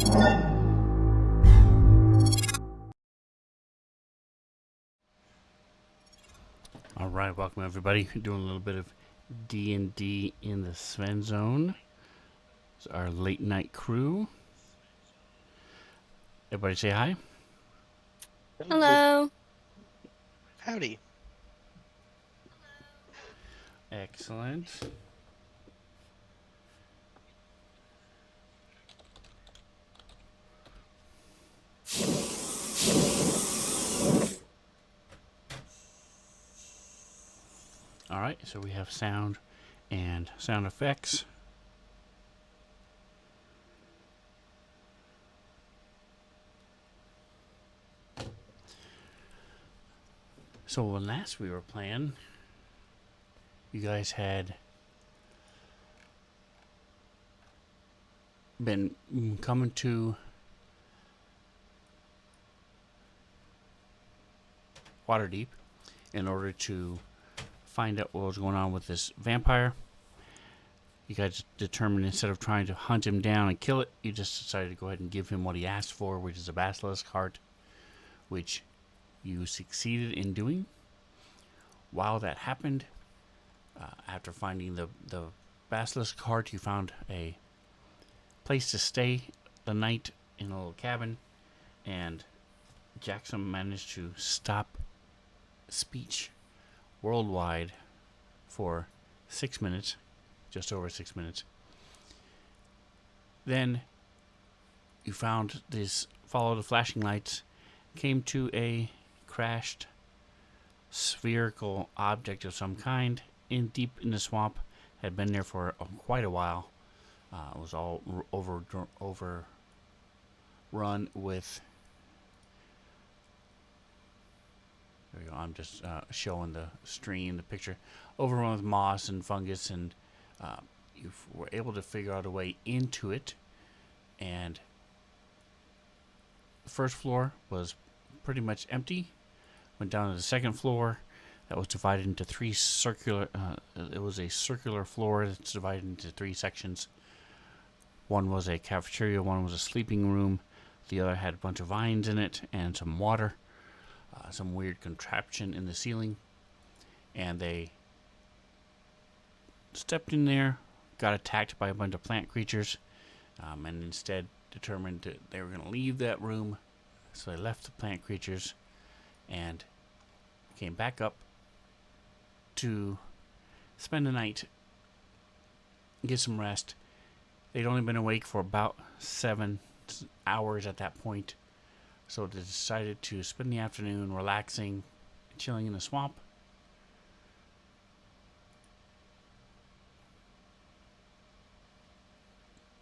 All right, welcome everybody. We're doing a little bit of D&D in the Svenzone. It's our late night crew. Everybody say hi. Hello. Howdy. Excellent. All right, so we have sound and sound effects. So when last we were playing, you guys had been coming to Waterdeep in order to find out what was going on with this vampire. You guys determined instead of trying to hunt him down and kill it, you just decided to go ahead and give him what he asked for, which is a basilisk heart, which you succeeded in doing. While that happened, after finding the basilisk heart, you found a place to stay the night in a little cabin, and Jackson managed to stop speech worldwide for 6 minutes, just over 6 minutes. Then you found this, followed the flashing lights, came to a crashed spherical object of some kind deep in the swamp. Had been there for quite a while. It was all overrun with. There we go. I'm just showing the stream, the picture. Overrun with moss and fungus, and you were able to figure out a way into it. And the first floor was pretty much empty. Went down to the second floor. That was divided into three circular. It was a circular floor that's divided into three sections. One was a cafeteria. One was a sleeping room. The other had a bunch of vines in it and some water. Some weird contraption in the ceiling. And they stepped in there, got attacked by a bunch of plant creatures, and instead determined that they were going to leave that room. So they left the plant creatures and came back up to spend the night, get some rest. They'd only been awake for about 7 hours at that point, so they decided to spend the afternoon relaxing, chilling in the swamp.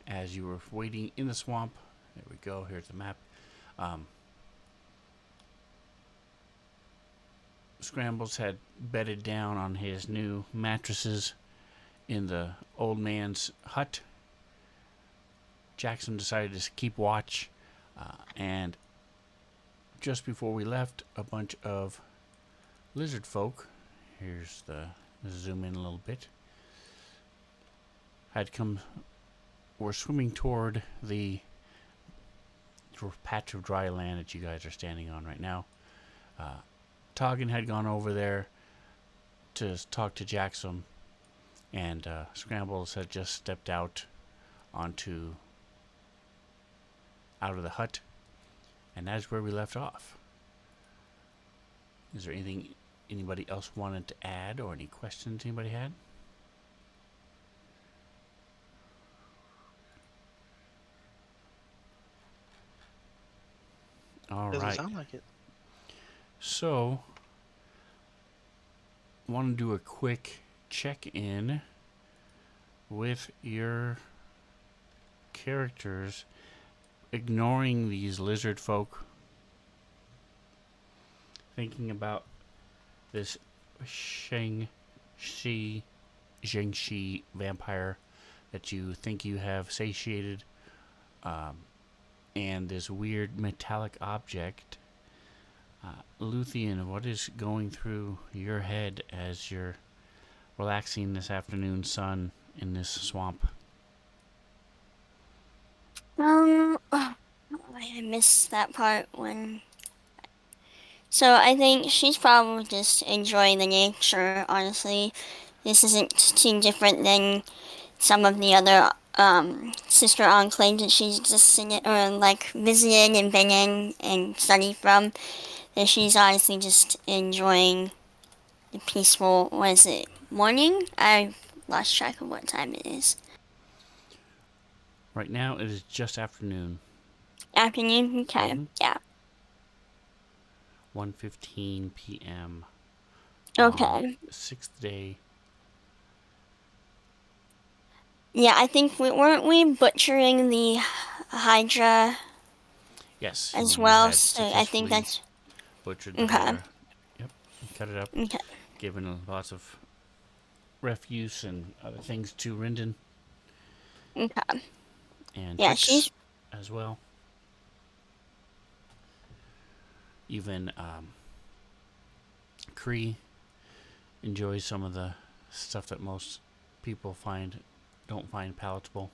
As you were waiting in the swamp, there we go, here's the map. Scrambles had bedded down on his new mattresses in the old man's hut. Jackson decided to keep watch, and just before we left, a bunch of lizard folk, here's the zoom in a little bit, were swimming toward the patch of dry land that you guys are standing on right now. Toggin had gone over there to talk to Jackson, and Scrambles had just stepped out of the hut, and that's where we left off. Is there anything anybody else wanted to add, or any questions anybody had? All Doesn't right. sound like it. So, I want to do a quick check-in with your characters, ignoring these lizard folk, thinking about this Jiangxi vampire that you think you have satiated, and this weird metallic object. Luthien, what is going through your head as you're relaxing this afternoon sun in this swamp? I missed that part when. So I think she's probably just enjoying the nature. Honestly, this isn't too different than some of the other sister enclaves that she's existed in, or like visited and been in and studied from. And she's honestly just enjoying the peaceful. What is it? Morning? I lost track of what time it is. Right now, it is just afternoon. Afternoon. Okay. Mm-hmm. Yeah. 1:15 p.m. on Okay. the sixth day. Yeah, I think weren't we butchering the Hydra Yes, as we well. had So I think successfully that's butchered the okay. Hydra. Yep, cut it up, Okay. given lots of refuse and other things to Rendon, Okay. and Yeah, tricks she's as well. Even Cree enjoys some of the stuff that most people don't find palatable.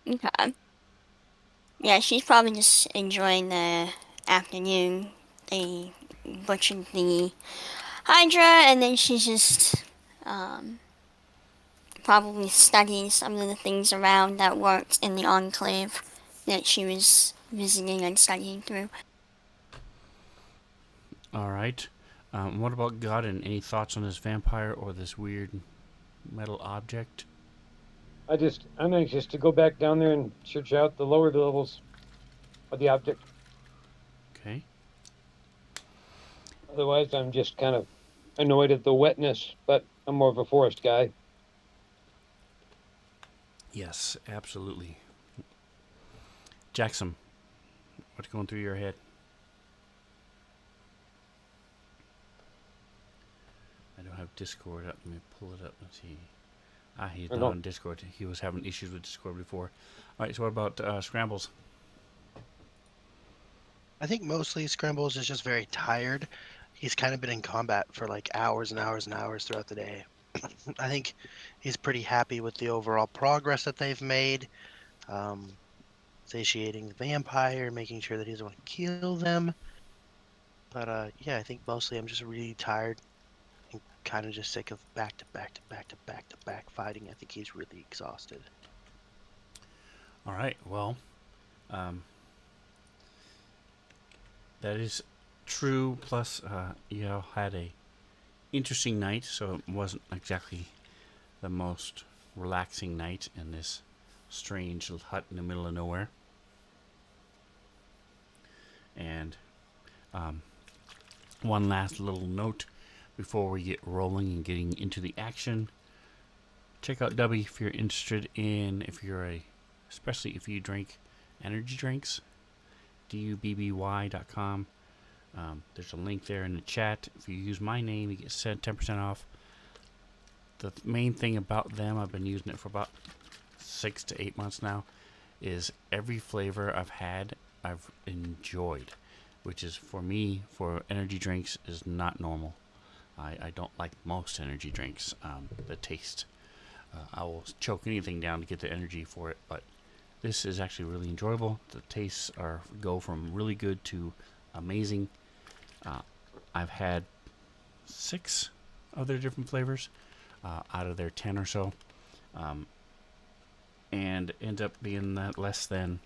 okay. Yeah, she's probably just enjoying the afternoon. They butchered the Hydra, and then she's just um, probably studying some of the things around that worked in the enclave that she was visiting and studying through. All right. What about Godin? Any thoughts on this vampire or this weird metal object? I'm anxious to go back down there and search out the lower levels of the object. Okay. Otherwise, I'm just kind of annoyed at the wetness, but I'm more of a forest guy. Yes, absolutely. Jackson, what's going through your head? I don't have Discord up. Let me pull it up and see. He's I not don't. on Discord. He was having issues with Discord before. All right, so what about Scrambles? I think mostly Scrambles is just very tired. He's kind of been in combat for like hours and hours and hours throughout the day. I think he's pretty happy with the overall progress that they've made. Um, Satiating the vampire, making sure that he doesn't want to kill them. But yeah, I think mostly I'm just really tired and kind of just sick of back to back to back to back to back fighting. I think he's really exhausted. All right, well, um, that is true. Plus, you all had a interesting night, so it wasn't exactly the most relaxing night in this strange hut in the middle of nowhere. And um, one last little note before we get rolling and getting into the action. Check out Dubby if you're interested in, especially if you drink energy drinks, dubby.com. There's a link there in the chat. If you use my name, you get 10% off. The main thing about them, I've been using it for about 6 to 8 months now, is every flavor I've had, I've enjoyed, which is for me, for energy drinks, is not normal. I don't like most energy drinks, the taste. I will choke anything down to get the energy for it, but this is actually really enjoyable. The tastes go from really good to amazing. I've had 6 of their different flavors out of their 10 or so, and end up being that less than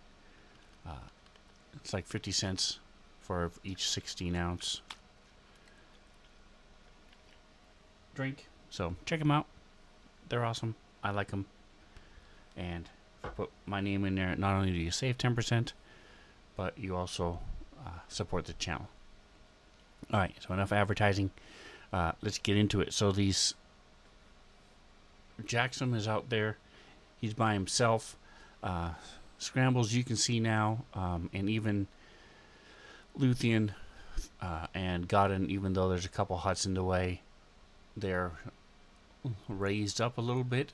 it's like 50 cents for each 16 ounce drink. So check them out. They're awesome. I like them. And if you put my name in there, not only do you save 10%, but you also support the channel. All right, so enough advertising. Let's get into it. So Jackson is out there. He's by himself. Scrambles you can see now, and even Luthien and Godin, even though there's a couple huts in the way, they're raised up a little bit,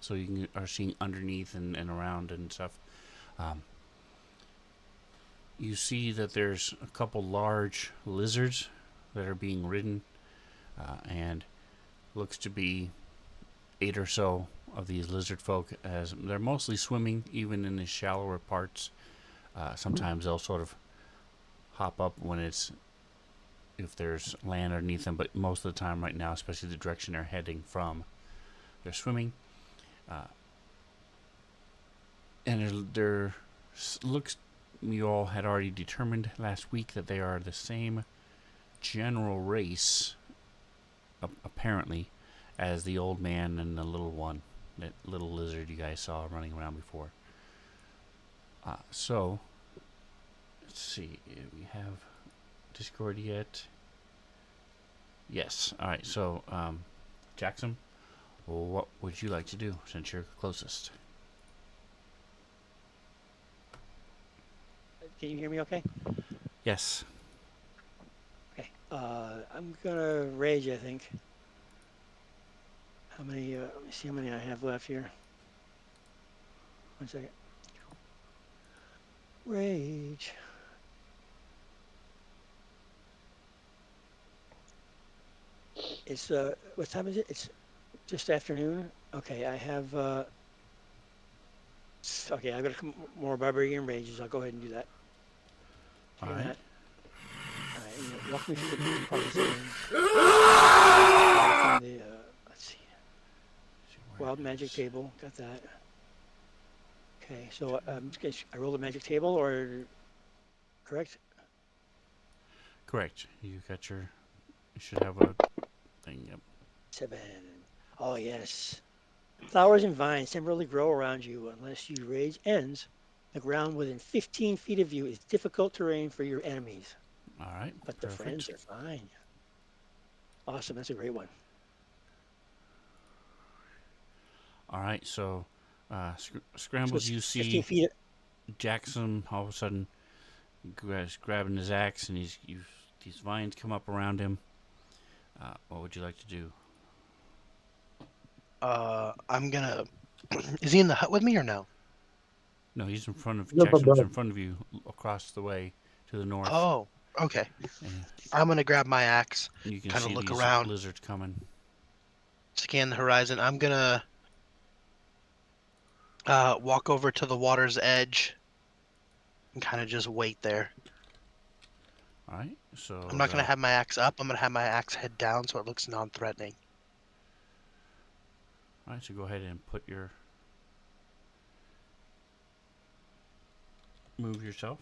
so you are seeing underneath and around and stuff. You see that there's a couple large lizards that are being ridden, and looks to be 8 or so of these lizard folk, as they're mostly swimming, even in the shallower parts Sometimes they'll sort of hop up when if there's land underneath them, but most of the time right now, especially the direction they're heading from, they're swimming. And they're looks you all had already determined last week that they are the same general race, apparently, as the old man and the little one, that little lizard you guys saw running around before. So, let's see. We have Discord yet? Yes. All right. So, Jackson, what would you like to do since you're closest? Can you hear me okay? Yes. Okay. I'm gonna rage, I think. How many, let me see how many I have left here. 1 second. Rage. It's, what time is it? It's just afternoon. Okay, I have, okay, I've got more barbarian rages. I'll go ahead and do that. All Okay, right. Matt. All right, and walk me through the process again. Find the, let's see. Wild magic table, got that. Okay, so I roll the magic table, or correct? Correct. You got your. You should have a thing. Yep. 7. Oh yes. Flowers and vines temporarily grow around you unless your rage ends. The ground within 15 feet of you is difficult terrain for your enemies, All right. but the friends Perfect. are fine. Awesome, that's a great one. All right. So, So scrambles. it's You 15 see feet. Jackson all of a sudden grabbing his axe, and these vines come up around him. What would you like to do? I'm gonna. Is he in the hut with me or no? No, he's in front of You're up Jackson's above. in front of you across the way to the north, Oh, okay. and I'm gonna grab my axe, you can kind of see look these around, lizards coming. scan the horizon. I'm gonna walk over to the water's edge and kind of just wait there. All right. So I'm not gonna have my axe up. I'm gonna have my axe head down so it looks non-threatening. all right. So go ahead and put your move yourself.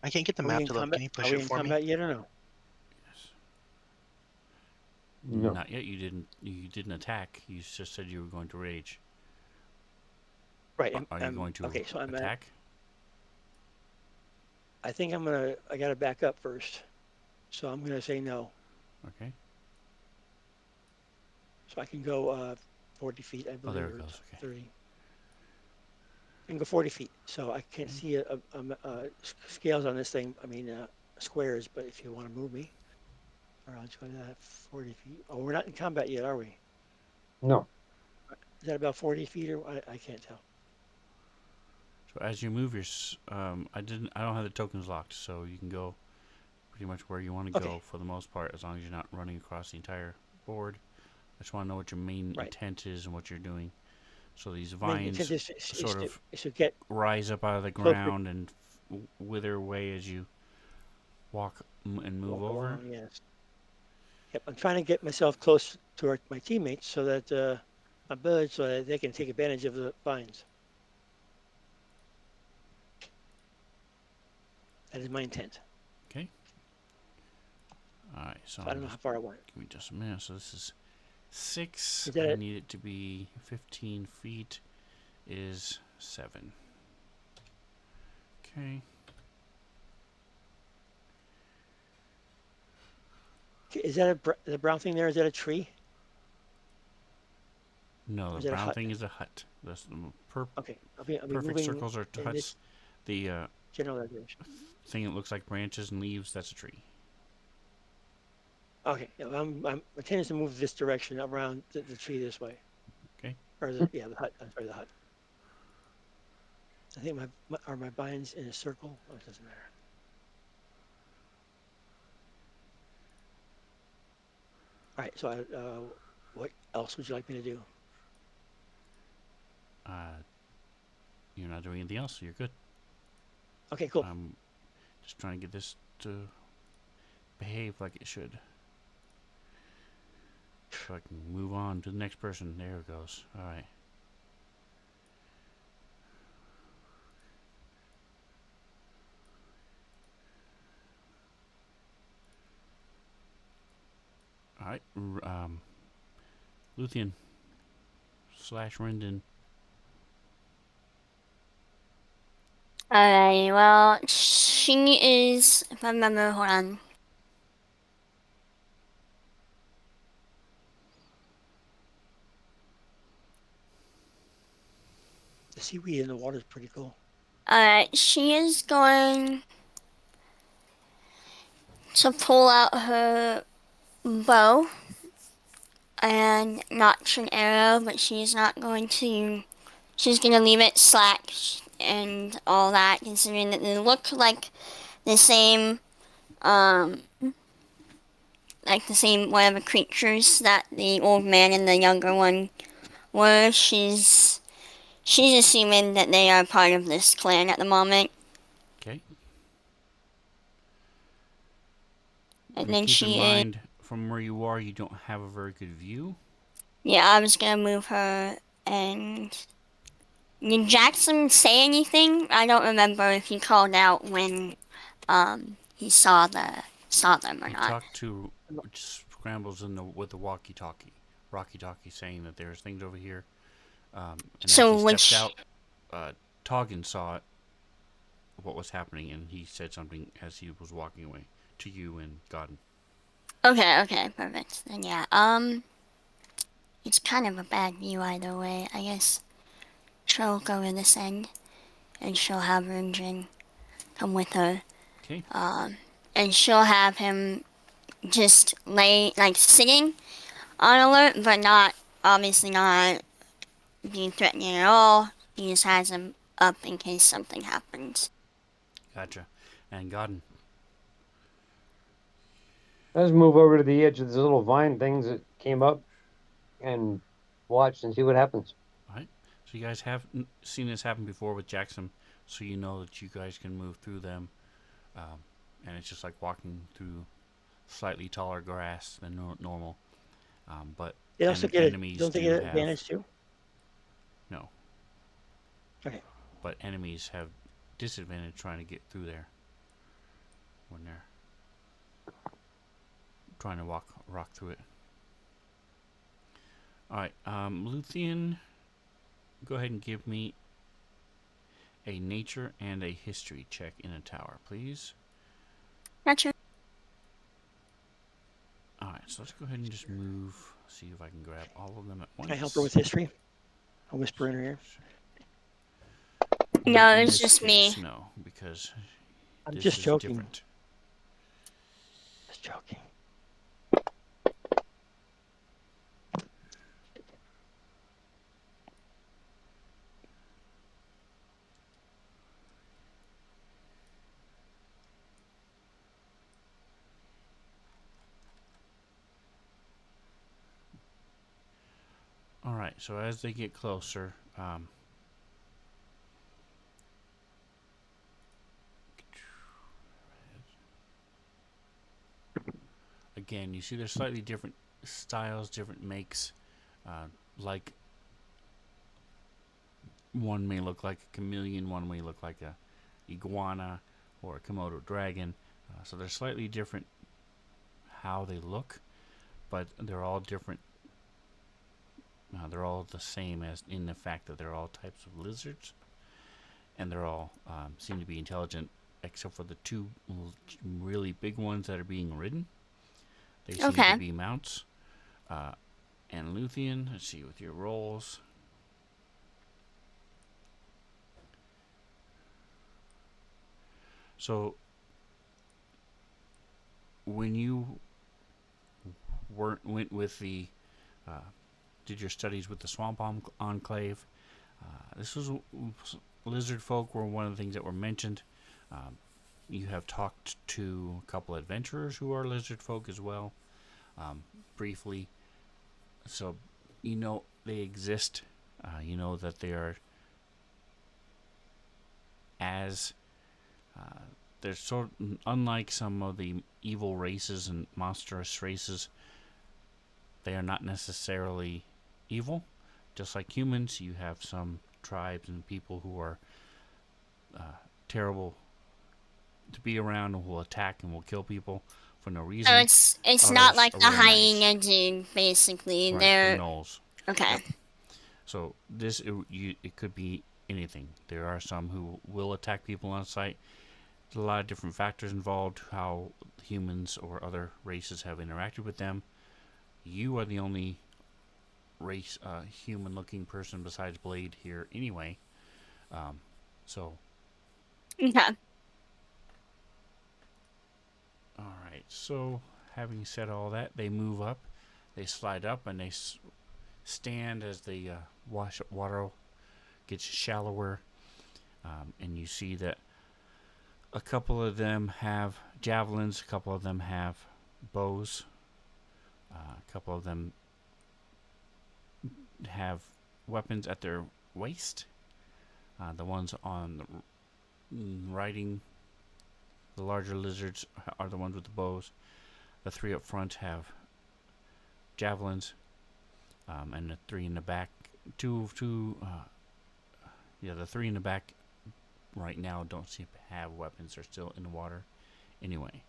I can't get the Are we map in to look. combat? Can you Are push we it in for me? combat yet or no? Yes. No. Not yet. You didn't attack. You just said you were going to rage. Right. Are you going to Okay, so I'm at. attack? I think I gotta back up first. So I'm gonna say no. Okay. So I can go 40 feet, I Oh, believe, there it or goes. Okay. 30. I can go 40 feet. So I can't see scales on this thing. I mean, squares, but if you want to move me, or I'll just go to that 40 feet. Oh, we're not in combat yet, are we? No. Is that about 40 feet or I can't tell. So as you move your, I don't have the tokens locked, so you can go pretty much where you want to Okay. go for the most part, as long as you're not running across the entire board. I just want to know what your main Right. intent is and what you're doing. So these Main intent vines sort of is to get rise up out of the closer, ground and wither away as you walk and move walk over. along, yes. Yep, I'm trying to get myself close to my teammates so that my birds, so that they can take advantage of the vines. That is my intent. Okay. All right. So So I don't know how far I want it. give me just a minute. So this is 6. Is that I it? need it to be 15 feet. Is 7. Okay. Is that the brown thing there? Is that a tree? No, Or is the that a brown hut? thing is a hut. The Okay, I'll be perfect moving circles are in huts. this The general direction. thing that looks like branches and leaves, that's a tree. Okay, yeah, my intent is to move this direction around the tree this way. Okay. Or the hut. I'm sorry, the hut. I think are my vines in a circle? Oh, it doesn't matter. All right, so what else would you like me to do? You're you're not doing anything else, so you're good. Okay, cool. I'm just trying to get this to behave like it should. So I can move on to the next person. There it goes. Alright. Alright. Luthien / Rendon. Alright, well, she is, if I remember, hold on. The seaweed in the water is pretty cool. Alright, she is going to pull out her bow and notch an arrow, but she's not going to. She's gonna leave it slack and all that, considering that they look like the same, like the same whatever creatures that the old man and the younger one were. She's assuming that they are part of this clan at the moment. Okay. And But then keep in she is. mind, from where you are, you don't have a very good view. Yeah, I was gonna move her. And did Jackson say anything? I don't remember if he called out when he saw them or He not. talked to Scrambles with the walkie-talkie, saying that there's things over here. And So as he which stepped out, Toggin saw it, what was happening, and he said something as he was walking away to you and Godden. Okay, perfect. Then yeah, it's kind of a bad view either way. I guess she'll go in this end, and she'll have Rinjin come with her, Okay. and she'll have him just like sitting on alert, but not obviously not being threatening at all. He just has him up in case something happens. Gotcha. And Godden. Let's move over to the edge of these little vine things that came up and watch and see what happens. All right. So you guys have seen this happen before with Jackson, so you know that you guys can move through them. And it's just like walking through slightly taller grass than normal. But They also enemies don't they do get have advantage too? no. Okay. But enemies have disadvantage trying to get through there when they're trying to rock through it. All right, Luthien, go ahead and give me a nature and a history check in a tower, please. Gotcha. All right, so let's go ahead and just move. See if I can grab all of them at once. Can I help her with history? I'll whisper in her ear. No, Not in it's this just case, me. no, because I'm this just is joking. different. Just joking. All right, so as they get closer, again, you see there's slightly different styles, different makes. Like one may look like a chameleon, one may look like a iguana or a Komodo dragon. So they're slightly different how they look, but they're all different. They're all the same as in the fact that they're all types of lizards, and they're all seem to be intelligent, except for the two really big ones that are being ridden. They seem Okay. to be mounts. And Luthien, let's see with your rolls. So when you went with the did your studies with the Swamp Enclave, this was lizard folk were one of the things that were mentioned. You have talked to a couple adventurers who are lizard folk as well, briefly. So you know they exist. You know that they are as they're unlike some of the evil races and monstrous races. They are not necessarily evil. Just like humans, you have some tribes and people who are terrible to be around and will attack and will kill people for no So reason. it's not Others like are the really nice. hyena dude, basically. Right, the They're gnolls. okay. Yep. So it could be anything. There are some who will attack people on sight. There's a lot of different factors involved, how humans or other races have interacted with them. You are the only race, human-looking person besides Blade here anyway. So, Okay. alright. So, having said all that, they move up. They slide up and they stand as the water gets shallower. And you see that a couple of them have javelins, a couple of them have bows, a couple of them have weapons at their waist. The ones on the riding the larger lizards are the ones with the bows. The three up front have javelins, and the three in the back, the three in the back right now don't seem to have weapons. They're still in the water anyway.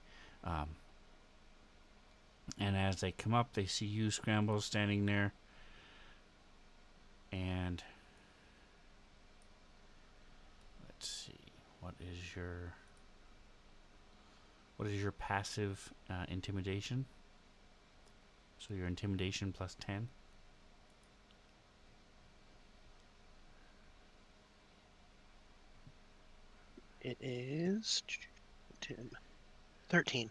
And as they come up, they see you, Scrambles, standing there. And let's see, what is your passive intimidation? So your intimidation plus 10. It is 10, 13.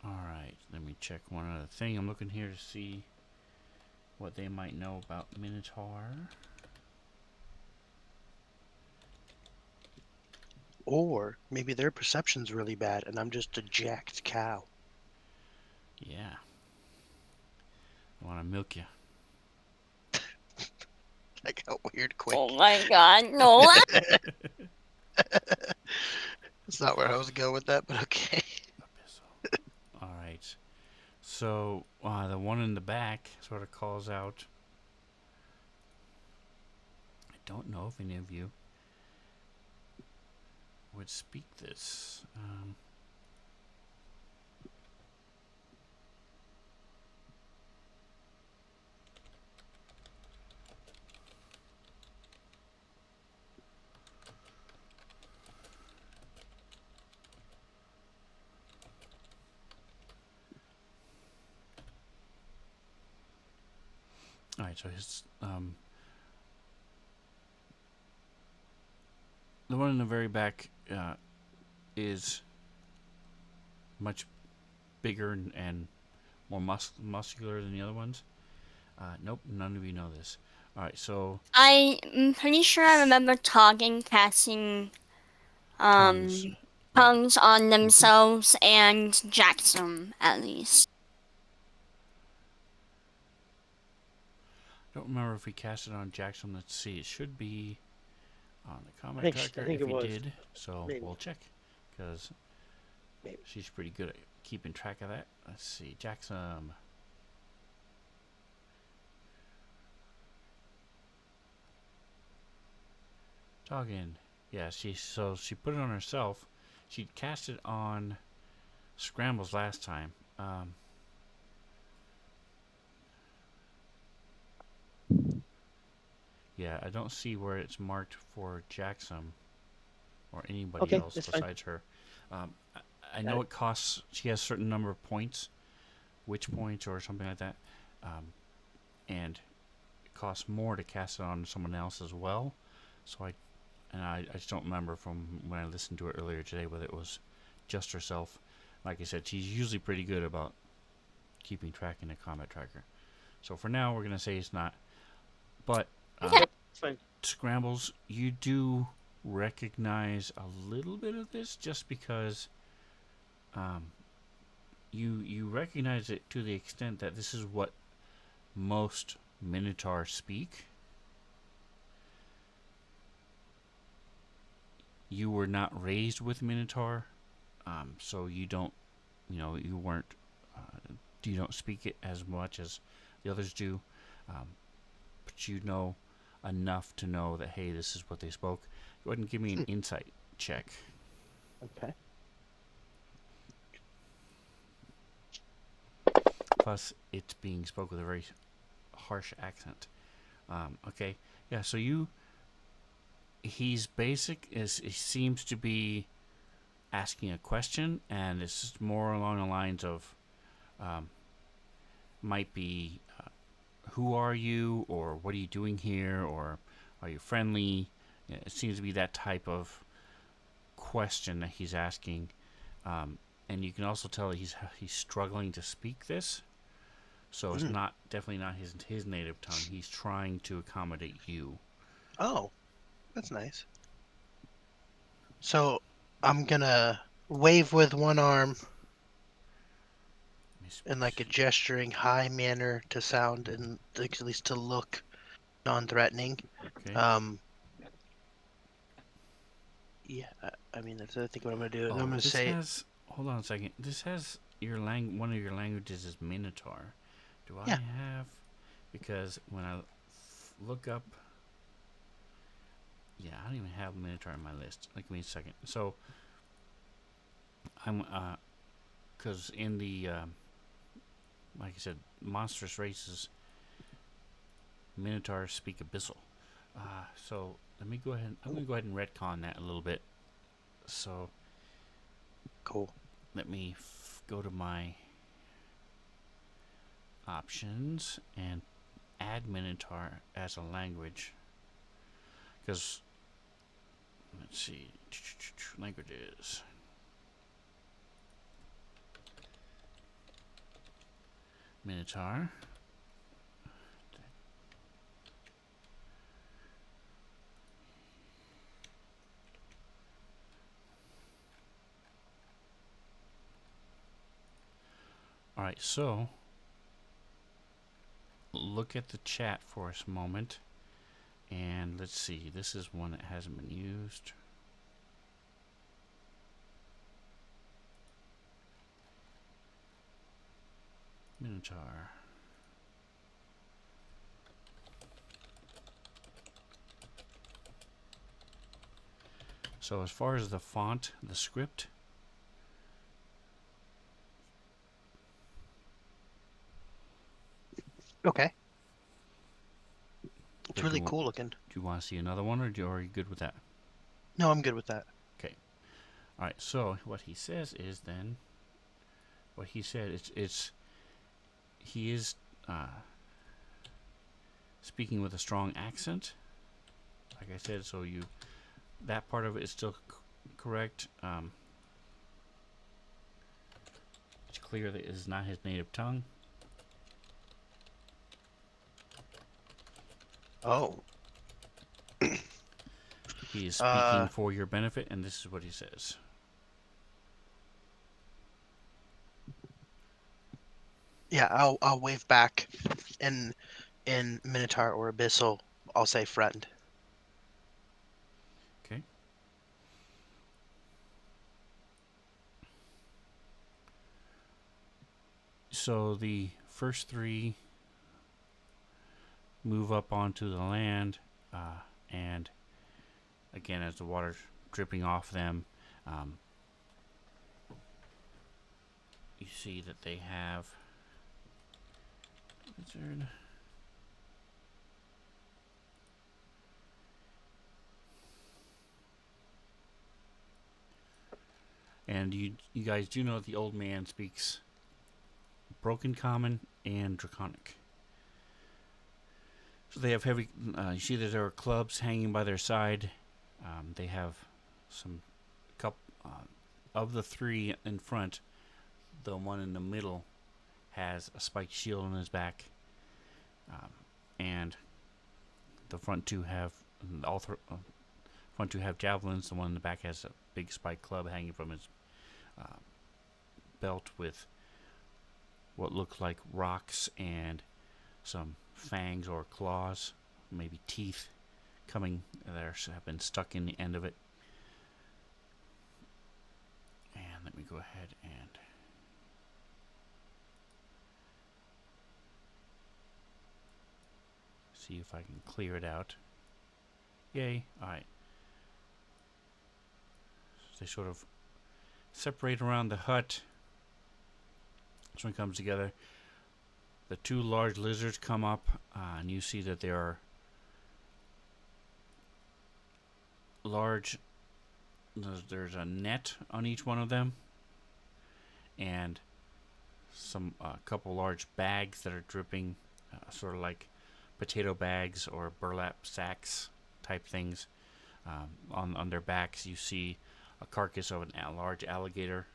Alright, let me check one other thing. I'm looking here to see what they might know about Minotaur. Or maybe their perception's really bad and I'm just a jacked cow. Yeah. I want to milk you. I got weird quick. Oh my god, no. That's not where I was going with that, but okay. Alright. So, the one in the back sort of calls out. I don't know if any of you would speak this. Alright, so his the one in the very back is much bigger and more muscular than the other ones. Nope, none of you know this. Alright, so I'm pretty sure I remember Toggin casting tongues. tongues on themselves and Jackson, at least. Don't remember if we cast it on Jackson. Let's see. It should be on the combat I tracker think if it we was. did. So Maybe. we'll check because Maybe. she's pretty good at keeping track of that. Let's see, Jackson. Talking. Yeah, she put it on herself. She cast it on Scrambles last time. Yeah, I don't see where it's marked for Jackson or anybody Okay, else that's fine. besides her. I know it costs. She has a certain number of points, witch points or something like that, and it costs more to cast it on someone else as well. So I just don't remember from when I listened to it earlier today whether it was just herself. like I said, she's usually pretty good about keeping track in a combat tracker. So for now, we're gonna say it's not. But Yeah. It's fine. Scrambles, you do recognize a little bit of this just because you recognize it to the extent that this is what most Minotaur speak. You were not raised with Minotaur, so you don't, you weren't, you don't speak it as much as the others do, but you know enough to know that, hey, this is what they spoke. Go ahead and give me an insight check. Okay. Plus, it's being spoken with a very harsh accent. Okay, yeah. So he's basic. He seems to be asking a question, and it's more along the lines of, might be, who are you, or what are you doing here, or are you friendly? Yeah, it seems to be that type of question that he's asking, and you can also tell that he's struggling to speak this. So it's not definitely not his native tongue. He's trying to accommodate you. Oh, that's nice. So I'm gonna wave with one arm in like a gesturing high manner to sound and like, at least to look non-threatening. Okay. Yeah, I mean that's I think what I'm gonna do. Oh, I'm gonna this say has. Hold on a second. This has one of your languages is Minotaur. Do I Yeah. have? Because when I look up, yeah, I don't even have Minotaur on my list. Like, give me a second. So I'm because in the like I said, monstrous races, Minotaurs speak Abyssal. So let me go ahead. I'm gonna go ahead and retcon that a little bit. So cool. let me go to my options and add Minotaur as a language. Because let's see, languages. Minotaur. Alright, so look at the chat for us a moment. And let's see, this is one that hasn't been used. Minotaur. So as far as the font, the script, Okay. It's do really you, cool looking. do you want to see another one, or are you good with that? No, I'm good with that. Okay. All right. So what he says is then, what he said he is speaking with a strong accent. Like I said, so that part of it is still correct. It's clear that it is not his native tongue. Oh. He is speaking for your benefit, and this is what he says. Yeah, I'll wave back, and in Minotaur or Abyssal, I'll say friend. Okay. So the first three move up onto the land, and again, as the water's dripping off them, you see that they have lizard. And you guys do know that the old man speaks Broken Common and Draconic. So they have heavy. You see that there are clubs hanging by their side. They have some couple of the three in front. The one in the middle has a spiked shield on his back, and the front two have front two have javelins. The one in the back has a big spiked club hanging from his belt with what look like rocks and some fangs or claws, maybe teeth, coming there have been stuck in the end of it. And let me go ahead and see if I can clear it out. Yay. Alright. So they sort of separate around the hut. This one comes together. The two large lizards come up, and you see that there are large. There's a net on each one of them, and some couple large bags that are dripping, sort of like potato bags or burlap sacks type things. On their backs, you see a carcass of a large alligator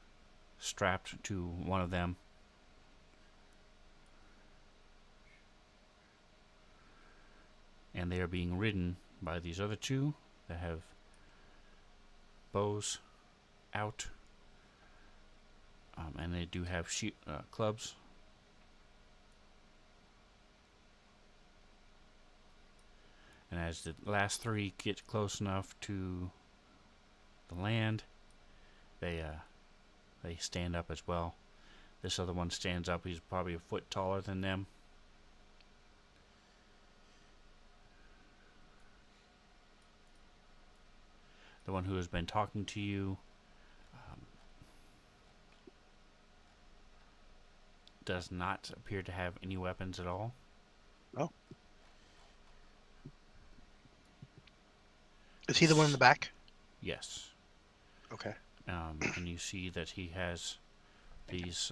strapped to one of them. And they are being ridden by these other two that have bows out, and they do have clubs. And as the last three get close enough to the land, they stand up as well. This other one stands up. He's probably a foot taller than them. The one who has been talking to you does not appear to have any weapons at all. Oh. Is he the one in the back? Yes. Okay. And you see that he has these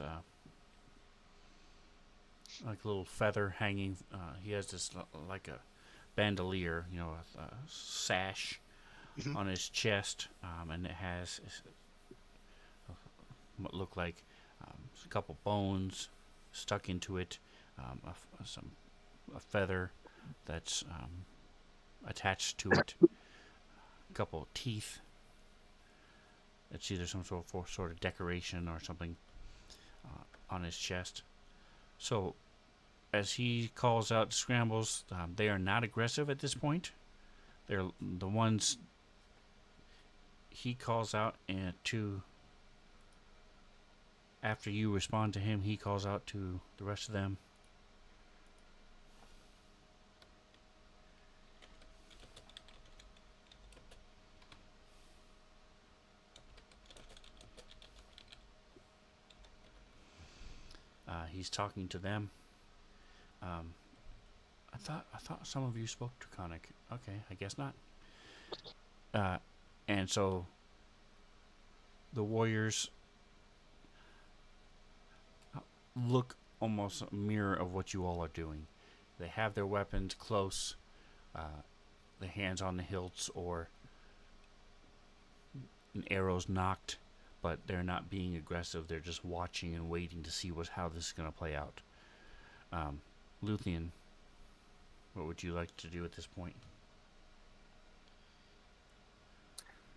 like little feather hanging. He has this like a bandolier, a sash on his chest, and it has what look like a couple bones stuck into it, a feather that's attached to it, a couple of teeth. It's either some sort of decoration or something on his chest. So, as he calls out scrambles, they are not aggressive at this point. They're the ones he calls out, and after you respond to him, he calls out to the rest of them. He's talking to them. I thought some of you spoke Draconic. Okay, I guess not. And so the warriors look almost a mirror of what you all are doing. They have their weapons close, the hands on the hilts or an arrow's knocked, but they're not being aggressive. They're just watching and waiting to see how this is going to play out. Luthien, what would you like to do at this point?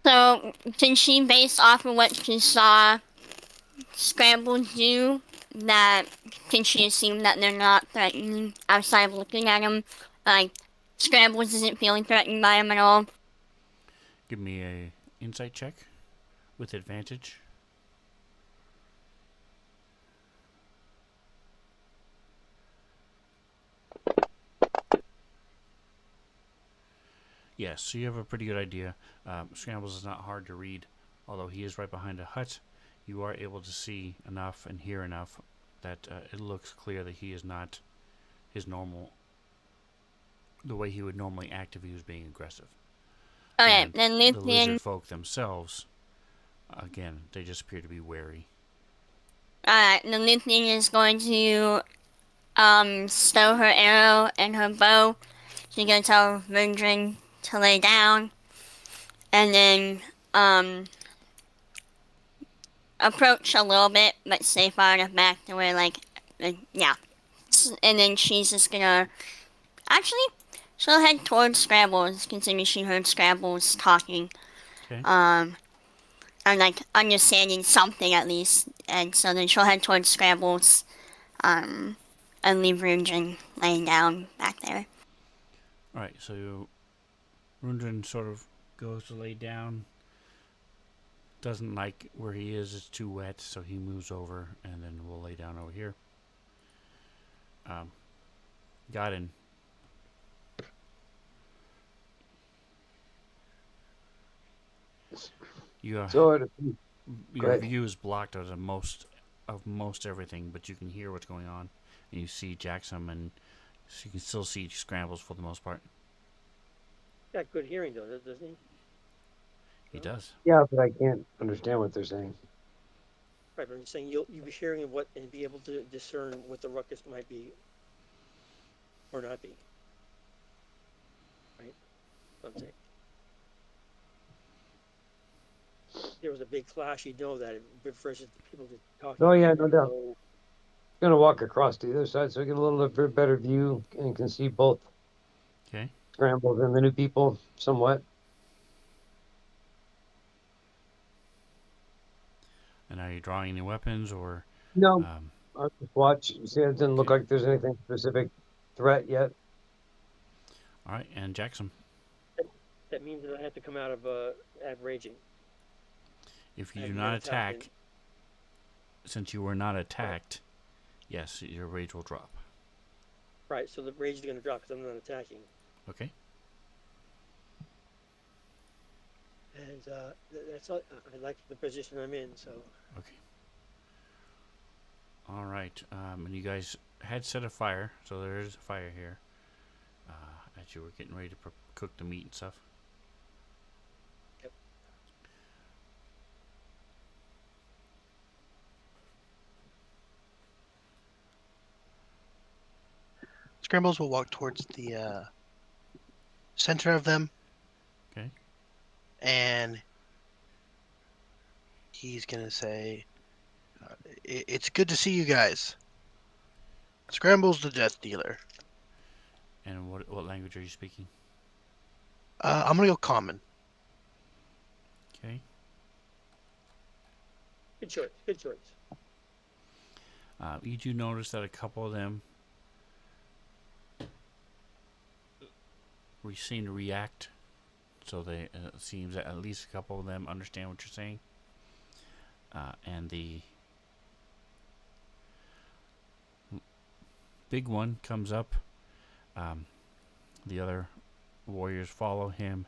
So, since she based off of what she saw Scramble do, that can she assume that they're not threatening outside of looking at him? Like, Scrambles isn't feeling threatened by him at all. Give me a insight check with advantage. Yes, so you have a pretty good idea. Scrambles is not hard to read, although he is right behind a hut. You are able to see enough and hear enough that it looks clear that he is not his normal, the way he would normally act if he was being aggressive. Okay, And then the Luthien. lizard folk themselves, again, they just appear to be wary. Alright, then Luthien is going to stow her arrow and her bow. She's gonna tell Verdrin to lay down. And then approach a little bit, but stay far enough back to where, like, yeah. And then she's just gonna. Actually, she'll head towards Scrambles, considering she heard Scrambles talking. Okay. And, like, understanding something at least. And so then she'll head towards Scrambles, and leave Rundren laying down back there. All right. So Rundren sort of goes to lay down. Doesn't like where he is. It's too wet, so he moves over, and then we'll lay down over here. Godin. You So your ahead. view is blocked of most everything, but you can hear what's going on, and you see Jackson, and so you can still see Scrambles for the most part. Got good hearing though, doesn't he? He does. Yeah, but I can't understand what they're saying. Right, but I'm just saying you'll be hearing what and be able to discern what the ruckus might be or not be. Right? That's what I'm saying. If there was a big clash, you'd know that versus people just talking. Oh yeah, no doubt. So, Gonna walk across to the other side so I get a little bit better view and can see both Okay. Scrambles and the new people somewhat. And are you drawing any weapons or? No, Um, I'll just watch. See, it doesn't look Okay. like there's anything specific threat yet. all right, and Jackson. that means that I have to come out of raging. If you I've do been not attacked attack, since you were not attacked, yes, your rage will drop. Right, so the rage is going to drop because I'm not attacking. Okay. And that's all. I like the position I'm in, so. Okay. All right. And you guys had set a fire, so there is a fire here. As you were getting ready to cook the meat and stuff. Yep. Scrambles will walk towards the center of them. Okay. And he's gonna say, "It's good to see you guys." Scrambles the Death Dealer. And what language are you speaking? I'm gonna go common. Okay. Good choice. Good choice. You do notice that a couple of them we seem to react, so they it seems that at least a couple of them understand what you're saying. And the big one comes up. The other warriors follow him.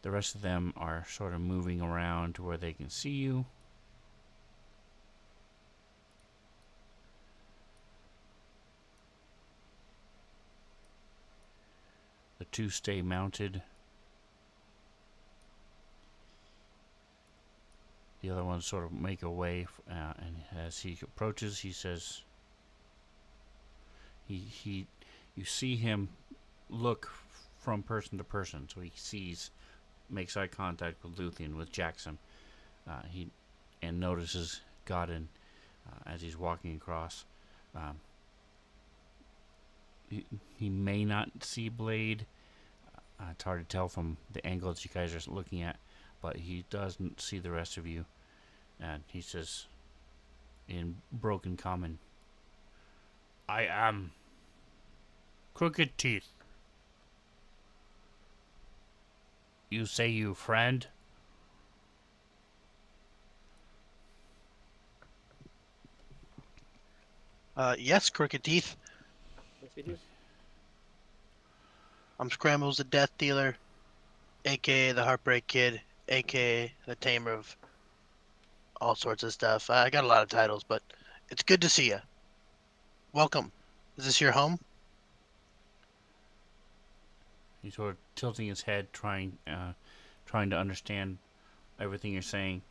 The rest of them are sort of moving around to where they can see you. The two stay mounted. The other ones sort of make a way, and as he approaches, he says, you see him look from person to person, so he makes eye contact with Luthien, with Jackson. He notices Godin as he's walking across. He may not see Blade. It's hard to tell from the angle that you guys are looking at, but he doesn't see the rest of you. And he says, in broken common, "I am Crooked Teeth. You say you friend?" Yes, Crooked Teeth. Yes, we do. I'm Scrambles the Death Dealer, aka the Heartbreak Kid, aka the Tamer of all sorts of stuff. I got a lot of titles, but it's good to see you. Welcome. Is this your home? He's sort of tilting his head, trying to understand everything you're saying.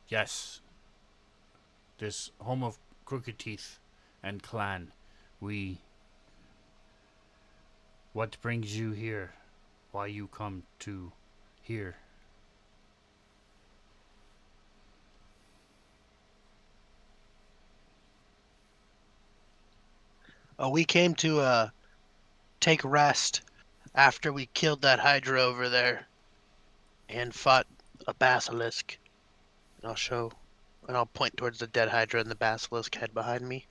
Yes, this home of Crooked Teeth and clan. What brings you here? Why you come to here? We came to take rest after we killed that Hydra over there and fought a basilisk. And I'll point towards the dead Hydra and the basilisk head behind me.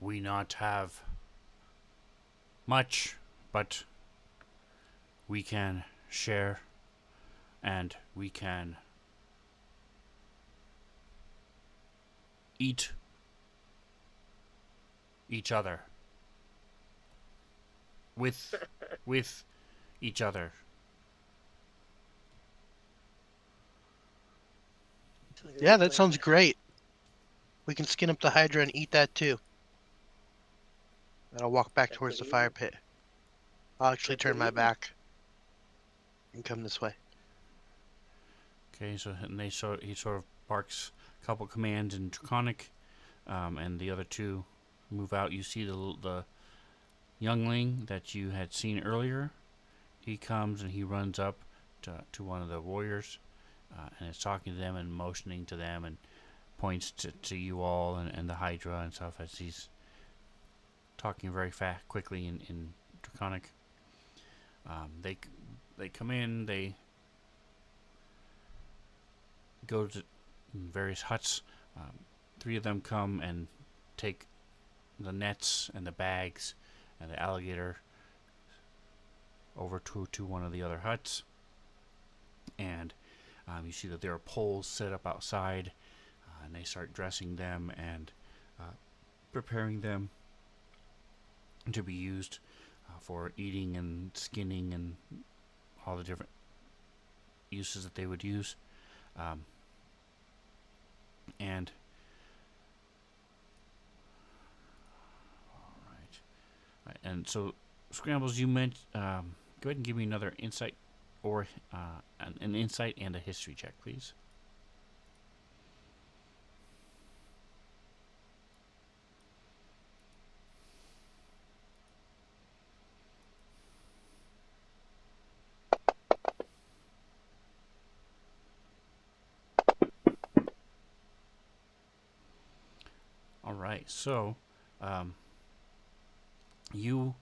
We not have much, but we can share and we can eat each other with each other. Yeah, that sounds great. We can skin up the Hydra and eat that too. And I'll walk back That's towards the what fire pit. I'll actually That's turn what my eating. back and come this way. Okay, so and he sort of barks a couple commands in Draconic, and the other two move out. You see the youngling that you had seen earlier. He comes and he runs up to one of the warriors, and is talking to them and motioning to them and points to you all and the Hydra and stuff as he's talking very fast, quickly in Draconic. They come in. They go to various huts. Three of them come and take the nets and the bags and the alligator over to one of the other huts. And you see that there are poles set up outside, and they start dressing them and preparing them to be used for eating and skinning and all the different uses that they would use. And all right, and so Scrambles, you meant go ahead and give me another insight or an insight and a history check, please. All right, so you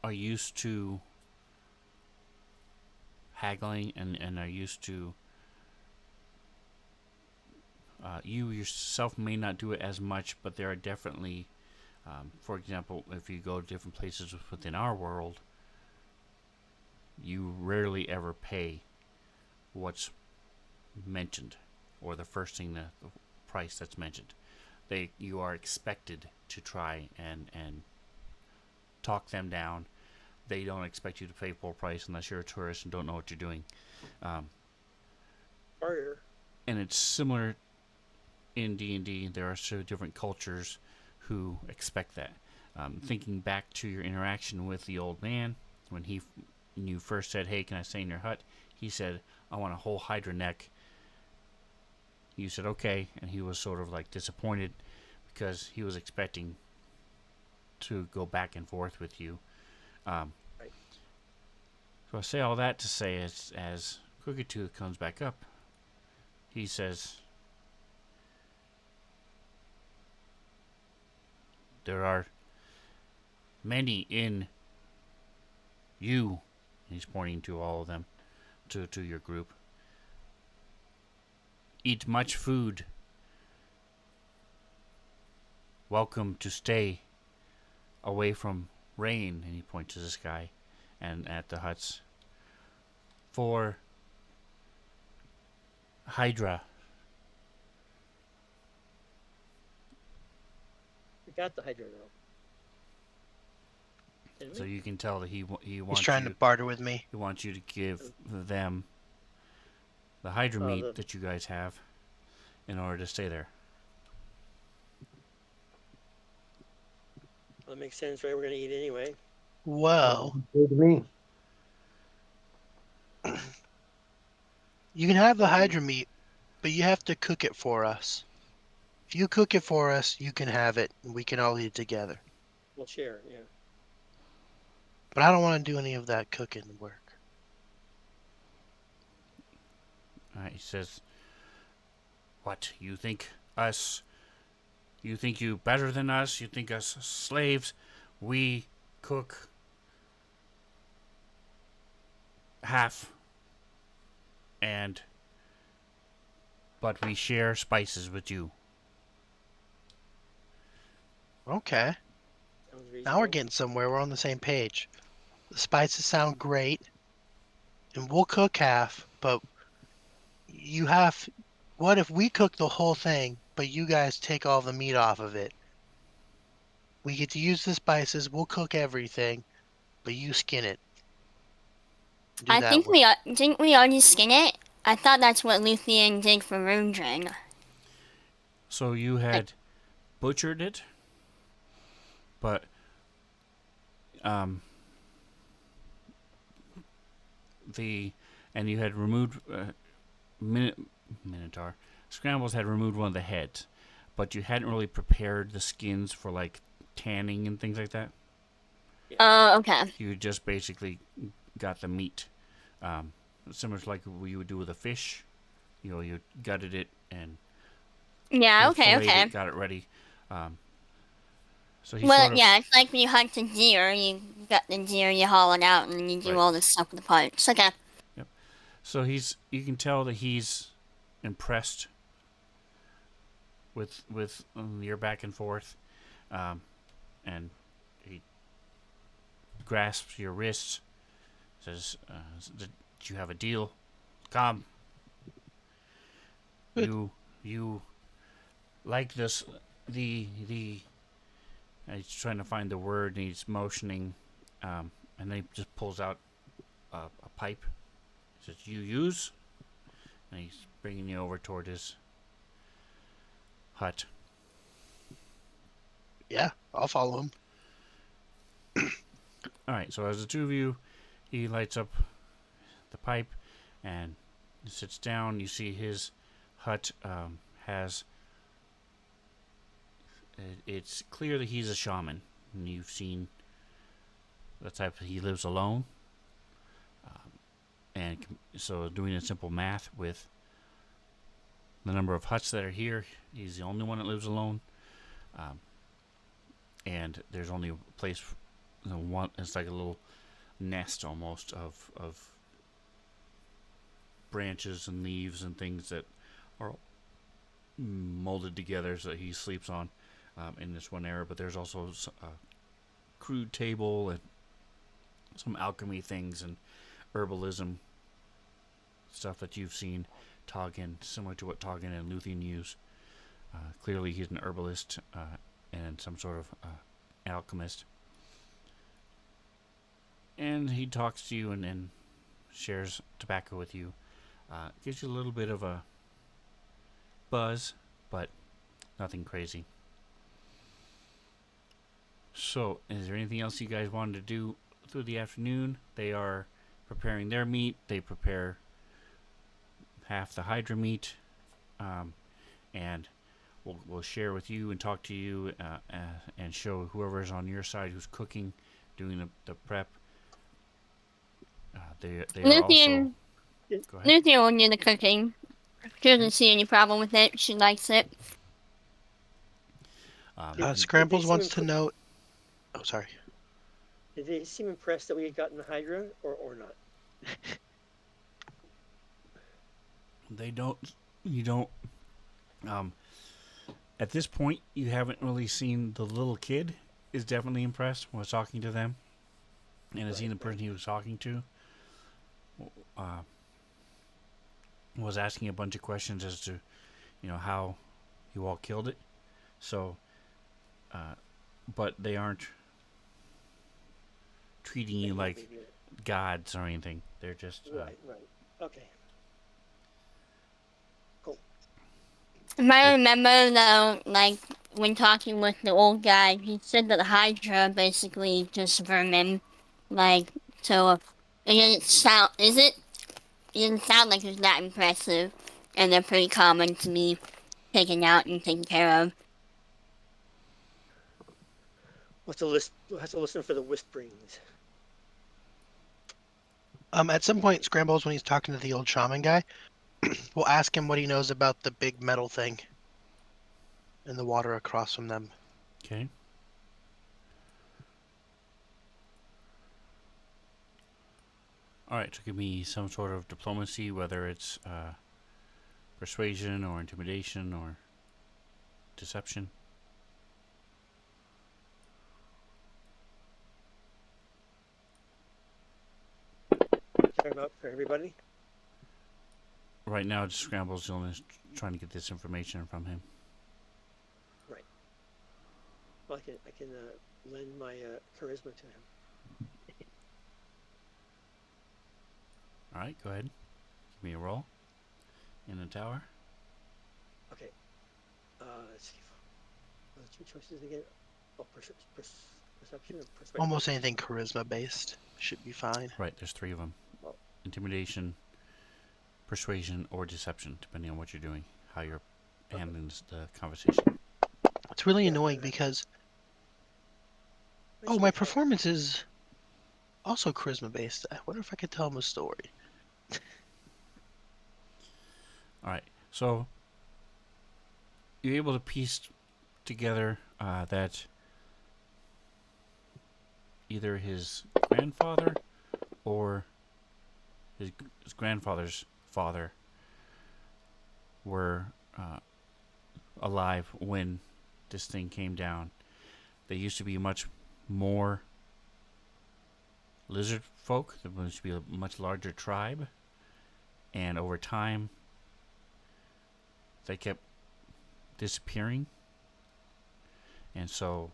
are used to haggling and are used to. You yourself may not do it as much, but there are definitely, for example, if you go to different places within our world, you rarely ever pay what's mentioned or the first thing the price that's mentioned. You are expected to try and talk them down. They don't expect you to pay full price unless you're a tourist and don't know what you're doing. Barter. And it's similar in D&D. There are so different cultures who expect that. Thinking back to your interaction with the old man, when you first said, "Hey, can I stay in your hut?" He said, "I want a whole Hydra neck." You said, "Okay," and he was sort of like disappointed because he was expecting to go back and forth with you. Right. So I say all that to say, as Crooked Tooth comes back up, he says, "There are many in you," he's pointing to all of them, to your group, "eat much food. Welcome to stay away from rain," and he points to the sky and at the huts. "For Hydra." We got the Hydra though. Didn't So we? you can tell that he He's wants trying to barter with me. he wants you to give them the Hydra meat that you guys have in order to stay there. That makes sense, right? We're gonna eat anyway. Well, Good to me. you can have the Hydra meat, but you have to cook it for us. If you cook it for us, you can have it, and we can all eat it together. We'll share. Yeah. But I don't want to do any of that cooking work. He says, "What, you think us? You think you better than us? You think us slaves? We cook half, and but we share spices with you." Okay. Sounds Now we're reasonable. getting somewhere. We're on the same page. The spices sound great, and we'll cook half, but you have. What if we cook the whole thing, but you guys take all the meat off of it? We get to use the spices. We'll cook everything, but you skin it. Do I that think work. didn't we already skin it? I thought that's what Luthien did for Rundring. So you Like, had butchered it, but um, the and you had removed Minotaur Scrambles had removed one of the heads, but you hadn't really prepared the skins for like tanning and things like that. oh, okay. You just basically got the meat, um, similar to like what you would do with a fish. You know, you gutted it and Yeah, okay, filleted okay. it, got it ready. Um, so he Well, sort of yeah, it's like when you hunt a deer, you gut the deer, you haul it out, and then you do right. all this stuff with the parts. Okay. Yep. So you can tell that he's impressed with your back and forth, um, and he grasps your wrists, says, "Did you have a deal? Come, Good. you like this the." He's trying to find the word, and he's motioning, and then he just pulls out a pipe. He says, "You use," and he's bringing you over toward his hut. Yeah, I'll follow him. All right. So as the two of you, he lights up the pipe and sits down. You see his hut has. It's clear that he's a shaman, and you've seen the type. He lives alone, and so doing a simple math with the number of huts that are here, he's the only one that lives alone, um, and there's only a place. One. It's like a little nest almost of branches and leaves and things that are molded together so that he sleeps on in this one area. But there's also a crude table and some alchemy things and herbalism stuff that you've seen Toggin, similar to what Toggin and Luthien use. Clearly, he's an herbalist and some sort of alchemist. And he talks to you and shares tobacco with you. Gives you a little bit of a buzz, but nothing crazy. So, is there anything else you guys wanted to do through the afternoon? They are preparing their meat. They prepare half the Hydra meat, and we'll share with you and talk to you and show whoever's on your side who's cooking, doing the prep. They are also. Luthien, Go ahead. Luthien will do the cooking. She doesn't see any problem with it. She likes it. Did Scrambles they wants seem to know. Oh, sorry. Did they seem impressed that we had gotten the Hydra, or not? They don't. You don't. Um, at this point, you haven't really seen the little kid. Is definitely impressed. Was talking to them, and has seen the person he was talking to. Was asking a bunch of questions as to, how you all killed it. So, but they aren't treating you like gods or anything. They're just Right. Okay. If I remember, though, like, when talking with the old guy, he said that the Hydra basically just vermin. Like, so, it doesn't sound, it doesn't sound like it's that impressive. And they're pretty common to me. taken out and taken care of. We'll have to listen for the whisperings. At some point, Scrambles, when he's talking to the old shaman guy, we'll ask him what he knows about the big metal thing in the water across from them. Okay. All right, so give me some sort of diplomacy, whether it's persuasion or intimidation or deception. Talking about for everybody. Right now, just Scrambles is trying to get this information from him. Right. Well, I can lend my charisma to him. All right, go ahead. Give me a roll in the tower. Okay. Let's see. What are the 2 choices again? Oh, perception and persuasion. Almost anything charisma based should be fine. Right, there's 3 of them. Oh. Intimidation, persuasion, or deception, depending on what you're doing, how you're handling the conversation. It's really annoying because my performance is also charisma based. I wonder if I could tell him a story. All right, so you're able to piece together that either his grandfather or his grandfather's father were alive when this thing came down. They used to be much more lizard folk. There used to be a much larger tribe, and over time they kept disappearing, and so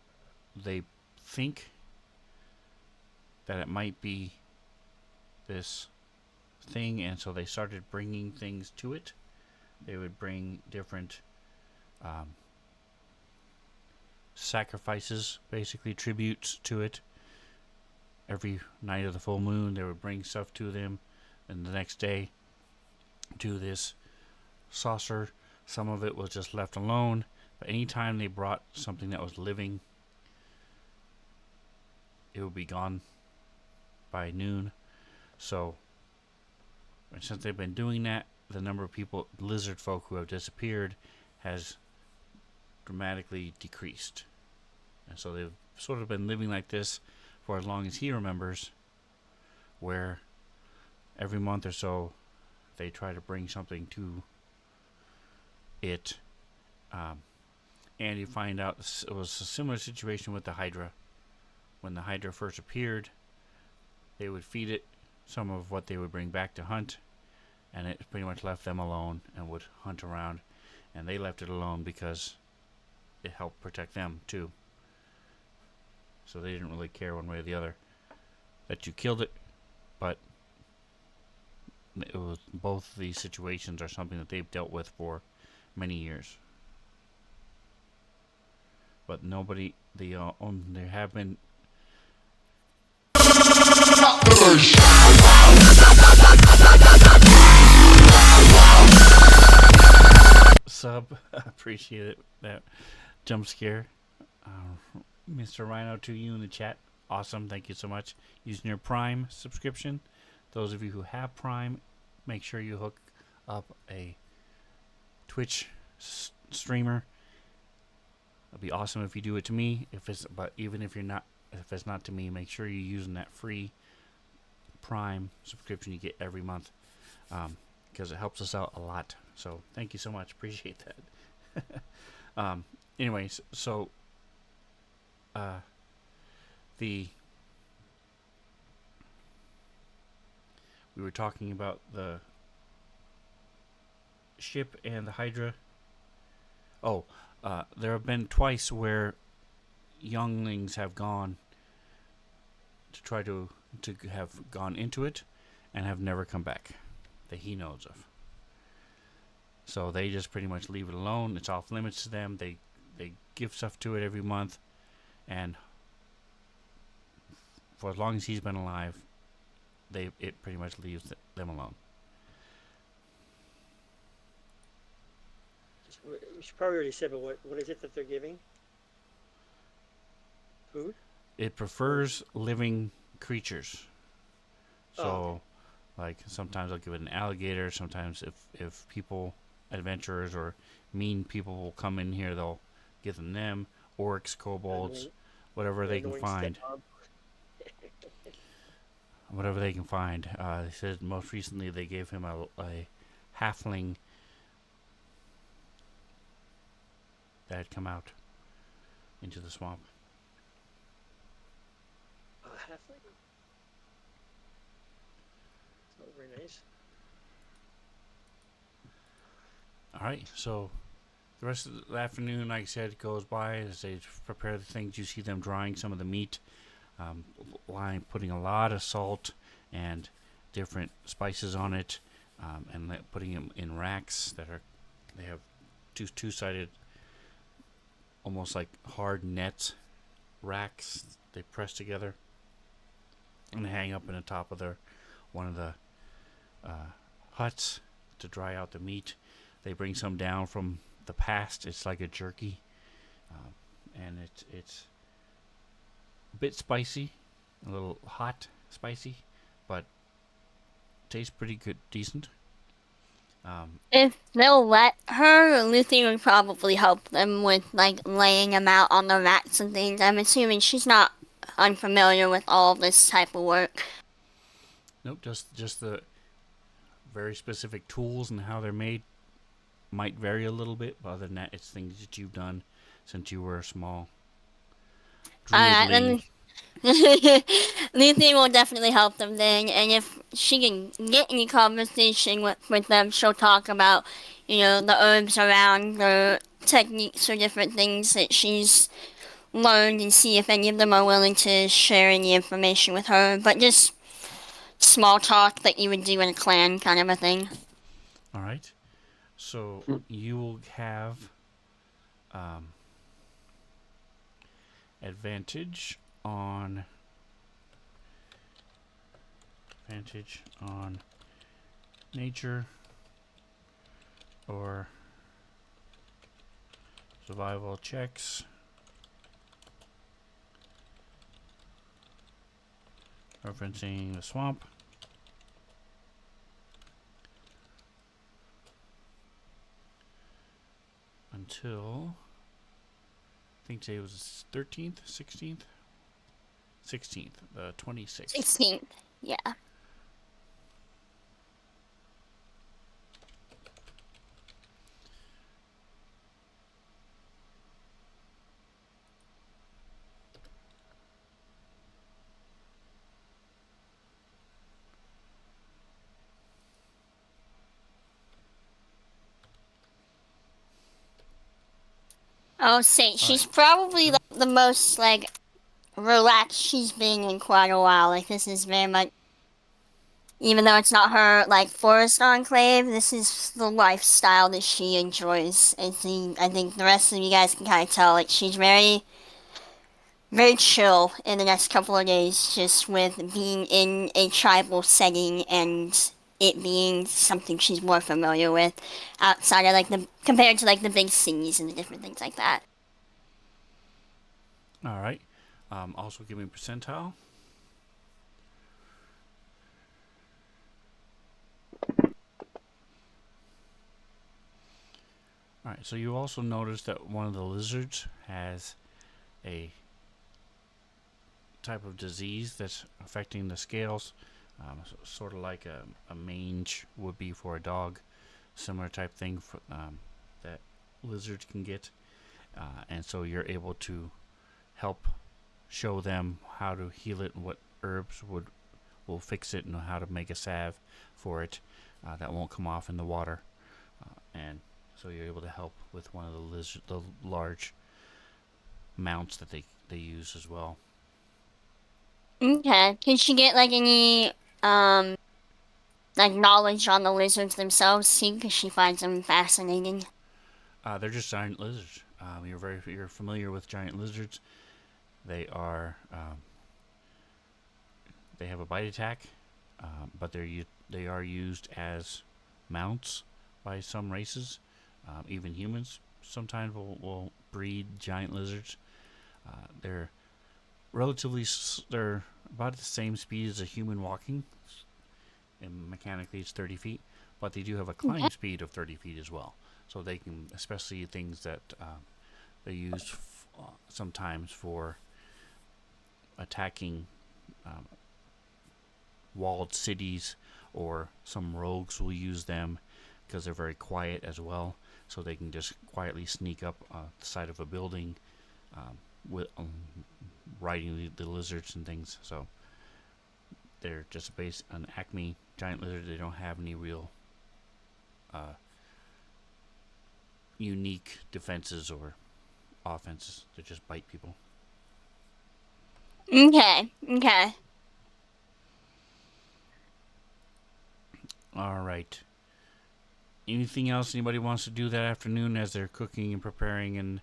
they think that it might be this thing, and so they started bringing things to it. They would bring different sacrifices, basically tributes to it. Every night of the full moon, they would bring stuff to them, and the next day to this saucer. Some of it was just left alone, but anytime they brought something that was living, it would be gone by noon. So, since they've been doing that, the number of people, lizard folk, who have disappeared has dramatically decreased. And so they've sort of been living like this for as long as he remembers, where every month or so they try to bring something to it. And you find out it was a similar situation with the Hydra. When the Hydra first appeared, they would feed it some of what they would bring back to hunt, and it pretty much left them alone and would hunt around. And they left it alone because it helped protect them too. So they didn't really care one way or the other that you killed it, but it was, both these situations are something that they've dealt with for many years. But nobody, there have been sub. Appreciate it, that jump scare. Mr. Rhino, to you in the chat. Awesome, thank you so much. Using your Prime subscription. Those of you who have Prime, make sure you hook up a Twitch streamer. It'd be awesome if you do it to me. But even if it's not to me, make sure you're using that free Prime subscription you get every month, because it helps us out a lot. So thank you so much. Appreciate that. Anyways, so we were talking about the ship and the Hydra. There have been twice where younglings have gone to try to have gone into it and have never come back, that he knows of. So they just pretty much leave it alone. It's off limits to them. They give stuff to it every month, and for as long as he's been alive, it pretty much leaves them alone. Just You probably already said, but what is it that they're giving? Food? It prefers living creatures. Oh, okay. So, like sometimes I'll give it an alligator. Sometimes if people, adventurers or mean people will come in here, they'll give them orcs, kobolds, Annoying, whatever their they can annoying find. stepmom. Whatever they can find. They said most recently they gave him a halfling that had come out into the swamp. Halfling. It's not very nice. All right, so the rest of the afternoon, like I said, goes by as they prepare the things. You see them drying some of the meat, putting a lot of salt and different spices on it, and putting them in racks that are. They have two-sided, almost like hard net racks. They press together and they hang up in the top of one of the huts to dry out the meat. They bring some down from the past. It's like a jerky, and it's a bit spicy, a little hot, spicy, but tastes pretty good, decent. If they'll let her, Lucy would probably help them with like laying them out on the racks and things. I'm assuming she's not unfamiliar with all this type of work. Nope, just the very specific tools and how they're made might vary a little bit, but other than that, it's things that you've done since you were a small Alright, druidling. Lucy will definitely help them then, and if she can get any conversation with them, she'll talk about, the herbs around, the techniques or different things that she's learned, and see if any of them are willing to share any information with her. But just small talk that you would do in a clan kind of a thing. All right, so you will have um, advantage on nature or survival checks. Referencing the swamp. Until I think today was 13th, 16th, 16th, the 26th. 16th, yeah. I'll say All right. she's probably the most like relaxed she's been in quite a while. Like this is very much, even though it's not her like forest enclave, this is the lifestyle that she enjoys. I think the rest of you guys can kind of tell like she's very very chill in the next couple of days, just with being in a tribal setting and it being something she's more familiar with outside of like the compared to like the big cities and the different things like that. All right. Also, give me a percentile. All right. So you also notice that one of the lizards has a type of disease that's affecting the scales, sort of like a mange would be for a dog, similar type thing that lizards can get, and so you're able to help show them how to heal it and what herbs will fix it and how to make a salve for it that won't come off in the water, and so you're able to help with one of the large mounts that they use as well. Okay. Can she get like any like knowledge on the lizards themselves too? Because she finds them fascinating. They're just giant lizards. You're familiar with giant lizards. They are they have a bite attack, but they are used as mounts by some races. Even humans sometimes will breed giant lizards. They're they're about the same speed as a human walking, and mechanically it's 30 feet, but they do have a climb speed of 30 feet as well. So they can, especially things that they use sometimes for attacking um, walled cities, or some rogues will use them because they're very quiet as well. So they can just quietly sneak up the side of a building with riding the lizards and things. So they're just based on Acme giant lizard. They don't have any real unique defenses or offenses. They just bite people. Okay. Okay. All right. Anything else anybody wants to do that afternoon as they're cooking and preparing, and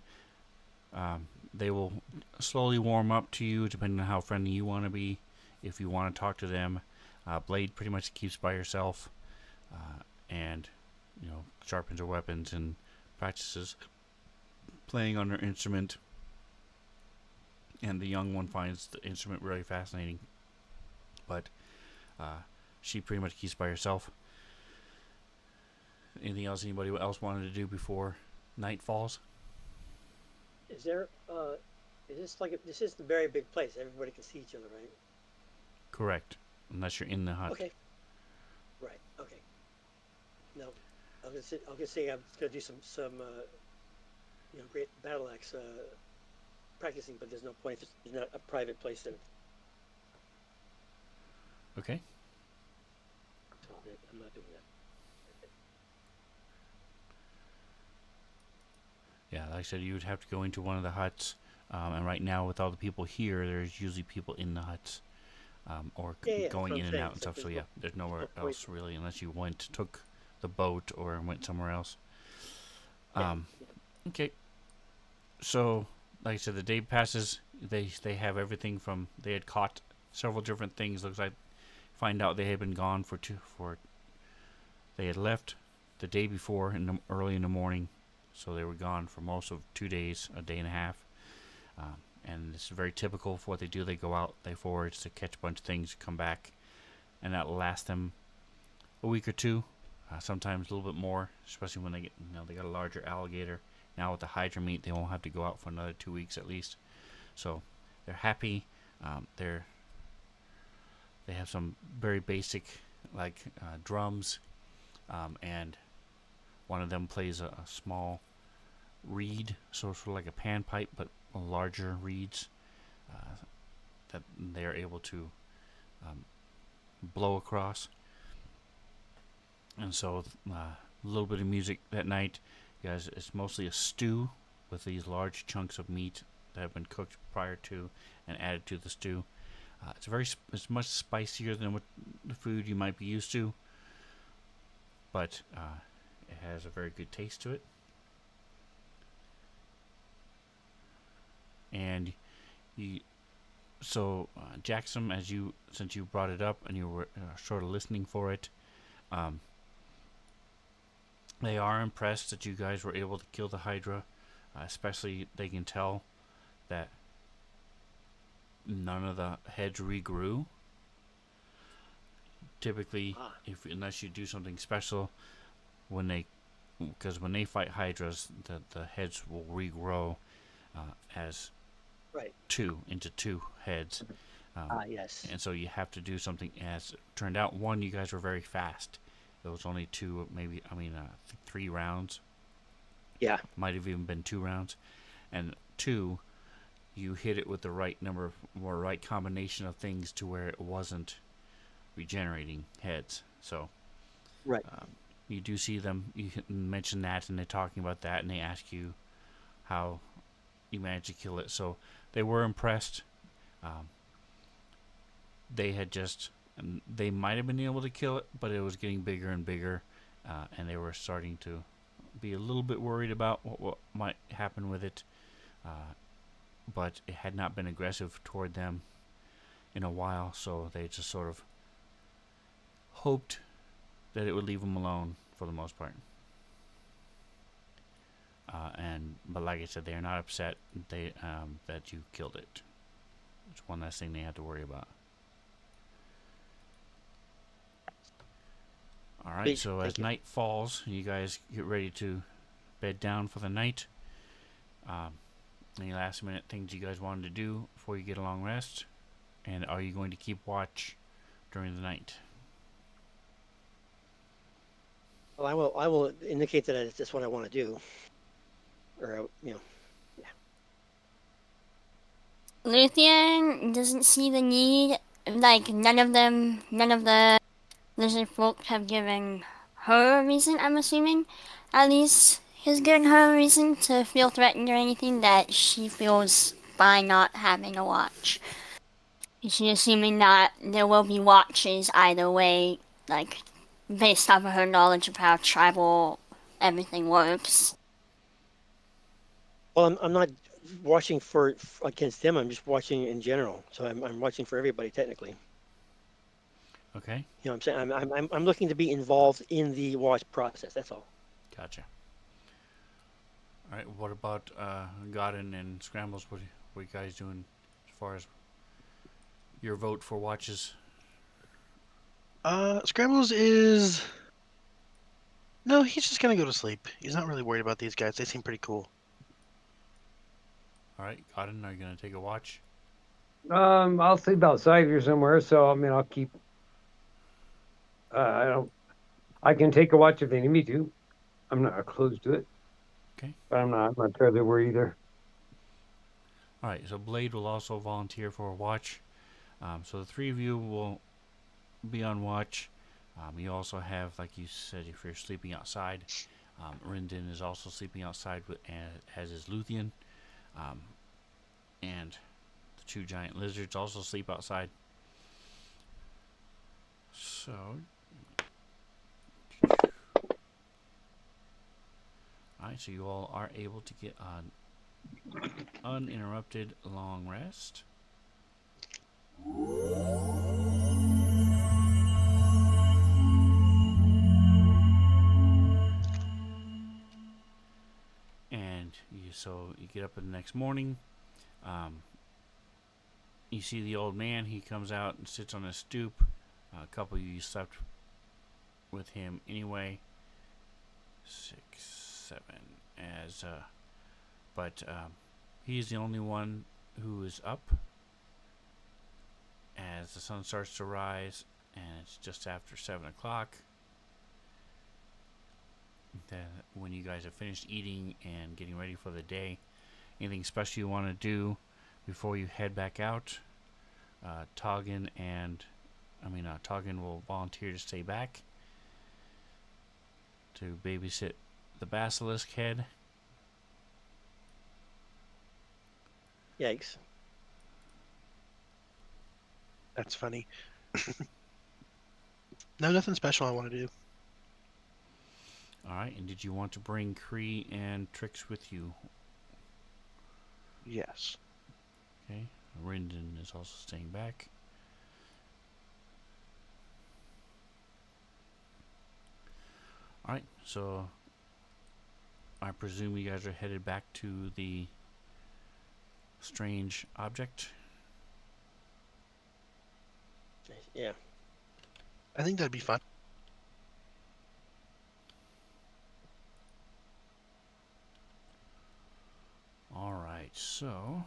they will slowly warm up to you depending on how friendly you want to be. If you want to talk to them, Blade pretty much keeps by herself, and sharpens her weapons and practices playing on her instrument. And the young one finds the instrument really fascinating, but she pretty much keeps by herself. Anything else anybody else wanted to do before night falls? Is there, is this this is the very big place. Everybody can see each other, right? Correct, unless you're in the hut. Okay. Right. Okay. No, I was gonna say I'm gonna do some great battle axe practicing, but there's no point. It's not a private place then. Okay. So I'm not doing that. Yeah, like I said, you would have to go into one of the huts, and right now with all the people here, there's usually people in the huts, or going in and out and stuff. So yeah, there's nowhere else really, unless you took the boat or went somewhere else. Okay. So, like I said, the day passes. They have everything from, they had caught several different things. Looks like, find out they had been gone they had left the day before early in the morning. So they were gone for most of 2 days, a day and a half. And this is very typical for what they do. They go out, they forage to catch a bunch of things, come back, and that'll last them a week or two, sometimes a little bit more, especially when they got a larger alligator. Now with the hydra meat, they won't have to go out for another 2 weeks at least. So they're happy. They have some very basic drums, and one of them plays a small reed, so sort of like a panpipe, but larger reeds that they are able to blow across. And so a little bit of music that night. Guys, it's mostly a stew with these large chunks of meat that have been cooked prior to and added to the stew. It's much spicier than what the food you might be used to, but it has a very good taste to it. And Jackson, since you brought it up and you were sort of listening for it, they are impressed that you guys were able to kill the Hydra. Especially, they can tell that none of the heads regrew. Typically, unless you do something special, because when they fight Hydras, the heads will regrow as into two heads. Yes. And so you have to do something. As it turned out, one, you guys were very fast. It was only 3 rounds. Yeah. Might have even been 2 rounds. And 2, you hit it with the right number or right combination of things to where it wasn't regenerating heads. So right. You do see them. You mention that, and they're talking about that, and they ask you how you managed to kill it. So they were impressed. They might have been able to kill it, but it was getting bigger and bigger, and they were starting to be a little bit worried about what might happen with it. But it had not been aggressive toward them in a while, so they just sort of hoped that it would leave them alone for the most part. but like I said, they are not upset that you killed it. It's one less thing they have to worry about. All right. Please, So thank as you. night falls, you guys get ready to bed down for the night. Any last minute things you guys wanted to do before you get a long rest? And are you going to keep watch during the night? Well, I will indicate that that's what I want to do. Or, Luthien doesn't see the need. Like, none of the lizard folk have given her a reason, I'm assuming. At least has given her a reason to feel threatened or anything that she feels by not having a watch. She's assuming that there will be watches either way, like, based off of her knowledge of how tribal everything works. well, I'm not watching for against them. I'm just watching in general. So I'm watching for everybody technically. Okay. You know what I'm saying? I'm looking to be involved in the watch process. That's all. Gotcha. All right. What about Godin and Scrambles? What are you guys doing as far as your vote for watches? Scrambles is no, he's just gonna go to sleep. He's not really worried about these guys. They seem pretty cool. All right, Godin, are you gonna take a watch? I'll sleep outside here somewhere, so I mean, I'll keep. I don't. I can take a watch if they need me to. I'm not close to it, Okay. but I'm not terribly worried either. All right. So Blade will also volunteer for a watch. So the three of you will be on watch. You also have, like you said, if you're sleeping outside, Rindin is also sleeping outside, as is Luthien. And the two giant lizards also sleep outside. So, alright, so you all are able to get an uninterrupted long rest. And you get up the next morning. You see the old man. He comes out and sits on a stoop. A couple of you slept with him anyway. 6, 7. But he's the only one who is up as the sun starts to rise, and it's just after 7 o'clock. Then, when you guys have finished eating and getting ready for the day, anything special you want to do before you head back out? Toggin will volunteer to stay back to babysit the basilisk head. Yikes. That's funny. No, nothing special I want to do. Alright, and did you want to bring Kree and Trix with you? Yes. Okay, Rindon is also staying back. Alright, so I presume you guys are headed back to the strange object. Yeah. I think that'd be fun. Alright, so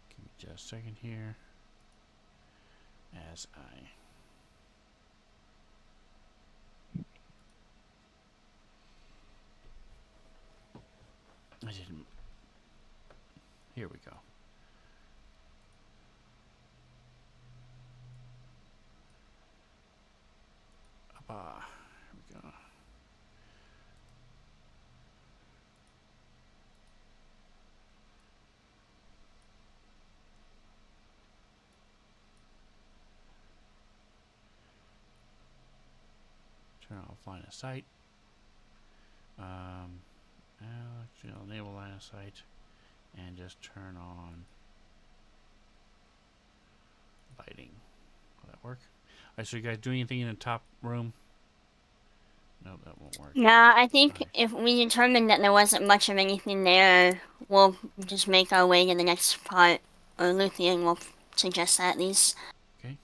give me just a second here as I didn't. Here we go. Here we go. Turn off line of sight. Enable line of sight, and just turn on work. Alright, so you guys do anything in the top room? No, that won't work. Yeah, I think Alright. if we determine that there wasn't much of anything there, we'll just make our way to the next part. Or Luthien will suggest that at least. Okay.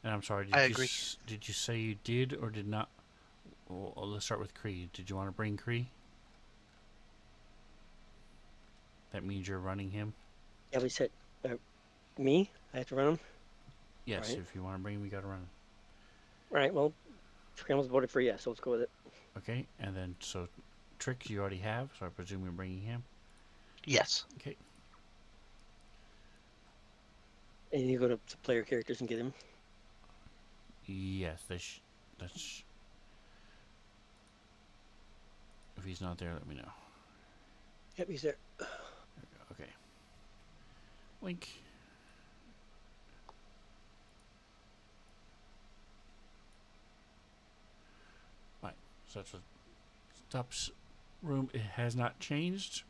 And I'm sorry, I agree. did you say you did or did not? Well, let's start with Kree. Did you want to bring Kree? That means you're running him? Yeah, we said me. I have to run him. Yes, Right. if you want to bring him, you gotta run him. All right. Well, Scrambles voted for yes, so let's go with it. Okay, and then, so, Tricks you already have, so I presume you're bringing him. Yes. Okay. And you go to player characters and get him. Yes, that's... If he's not there, let me know. Yep, he's there. Okay. Link. Right, so that's what Stop's room. It has not changed,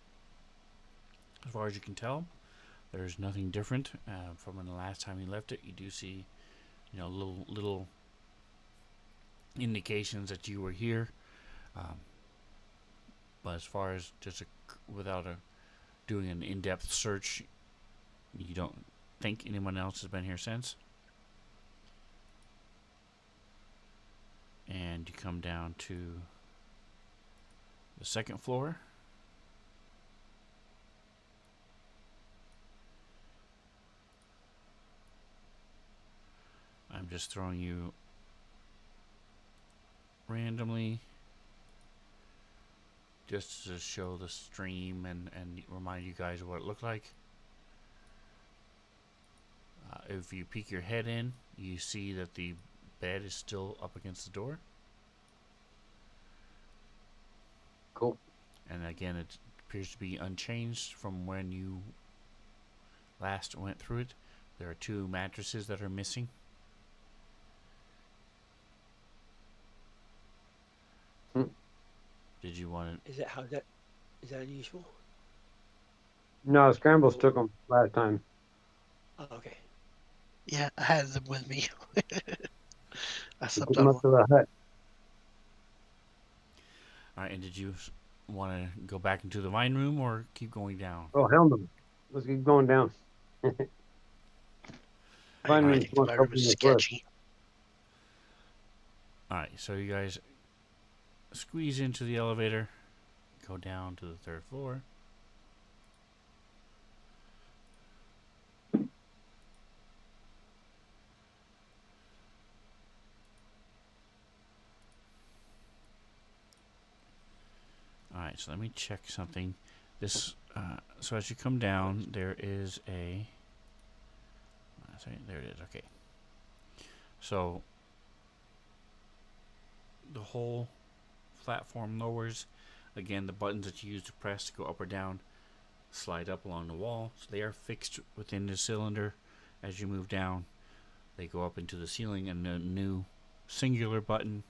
as far as you can tell. There's nothing different from the last time you left it. You do see, little indications that you were here. But as far as just without doing an in-depth search, you don't think anyone else has been here since. And you come down to the second floor. I'm just throwing you randomly just to show the stream and remind you guys of what it looked like. If you peek your head in, you see that the bed is still up against the door. Cool. And again, it appears to be unchanged from when you last went through it. There are 2 mattresses that are missing. Did you want to... Is that unusual? No, Scrambles took them last time. Oh, okay. Yeah, I had them with me. I He slept took them on up to the hut. Alright, and did you want to go back into the wine room or keep going down? Oh, hell no. Let's keep going down. Find I me think the more environment was company at work. sketchy. Alright, so you guys squeeze into the elevator, go down to the 3rd floor. Alright, so let me check something. This, so as you come down, there is a... There it is, okay. So, the whole platform lowers. Again, the buttons that you use to press to go up or down slide up along the wall. So they are fixed within the cylinder. As you move down, they go up into the ceiling, and a new singular button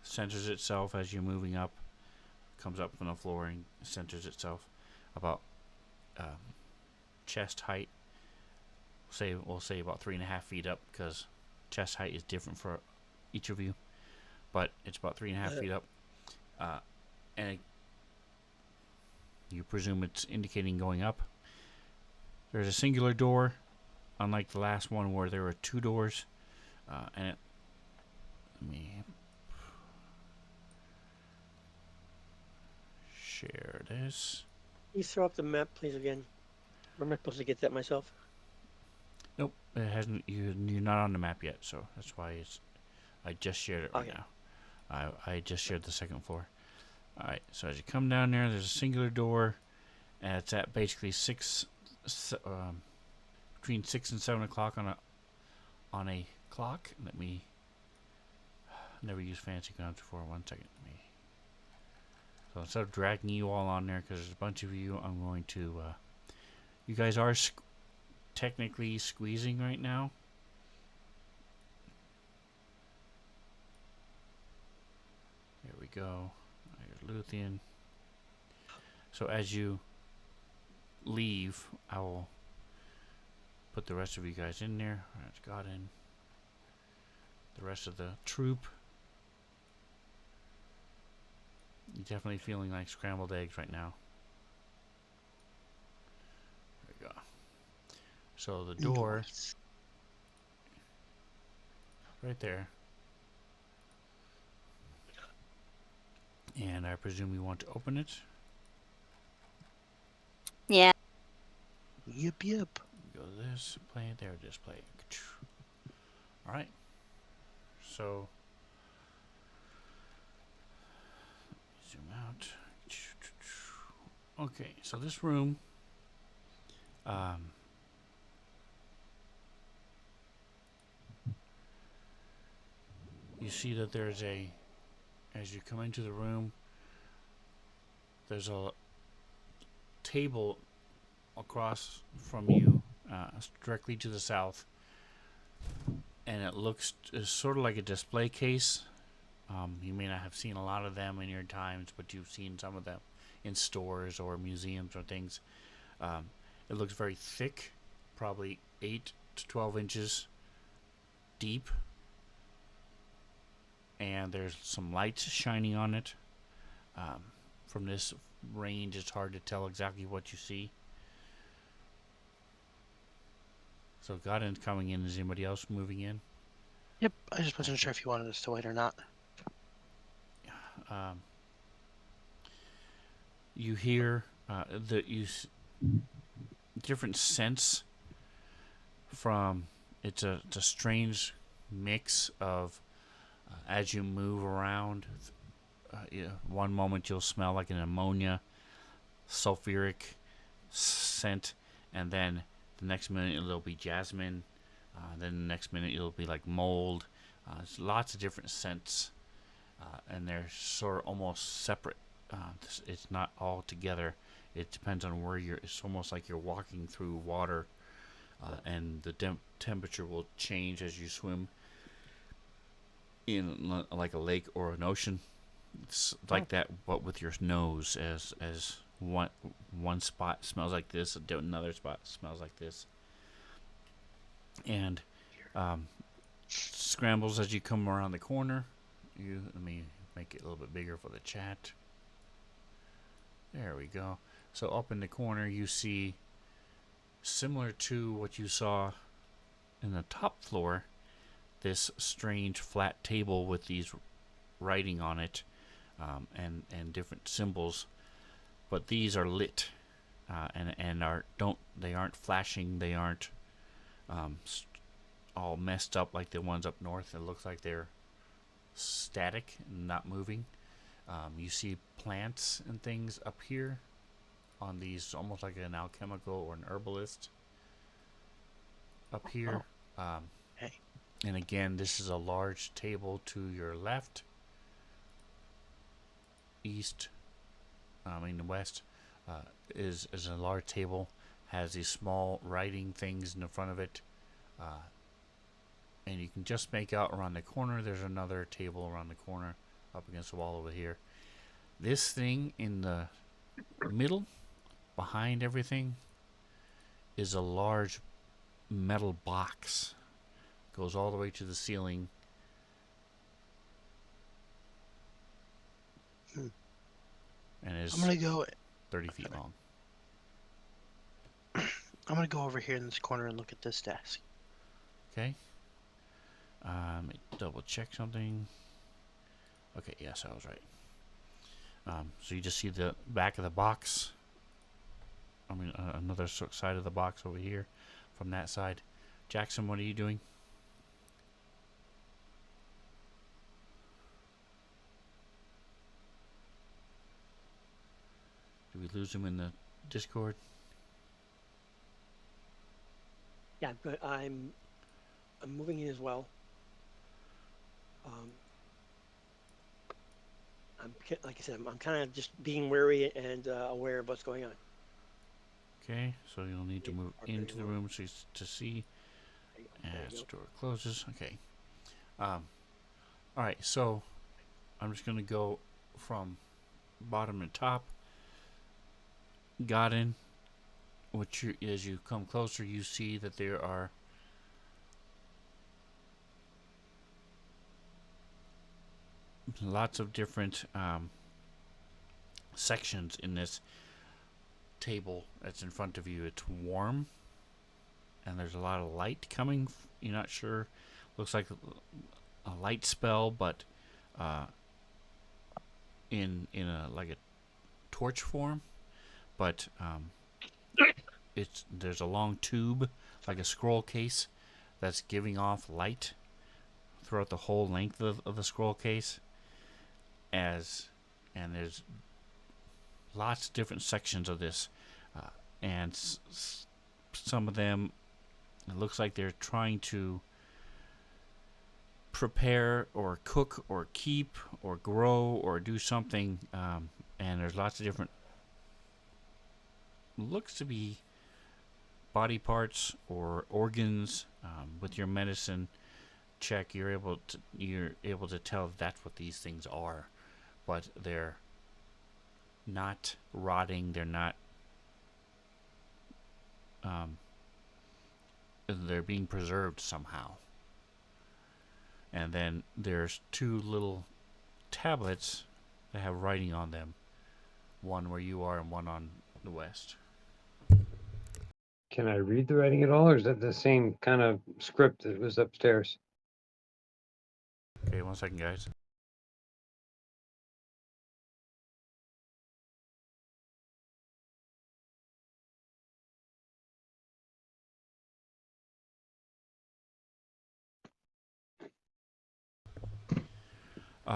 centers itself as you're moving up. Comes up from the floor and centers itself about chest height. We'll say about 3.5 feet up, because chest height is different for each of you, but it's about 3.5 feet up, and you presume it's indicating going up. There's a singular door, unlike the last one where there were 2 doors, and let me share this. Can you throw up the map, please, again? Or am I supposed to get that myself? Nope, it hasn't. You're not on the map yet, so that's why I just shared it right Okay. now. I just shared the 2nd floor. All right, so as you come down there's a singular door, and it's at basically between 6 and 7 o'clock on a clock. Let me... Never used fancy guns before. 1 second. So instead of dragging you all on there, because there's a bunch of you, I'm going to... you guys are technically squeezing right now. There we go. There's Luthien. So as you leave, I will put the rest of you guys in there. Alright, got in. The rest of the troop. You're definitely feeling like scrambled eggs right now. There we go. So the door Nice. right there. And I presume you want to open it. Yeah. Yep, yep. Go to this, play it there, just play it. Alright. So zoom out. Okay, so this room you see that there's as you come into the room, there's a table across from you, directly to the south, and it looks sort of like a display case. You may not have seen a lot of them in your times, but you've seen some of them in stores or museums or things. It looks very thick, probably 8 to 12 inches deep, and there's some lights shining on it. From this range, it's hard to tell exactly what you see. So Godin's coming in. Is anybody else moving in? Yep, I just wasn't sure if you wanted us to wait or not. You hear different scents from it's a strange mix of as you move around. One moment you'll smell like an ammonia, sulfuric scent, and then the next minute it'll be jasmine. Then the next minute it'll be like mold. There's lots of different scents, and they're sort of almost separate. It's not all together. It depends on where you're. It's almost like you're walking through water, and the temperature will change as you swim in like a lake or an ocean. It's like that, but with your nose, as one spot smells like this, another spot smells like this, and scrambles as you come around the corner. Let me make it a little bit bigger for the chat. There we go. So up in the corner, you see, similar to what you saw in the top floor, this strange flat table with these writing on it, and different symbols, but these are lit, and they aren't flashing. They aren't all messed up like the ones up north. It looks like they're static and not moving. You see plants and things up here on these, almost like an alchemical or an herbalist up here. Hey. And again, this is a large table to your left, east, the west, is a large table, has these small writing things in the front of it, and you can just make out around the corner there's another table around the corner up against the wall over here. This thing in the middle, behind everything, is a large metal box. Goes all the way to the ceiling. And is I'm gonna go. 30 feet long. I'm gonna go over here in this corner and look at this desk. Okay. Let me double check something. Okay, yes, I was right. So you just see the back of the box. Another side of the box over here from that side. Jackson, what are you doing? Did we lose him in the Discord? Yeah, but I'm moving in as well. Like I said, I'm kind of just being wary and aware of what's going on. Okay, so you'll need to move into the room to see. As the door closes. Okay. Alright, so I'm just going to go from bottom to top. Godin, as you come closer, you see that there are lots of different sections in this table that's in front of you. It's warm, and there's a lot of light coming. You're not sure. Looks like a light spell, but in a like a torch form. But there's a long tube, like a scroll case, that's giving off light throughout the whole length of the scroll case. And there's lots of different sections of this, and some of them, it looks like they're trying to prepare or cook or keep or grow or do something, and there's lots of different, looks to be body parts or organs. With your medicine check, you're able to tell that's what these things are, but they're not rotting. They're not. They're being preserved somehow. And then there's two little tablets that have writing on them. One where you are and one on the west. Can I read the writing at all, or is that the same kind of script that was upstairs? Okay, 1 second, guys.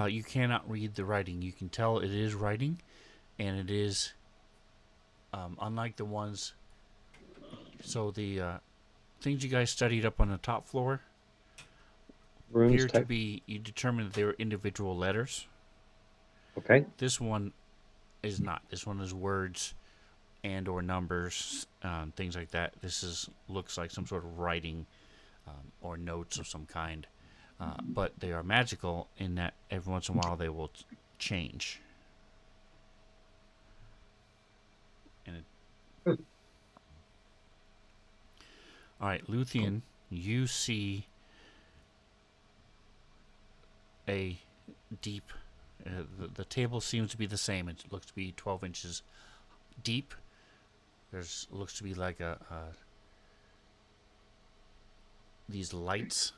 You cannot read the writing. You can tell it is writing, and it is unlike the ones. So the things you guys studied up on the top floor Runes appear to type. be. You determined that they were individual letters. Okay. This one is not. This one is words and or numbers, things like that. This looks like some sort of writing or notes of some kind. But they are magical in that every once in a while they will change. And all right, Luthien, you see a deep. The table seems to be the same. It looks to be 12 inches deep. Looks to be like these lights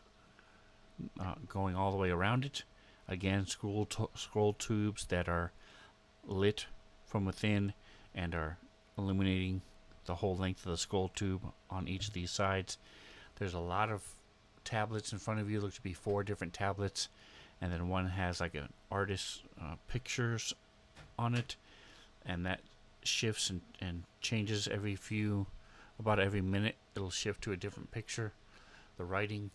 going all the way around it. Again, scroll tubes that are lit from within and are illuminating the whole length of the scroll tube on each of these sides. There's a lot of tablets in front of you. Looks to be 4 different tablets, and then one has like an artist's pictures on it, and that shifts and changes about every minute. It'll shift to a different picture. The writing,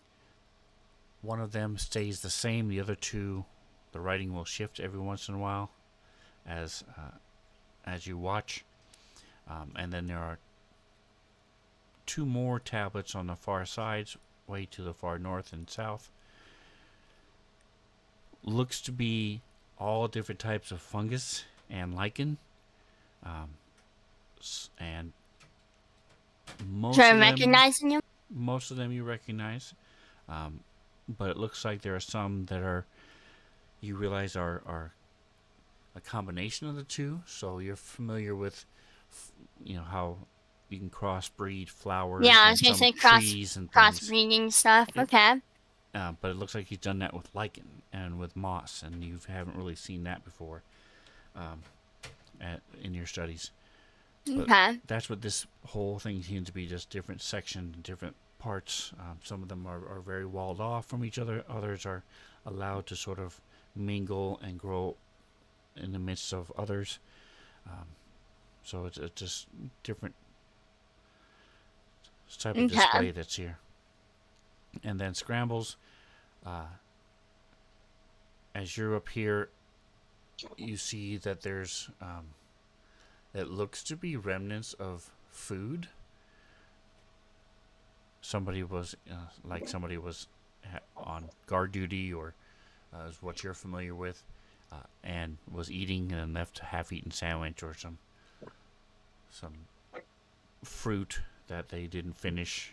one of them stays the same. The other two, the writing will shift every once in a while as you watch. And then there are 2 more tablets on the far sides, way to the far north and south. Looks to be all different types of fungus and lichen. And most So I'm of them, recognizing you. most of them you recognize. But it looks like there are some that you realize are a combination of the two. So you're familiar with, how you can crossbreed flowers Yeah, I and was gonna some say trees and things. crossbreeding stuff. Yep. Okay. But it looks like he's done that with lichen and with moss, and you haven't really seen that before in your studies. But Okay. that's what this whole thing seems to be, just different sections, different parts. Some of them are very walled off from each other. Others are allowed to sort of mingle and grow in the midst of others. So it's just different type of display that's here. And then Scrambles, as you're up here, you see that there's it looks to be remnants of food. Somebody was on guard duty, or is what you're familiar with, and was eating and left a half-eaten sandwich or some fruit that they didn't finish.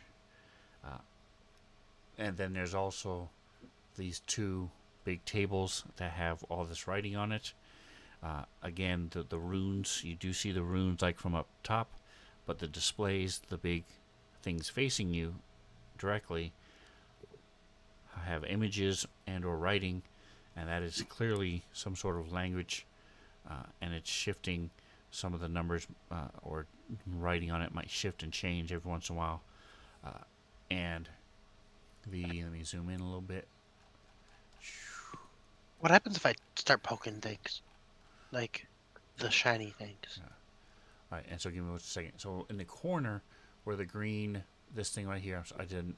And then there's also these two big tables that have all this writing on it. Again, the runes, you do see the runes like from up top, but the displays, the big things facing you directly, have images and or writing, and that is clearly some sort of language, and it's shifting. Some of the numbers or writing on it might shift and change every once in a while. And let me zoom in a little bit. What happens if I start poking things? Like the shiny things. All right, and so give me a second. So in the corner where the green, this thing right here, I didn't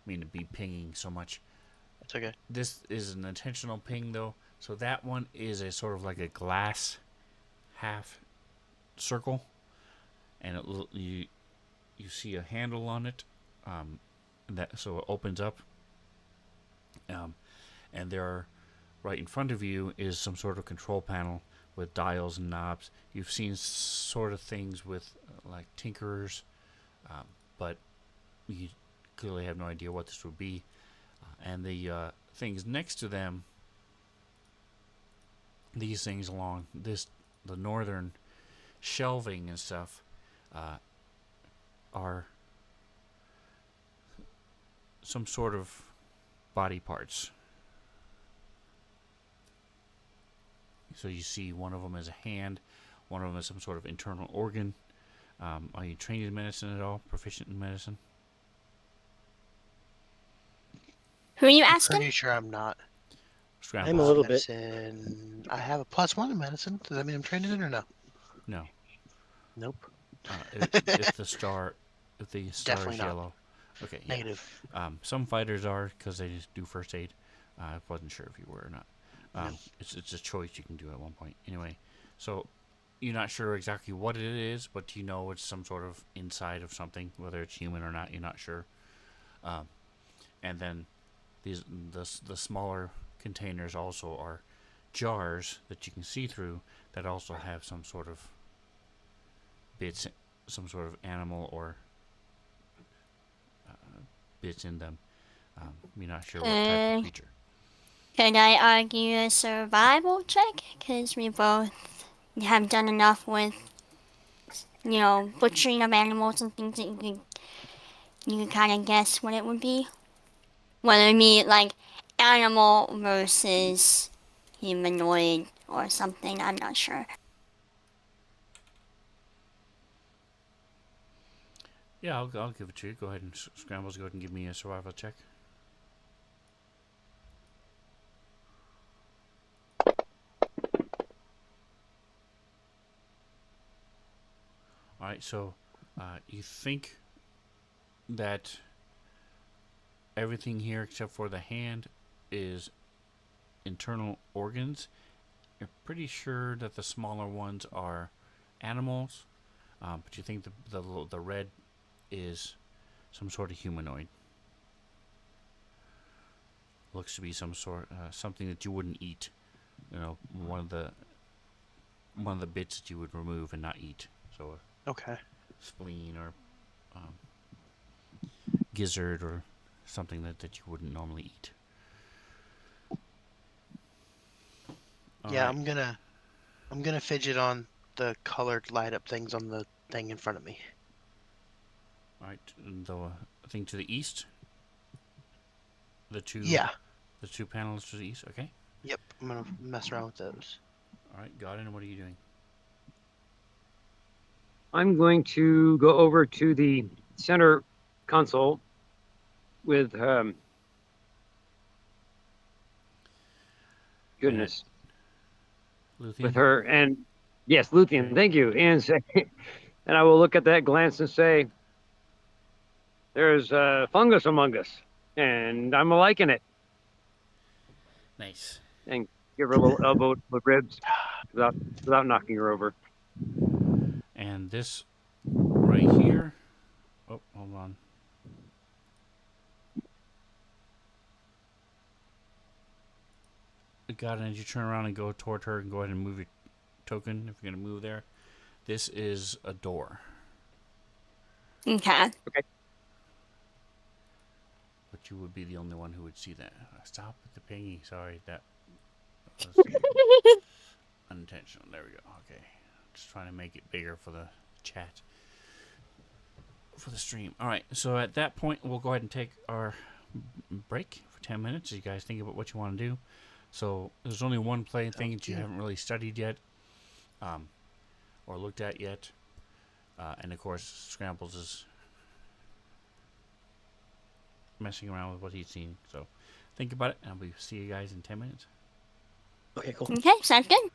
mean to be pinging so much. It's okay. This is an intentional ping though. So that one is a sort of like a glass half circle, and you see a handle on it, that so it opens up, and there are, right in front of you is some sort of control panel with dials and knobs. You've seen sort of things with like tinkerers, but you clearly have no idea what this would be. And the things next to them, these things along the northern shelving and stuff, are some sort of body parts. So you see one of them is a hand, one of them is some sort of internal organ. Are you trained in medicine at all? Proficient in medicine? Who are you I'm asking? pretty sure I'm not. I'm a little bit. Medicine. I have a +1 in medicine. Does that mean I'm trained in it or no? No. Nope. If the star Definitely is not. yellow. Okay. Yeah. Negative. Some fighters are because they just do first aid. I wasn't sure if you were or not. No. It's a choice you can do at one point. Anyway, so you're not sure exactly what it is, but you know it's some sort of inside of something, whether it's human or not. You're not sure. And then the smaller containers also are jars that you can see through that also have some sort of bits, some sort of animal or bits in them. You're not sure what type of creature. Could I argue a survival check? Because we both have done enough with, butchering of animals and things that you could kind of guess what it would be. Whether it be like animal versus humanoid or something, I'm not sure. Yeah, I'll give it to you. Go ahead and Scrambles. Go ahead and give me a survival check. All right, so you think that everything here except for the hand is internal organs. You're pretty sure that the smaller ones are animals, but you think the red is some sort of humanoid. Looks to be some sort something that you wouldn't eat. One of the bits that you would remove and not eat. So Okay. spleen or gizzard or something that you wouldn't normally eat. Yeah, Alright. I'm gonna fidget on the colored light up things on the thing in front of me. Alright, the thing to the east. The two panels to the east. Okay. Yep, I'm gonna mess around with those. Alright, got it. And what are you doing? I'm going to go over to the center console with goodness. Luthien? With her and yes, Luthien, Okay. thank you. And say, and I will look at that, glance, and say, "There's fungus among us, and I'm liking it." Nice. And give her a little elbow to the ribs without knocking her over. And this right here. Oh, hold on. Got it. As you turn around and go toward her and go ahead and move your token if you're going to move there. This is a door. Okay. But you would be the only one who would see that. Stop with the pingy. Sorry, that was unintentional. There we go. Okay. Just trying to make it bigger for the chat. For the stream. All right. So at that point, we'll go ahead and take our break for 10 minutes. You guys think about what you want to do. So there's only one play thing that you haven't really studied yet, or looked at yet. And of course, Scrambles is messing around with what he's seen. So think about it, and we'll see you guys in 10 minutes. Okay, cool. Okay, sounds good.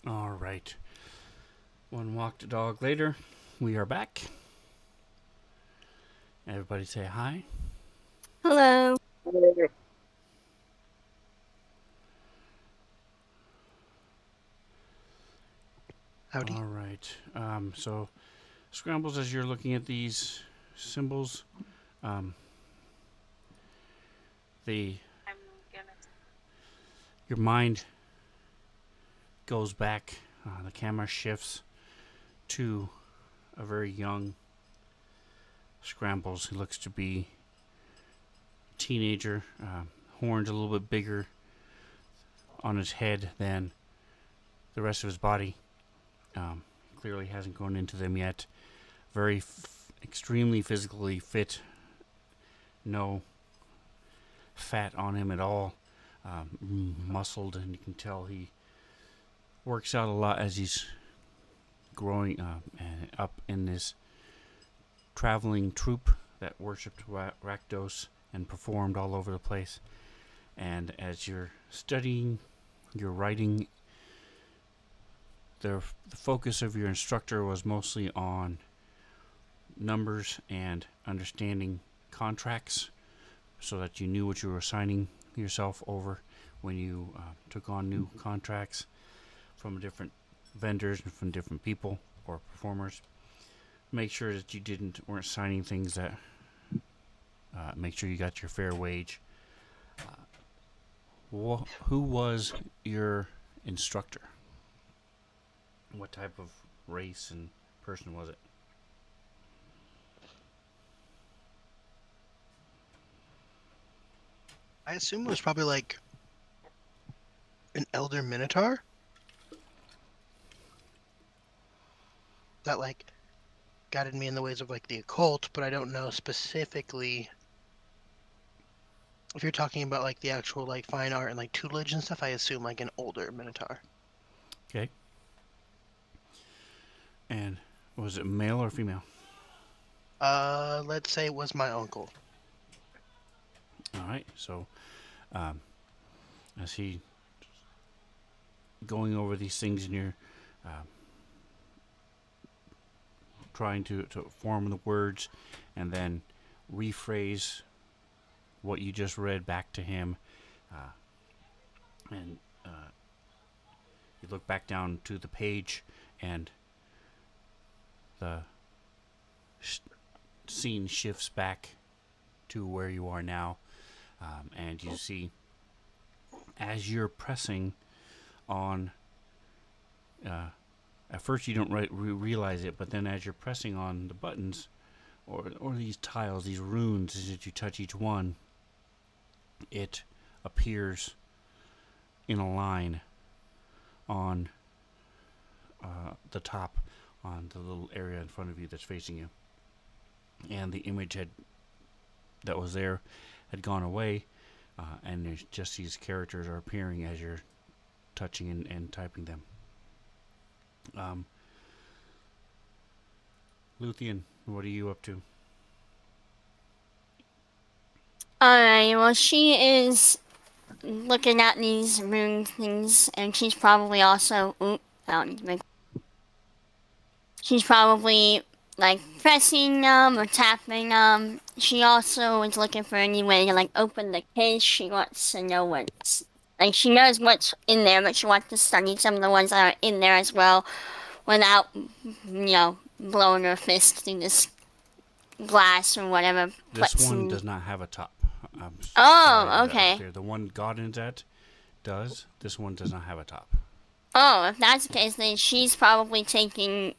All right. One walked dog later, we are back. Everybody say hi. Hello. Howdy. All right. So, Scrambles, as you're looking at these symbols, um, the your mind goes back. The camera shifts to a very young Scrambles. He looks to be a teenager. Horns a little bit bigger on his head than the rest of his body. Clearly hasn't gone into them yet. Very extremely physically fit. No fat on him at all. Muscled, and you can tell he works out a lot as he's growing up in this traveling troupe that worshipped Rakdos and performed all over the place. And as you're studying, you're writing, the focus of your instructor was mostly on numbers and understanding contracts so that you knew what you were signing yourself over when you took on new contracts from different vendors and from different people or performers. Make sure that you weren't signing things that make sure you got your fair wage. Who was your instructor? What type of race and person was it? I assume it was probably like an elder minotaur that like guided me in the ways of like the occult, but I don't know specifically if you're talking about like the actual like fine art and like tutelage and stuff. I assume like an older minotaur. Okay. And was it male or female? Let's say it was my uncle. All right. So, as he going over these things, and you're trying to form the words, and then rephrase what you just read back to him, and you look back down to the page, and the scene shifts back to where you are now, and you see as you're pressing on. At first, you don't realize it, but then as you're pressing on the buttons or these tiles, these runes, as you touch each one, it appears in a line on the top, on the little area in front of you that's facing you. And the image that was there had gone away, and there's just these characters are appearing as you're touching and typing them. Luthien, what are you up to? Alright, well, she is looking at these rune things, and she's probably also. She's probably like pressing them or tapping them. She also is looking for any way to like open the case. She wants to know what's like. She knows what's in there, but she wants to study some of the ones that are in there as well, without blowing her fist through this glass or whatever. This one does not have a top. I'm Oh, sorry that was okay. clear. The one Godin's at does. This one does not have a top. Oh, if that's the case, then she's probably taking,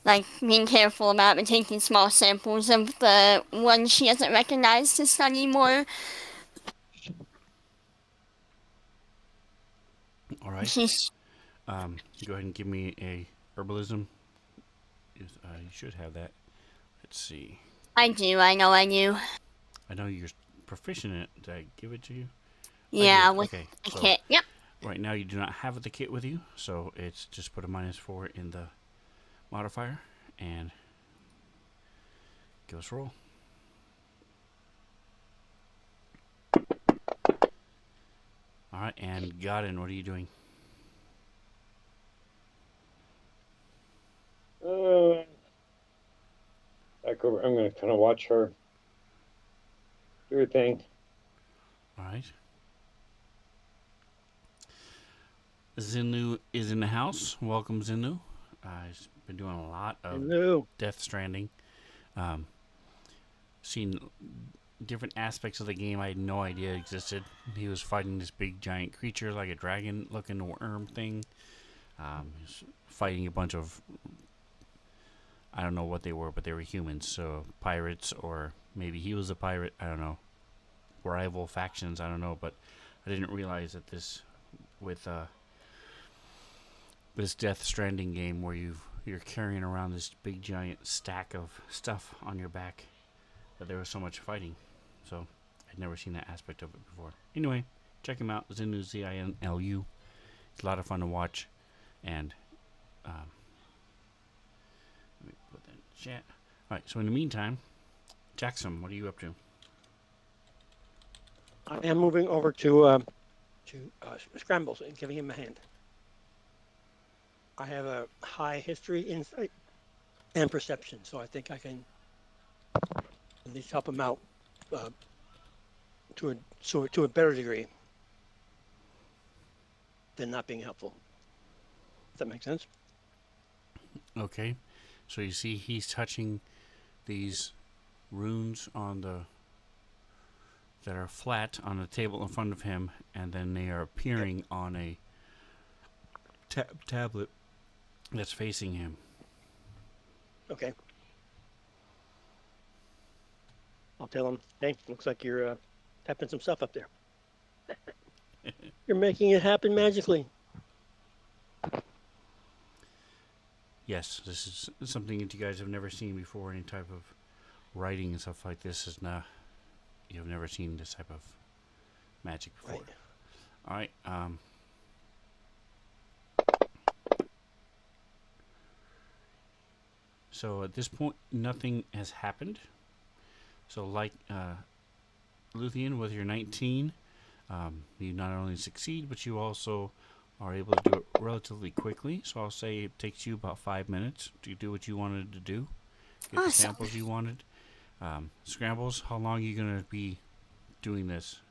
like, being careful about and taking small samples of the ones she doesn't recognize to study more. All right. She's, Go ahead and give me a herbalism. You should have that. Let's see. I do, I know I do. I know you're proficient in it. Did I give it to you? Yeah, did. with Okay, a so- kit. Yep. Right now, you do not have the kit with you, so it's just put a -4 in the modifier, and give us a roll. All right, and Godin, what are you doing? back over. I'm going to kind of watch her do her thing. All right. Zinnu is in the house. Welcome, Zinnu. He's been doing a lot of No. Death Stranding. Seen different aspects of the game I had no idea existed. He was fighting this big giant creature like a dragon-looking worm thing. He was fighting a bunch of, I don't know what they were, but they were humans, so pirates, or maybe he was a pirate, I don't know. Rival factions, I don't know, but I didn't realize that this, with this Death Stranding game where you're carrying around this big giant stack of stuff on your back, that there was so much fighting. So I'd never seen that aspect of it before. Anyway, check him out, Zinlu, Zinlu. It's a lot of fun to watch, and let me put that in chat. All right, so in the meantime, Jackson, what are you up to? I am moving over to Scrambles and giving him a hand. I have a high history, insight, and perception, so I think I can at least help him out to a better degree than not being helpful. Does that make sense? Okay, so you see he's touching these runes on the that are flat on the table in front of him, and then they are appearing on a tablet that's facing him. Okay. I'll tell him, hey, looks like you're tapping some stuff up there. You're making it happen magically. Yes, this is something that you guys have never seen before. Any type of writing and stuff like this is not. You've never seen this type of magic before. Right. All right. So at this point, nothing has happened. So like Luthien, with your 19, you not only succeed, but you also are able to do it relatively quickly. So I'll say it takes you about 5 minutes to do what you wanted to do. Get the samples you wanted. Scrambles, how long are you going to be doing this?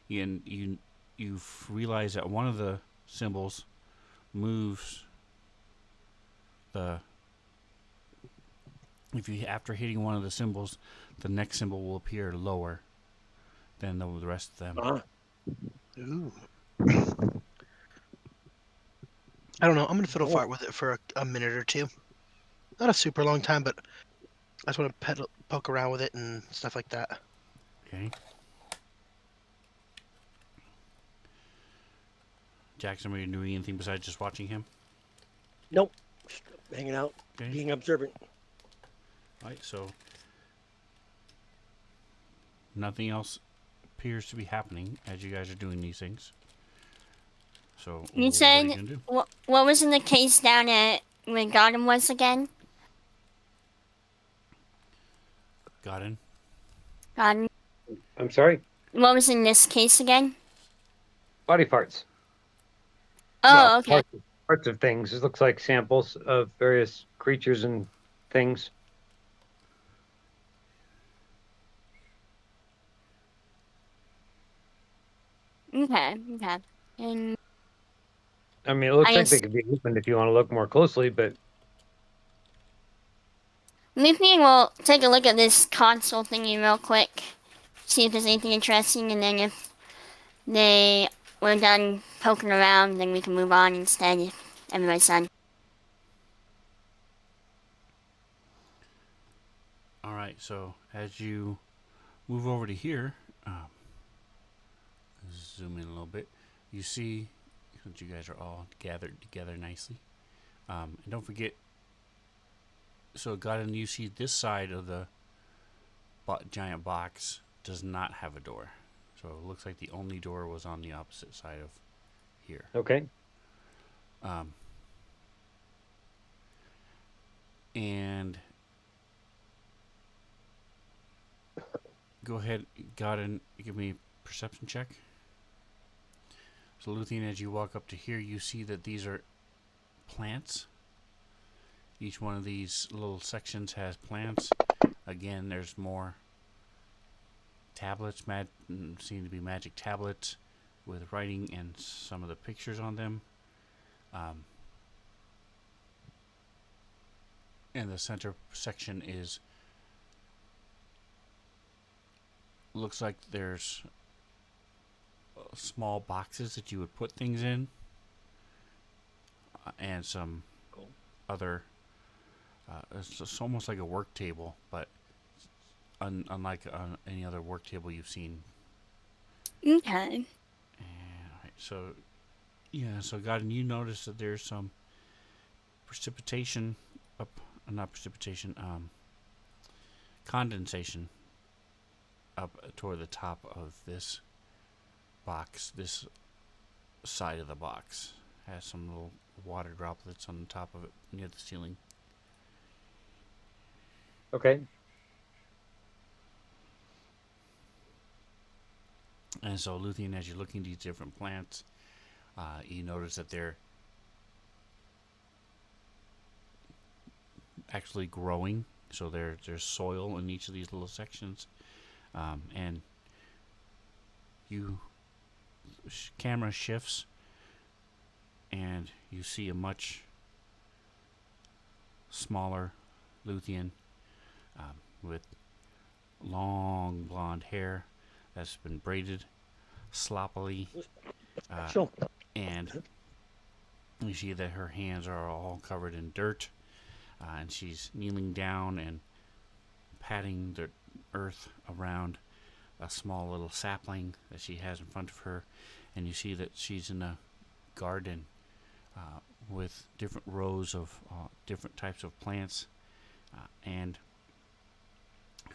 And you've realized that one of the symbols moves the... If you after hitting one of the symbols, the next symbol will appear lower than the rest of them. Ooh. I don't know. I'm gonna fiddle fart with it for a minute or two. Not a super long time, but I just want to poke around with it and stuff like that. Okay. Jackson, are you doing anything besides just watching him? Nope. Just hanging out, Okay. being observant. Alright, so nothing else appears to be happening as you guys are doing these things. So You what are said you gonna do? what was in the case down at where Gotham was again? Got in? God, I'm sorry? what was in this case again? Body parts. Oh, Well, okay. parts of things. It looks like samples of various creatures and things. Okay. And I mean, it looks I like they guess could be opened if you want to look more closely, but Luffy will take a look at this console thingy real quick, see if there's anything interesting, and then if we're done poking around, then we can move on instead if everybody's done. Alright, so as you move over to here, zoom in a little bit, you see that you guys are all gathered together nicely. And don't forget, so Godin, you see this side of the giant box does not have a door. So it looks like the only door was on the opposite side of here. okay. And go ahead, Godin, give me a perception check. So Luthien, as you walk up to here, you see that these are plants. Each one of these little sections has plants. Again, there's more tablets, seem to be magic tablets with writing and some of the pictures on them. And the center section looks like there's small boxes that you would put things in, and some Cool. other. It's almost like a work table, but unlike any other work table you've seen. Okay. And, alright, so yeah, so God, you notice that there's some precipitation up, not precipitation, condensation up toward the top of this box. This side of the box has some little water droplets on the top of it near the ceiling. Okay. And so, Luthien, as you're looking at these different plants, you notice that they're actually growing. So there's soil in each of these little sections, and camera shifts, and you see a much smaller Luthien with long blonde hair that's been braided sloppily, Sure. and you see that her hands are all covered in dirt, and she's kneeling down and patting the earth around a small little sapling that she has in front of her, and you see that she's in a garden with different rows of different types of plants. And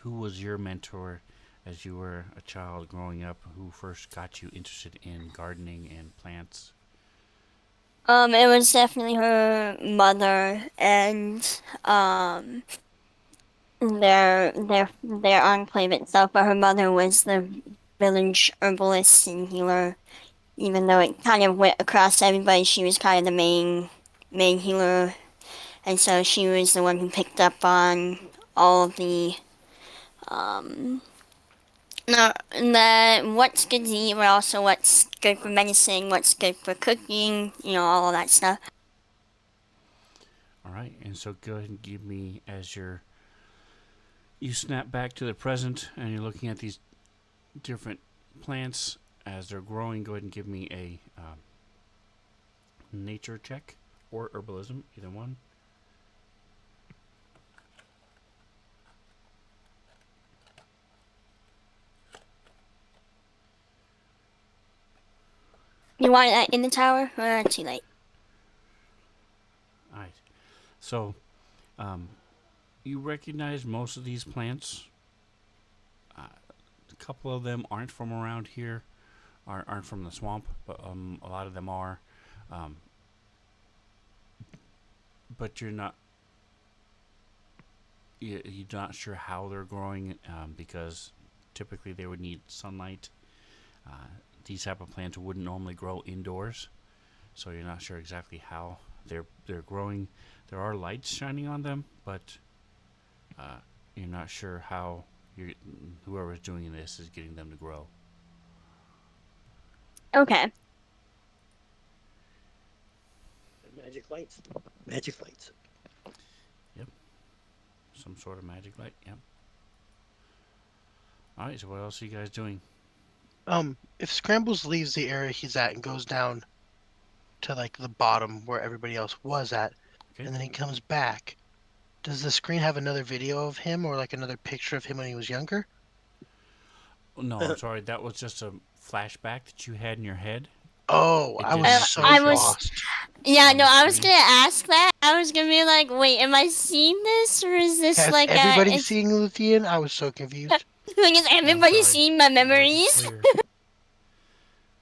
who was your mentor as you were a child growing up? Who first got you interested in gardening and plants? It was definitely her mother, and their enclave itself. But her mother was the village herbalist and healer. Even though it kind of went across everybody, she was kind of the main healer, and so she was the one who picked up on all of the no, what's good to eat, but also what's good for medicine, what's good for cooking, all of that stuff. All right, and so go ahead and give me, as you snap back to the present and you're looking at these different plants as they're growing, go ahead and give me a nature check or herbalism, either one. You want that in the tower, or too late? All right, so you recognize most of these plants. A couple of them aren't from around here, aren't from the swamp, but a lot of them are. But you're not sure how they're growing, because typically they would need sunlight. These type of plants wouldn't normally grow indoors, so you're not sure exactly how they're growing. There are lights shining on them, but you're not sure how whoever's doing this is getting them to grow. Okay. Magic lights. Magic lights. Yep. Some sort of magic light. Yep. All right. So what else are you guys doing? If Scrambles leaves the area he's at and goes down to like the bottom where everybody else was at, Okay. and then he comes back, does the screen have another video of him or like another picture of him when he was younger? No, I'm sorry. That was just a flashback that you had in your head. Oh, It I was didn't so I was- lost. Yeah, On no, the I was screen? gonna ask that. I was gonna be like, wait, am I seeing this, or is this Has like everybody seeing Luthien? I was so confused. like, is everybody sorry. seeing my It wasn't memories? clear.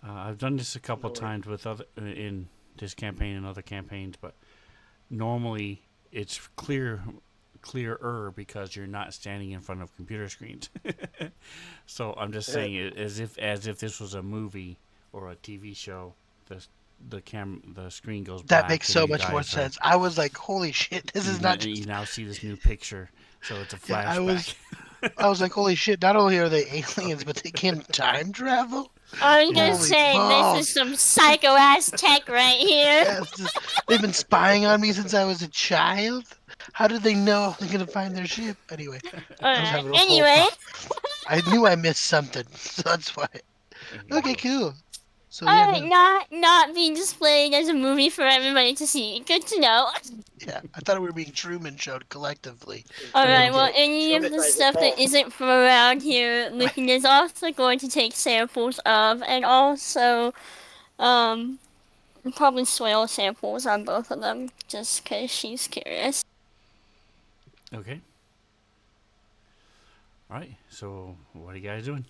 I've done this a couple times with other in this campaign and other campaigns, but normally it's clearer because you're not standing in front of computer screens. So I'm just saying it as if this was a movie or a TV show. The screen goes black. That makes and so you much more guys sense. I was like, holy shit, this is not you just... now see this new picture So it's a Yeah, flashback. I was like, holy shit! Not only are they aliens, but they can time travel. I was gonna Holy say this is balls! some psycho ass tech right here. Yeah, they've been spying on me since I was a child. How did they know they're gonna find their ship? Anyway, I was Alright. having a whole Anyway, problem. I knew I missed something, so that's why. There you Okay, go. cool. So yeah, alright, no, not being displayed as a movie for everybody to see. Good to know. yeah, I thought we were being Truman showed collectively. Show Alright, me well, the any of the traumatizer stuff that Paul. isn't from around here, Right. Lucan is also going to take samples of, and also, probably soil samples on both of them, just 'cause she's curious. Okay. All right. So what are you guys doing?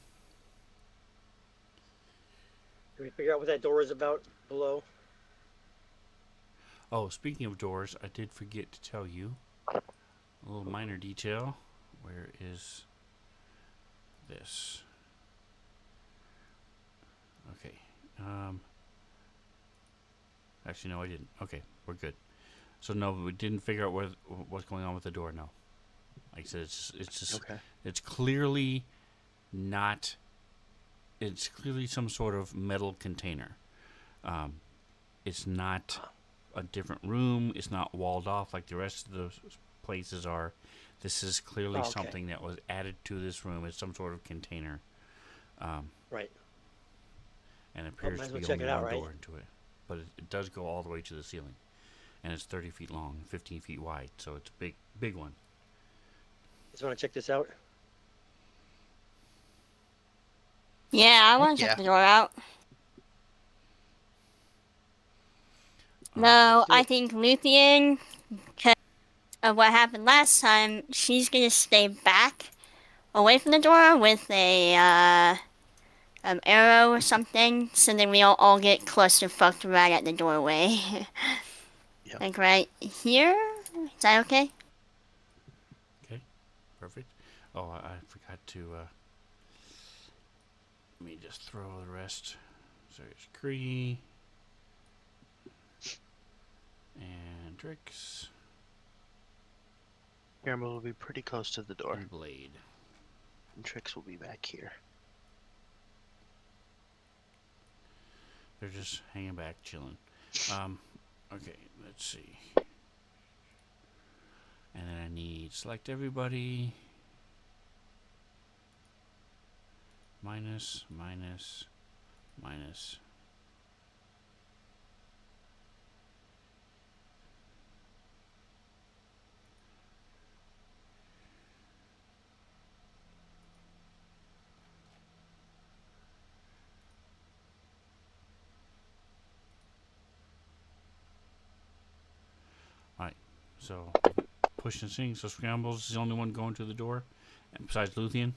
Can we figure out what that door is about below? Oh, speaking of doors, I did forget to tell you a little minor detail. Where is this? Okay. Actually, no, I didn't. Okay, we're good. So no, we didn't figure out what's going on with the door. No, like I said, Okay. it's clearly not. It's clearly some sort of metal container. Um, it's not a different room. It's not walled off like the rest of the places are. This is clearly Oh, okay. something that was added to this room. It's some sort of container, Right. and it appears might as to well be check only it out, one right? door into it. But it does go all the way to the ceiling, and it's 30 feet long, 15 feet wide. So it's a big one. Just want to check this out. Yeah, I Heck want to yeah. check the door out. All right. No, Let's do I it. think Luthien, because of what happened last time, she's gonna stay back, away from the door with a, arrow or something, so then we don't all get clusterfucked right at the doorway. Yep. Like right here? Is that okay? Okay. Perfect. Oh, I forgot to. Let me just throw the rest. So there's Cree and Drix Camera will be pretty close to the door, and Blade. and Trix will be back here. They're just hanging back, chilling. Okay, let's see. And then I need select everybody. Minus, minus, minus. Alright, so push and sing. So Scrambles is the only one going to the door, and besides Luthien.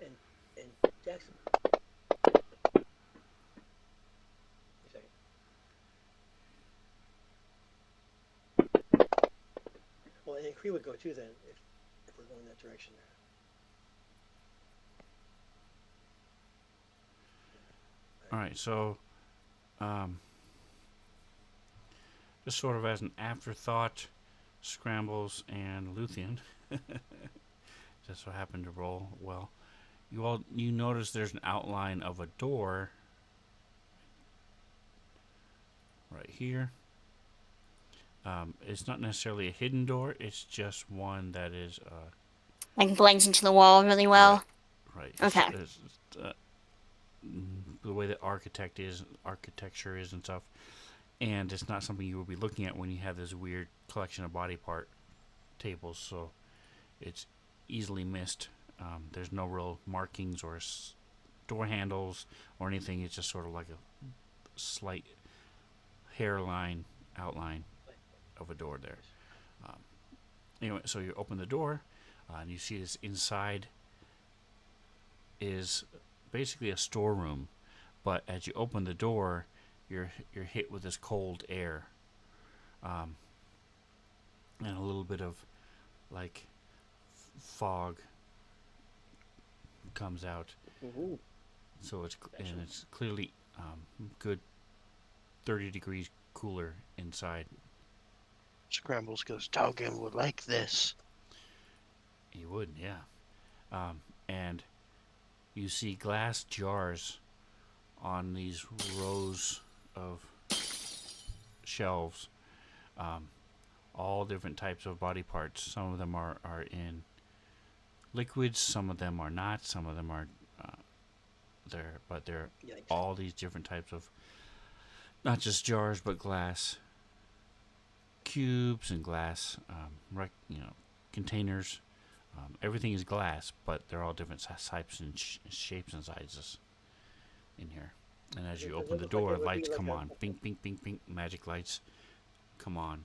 And Jackson. A second. Well, and Cree would go too then, if we're going that direction. Alright, so just sort of as an afterthought, Scrambles and Luthien just so happened to roll well. You notice there's an outline of a door right here. It's not necessarily a hidden door. It's just one that is Like blends into the wall really well. right. Okay. It's, the way that architecture is and stuff, and it's not something you will be looking at when you have this weird collection of body part tables. So it's easily missed. There's no real markings or door handles or anything. It's just sort of like a slight hairline outline of a door there. Anyway, so you open the door and you see this inside is basically a storeroom, but as you open the door, you're hit with this cold air, and a little bit of like fog comes out. Ooh. So it's clearly good 30 degrees cooler inside. Scrambles goes, Taugen would like this. You would, yeah. And you see glass jars on these rows of shelves, um, all different types of body parts. Some of them are in liquids, some of them are not, some of them are there, but they're Yikes. all these different types of not just jars but glass cubes and glass, containers. Everything is glass, but they're all different types and shapes and sizes in here. And as Does you it open the look like door, it would be lights like come a on. Bink, bink, bink, bink. Magic lights come on.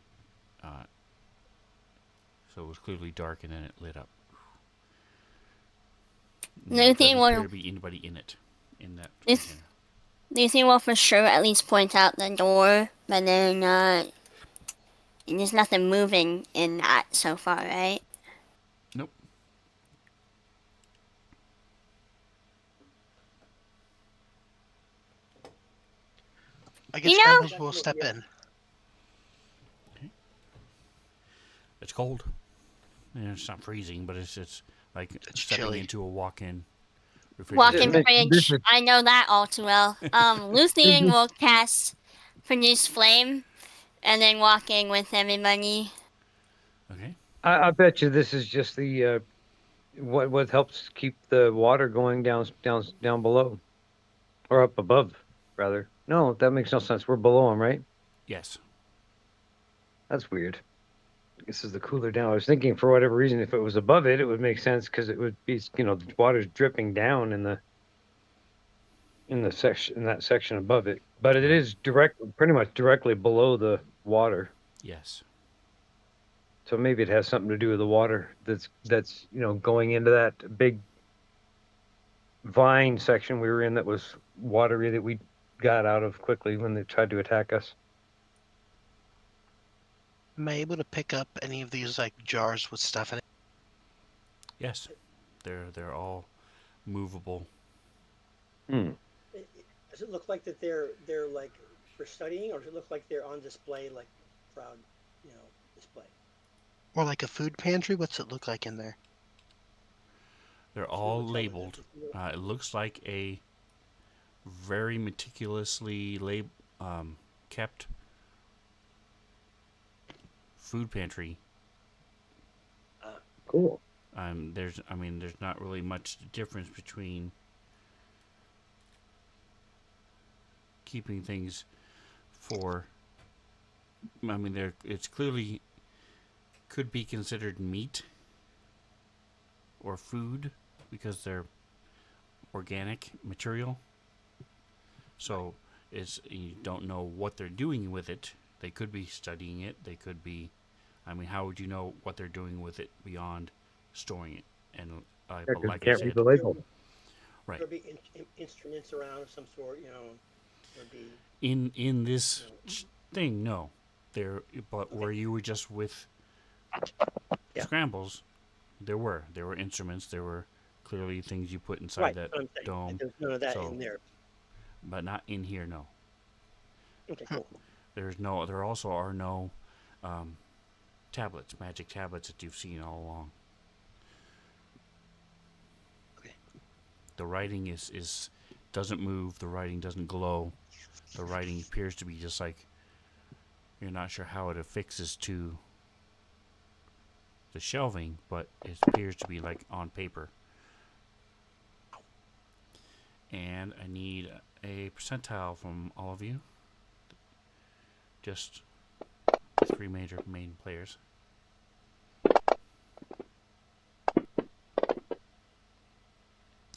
Uh, so it was clearly dark, and then it lit up. And Do there you think doesn't appear we'll to be anybody in it, in that do you, container. do you think we'll for sure at least point out the door, but then there's nothing moving in that so far, right? Nope. I guess You know, Scrambles will step in. It's cold. It's not freezing, but it's like It's stepping chilly. into a walk-in walk-in refrigerator. fridge. I know that all too well. Luthien will cast produce flame, and then walk in with everybody. Okay. I bet you this is just the what helps keep the water going down below, or up above rather. No, that makes no sense. We're below them, right? Yes. That's weird. This is the cooler down. I was thinking for whatever reason, if it was above it, it would make sense because it would be, the water's dripping down in that section above it. But it Right. is pretty much directly below the water. Yes. So maybe it has something to do with the water that's going into that big vine section we were in that was watery that we got out of quickly when they tried to attack us. Am I able to pick up any of these like jars with stuff in it? Yes. They're all movable. Hmm. Does it look like that they're like for studying, or does it look like they're on display, like proud, display? Or like a food pantry? What's it look like in there? They're It's all really tough, isn't labeled. it? It looks like a very meticulously kept food pantry. Cool. There's not really much difference between keeping things for. It's clearly could be considered meat or food because they're organic material. So you don't know what they're doing with it. They could be studying it. They could be. How would you know what they're doing with it beyond storing it? And Yeah, but 'cause like you I can't read said, the label. right There'll be instruments around of some sort, There'll be, in this you thing, no, there. But Okay. where you were just with Yeah. scrambles, there were instruments. There were clearly things you put inside Right. that That's what I'm saying. dome. There's none of that So, in there. but not in here. No, Okay, cool. there's no. There also are no um, tablets, magic tablets that you've seen all along. Okay. The writing is doesn't move. The writing doesn't glow. The writing appears to be just like you're not sure how it affixes to the shelving, but it appears to be like on paper. And I need a percentile from all of you. Just the three major main players.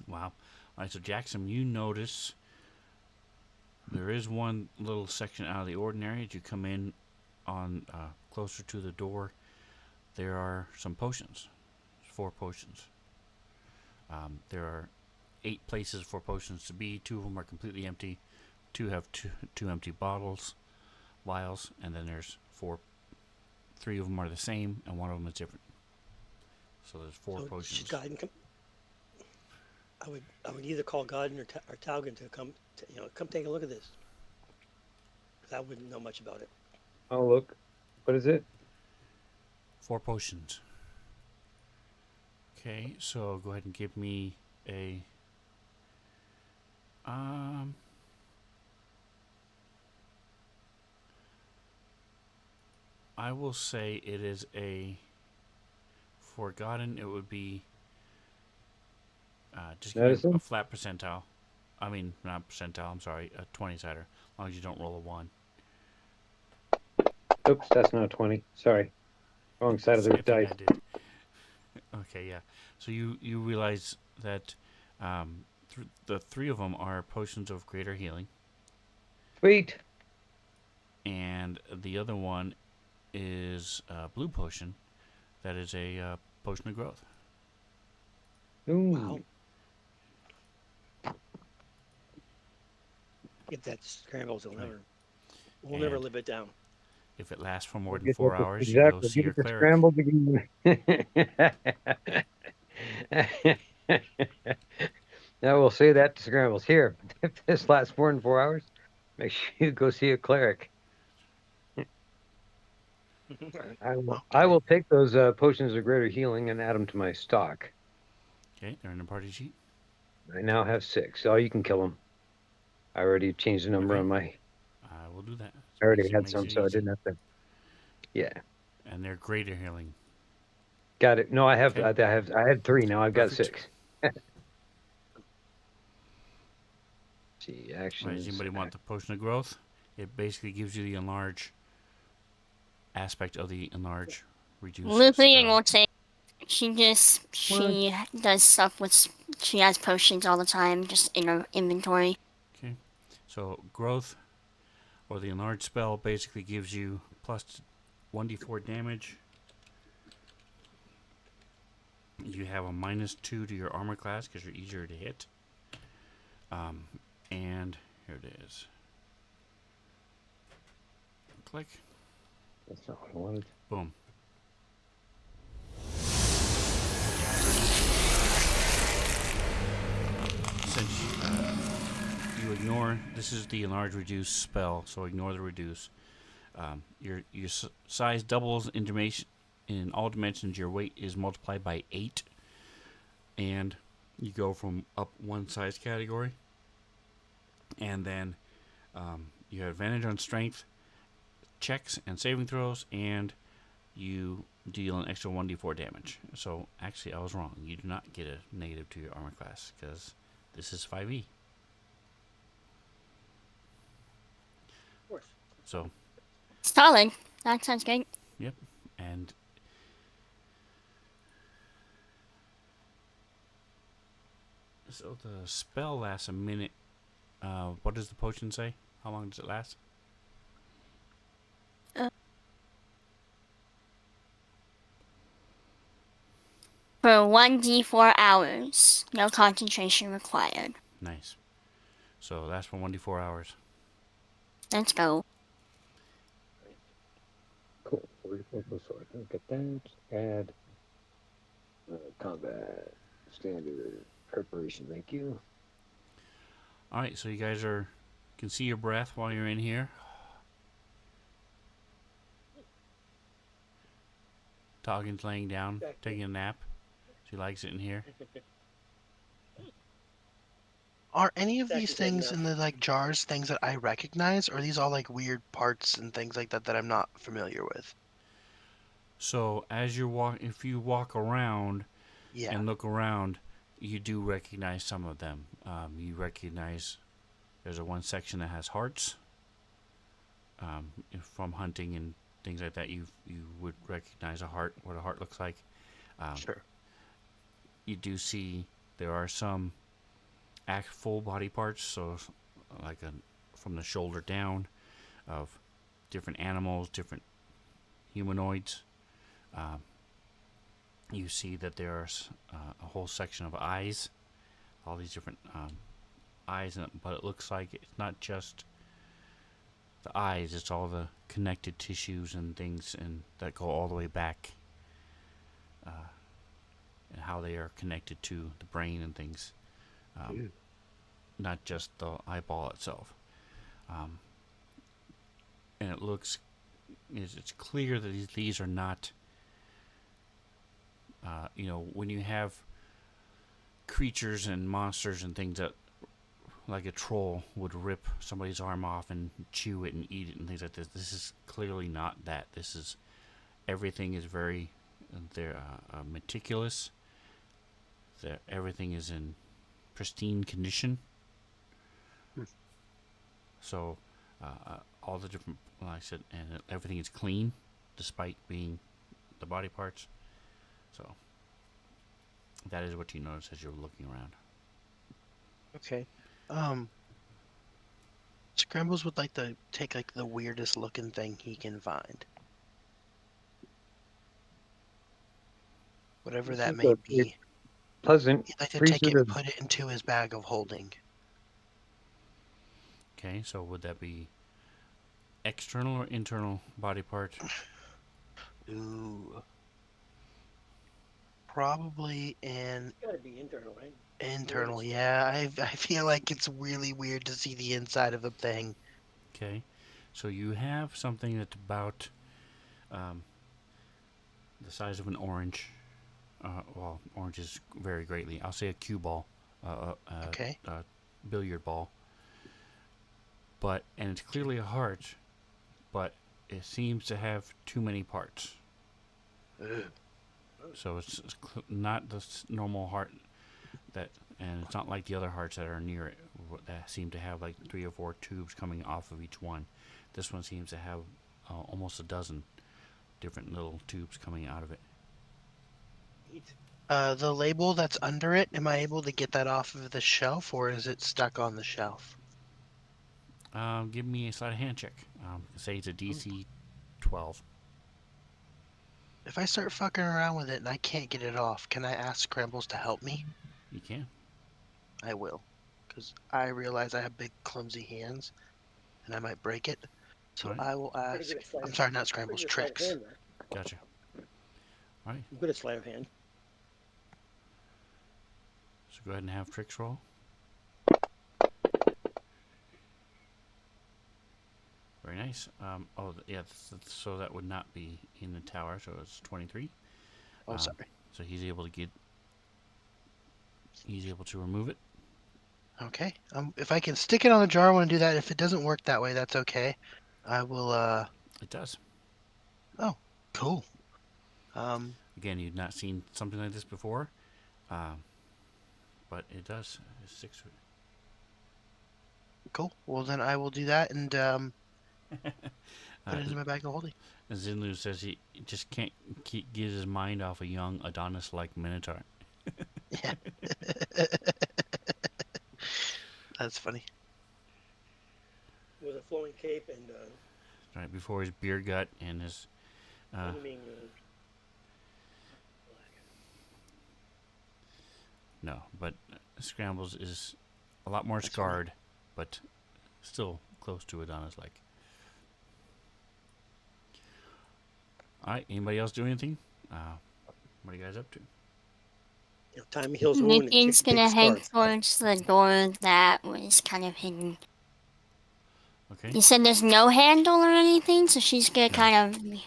Wow. Alright, so Jackson, you notice there is one little section out of the ordinary. As you come in on closer to the door, there are some potions. 4 potions. There are 8 places for potions to be. 2 of them are completely empty. 2 have two empty bottles, vials, and then there's 4. 3 of them are the same, and 1 of them is different. So there's 4 So potions. should Godden come? I would either call Godden or Taugen to come, come take a look at this. 'Cause I wouldn't know much about it. Oh, look. What is it? 4 potions. Okay, so go ahead and give me a. I will say it is a forgotten. It would be just give me a Medicine? flat percentile. I mean, not percentile. I'm sorry, a 20-sider. As long as you don't roll a 1. Oops, that's not a 20. Sorry. Wrong side of the Same thing dice. I did. Okay, yeah. So you realize that the 3 of them are potions of greater healing, Sweet. and the other one is a blue potion. That is a potion of growth. Ooh. Wow. If that scrambles, Right. we'll never And live it down. if it lasts for more We'll than get 4 that hours, you go exactly. see Get your it to cleric. scrambled again. Now we'll say that to scrambles. Here, if this lasts more than 4 hours, make sure you go see a cleric. I will Okay. take those potions of greater healing and add them to my stock. Okay, they're in the party sheet. I now have 6. Oh, you can kill them. I already changed the number Okay, on my. I will do that. I already had Makes some, it so I easy. didn't have to. Yeah, And they're greater healing. got it. No, I have. Okay, I had 3. Now I've got perfect. 6. See, All right, does actions. anybody want the potion of growth? It basically gives you the enlarge aspect of the enlarge reduce Luthien spell. will say What? she does stuff with she has potions all the time just in her inventory. Okay, so growth or the enlarge spell basically gives you plus 1d4 damage. You have a -2 to your armor class because you're easier to hit. And here it is. Click. That's not what I wanted. Boom. Since you ignore, this is the enlarge reduce spell, so ignore the reduce. Your size doubles in all dimensions. Your weight is multiplied by 8, and you go from up one size category. And then you have advantage on strength checks and saving throws, and you deal an extra 1d4 damage. So actually, I was wrong. You do not get a negative to your armor class because this is 5e. Of course. So, Solid. That sounds great. yep. And so the spell lasts a minute. What does the potion say? How long does it last? For 1d4 hours. No concentration required. Nice. So that's for 1d4 hours. Let's go. Cool. 44 plus 4. Look at that. Add combat standard preparation. Thank you. All right, so you guys can see your breath while you're in here. Toggen's laying down, taking a nap. She likes it in here. Are any of That these is good things enough. in the like jars things that I recognize, or are these all like weird parts and things like that that I'm not familiar with? So as if you walk around Yeah, and look around, you do recognize some of them. You recognize there's one section that has hearts. From hunting and things like that, you would recognize a heart, what a heart looks like. sure. You do see there are some full body parts, so like from the shoulder down, of different animals, different humanoids. You see that there's a whole section of eyes, all these different eyes, but it looks like it's not just the eyes; it's all the connected tissues and things, and that go all the way back, and how they are connected to the brain and things. Not just the eyeball itself. And it's clear that these are not when you have creatures and monsters and things that, like a troll, would rip somebody's arm off and chew it and eat it and things like this. This is clearly not that. This is everything is very they're meticulous. Everything is in pristine condition. Hmm. So all the different, like I said, and everything is clean, despite being the body parts. So that is what you notice as you're looking around. Okay. Scrambles would like to take like the weirdest looking thing he can find. Whatever This that is may a be. pleasant He'd like to take freezer it and to put it into his bag of holding. Okay, so would that be external or internal body part? Ooh. Probably an It's got to be internal, right? internal. Yeah, I feel like it's really weird to see the inside of a thing. Okay, so you have something that's about um, the size of an orange. Well, oranges vary greatly. I'll say a cue ball, Okay. billiard ball. And it's clearly a heart, but it seems to have too many parts. Ugh. So it's not the normal heart and it's not like the other hearts that are near it that seem to have like 3 or 4 tubes coming off of each one. This one seems to have almost a dozen different little tubes coming out of it. Neat. The label that's under it, am I able to get that off of the shelf or is it stuck on the shelf? Give me a sleight of hand check. Say it's a DC 12. If I start fucking around with it and I can't get it off, can I ask Scrambles to help me? You can. I will. Because I realize I have big, clumsy hands and I might break it. So Right. I will Pretty ask. good at sleight I'm of sorry, not pretty Scrambles, good sleight of Tricks. hand there. Gotcha. All right. I'm good at sleight of hand. So go ahead and have tricks roll. Very nice. So that would not be in the tower. So it's 23. Oh, sorry. So he's able to remove it. Okay. If I can stick it on the jar, I want to do that. If it doesn't work that way, that's okay. I will. It does. Oh, cool. Again, you've not seen something like this before, but it does. It's 6. Cool. Well, then I will do that and put it in my bag of holding. Zinlu says he just can't get his mind off a young Adonis-like Minotaur. Yeah. That's funny. With a flowing cape and Right before his beer gut and his. flaming. No, but Scrambles is a lot more That's scarred, but still close to Adonis-like. All right. Anybody else do anything? What are you guys up to? Time heals wound. Nikki's Big gonna scar. head towards the door that was kind of hidden. Okay. You said there's no handle or anything, so she's gonna No. kind of be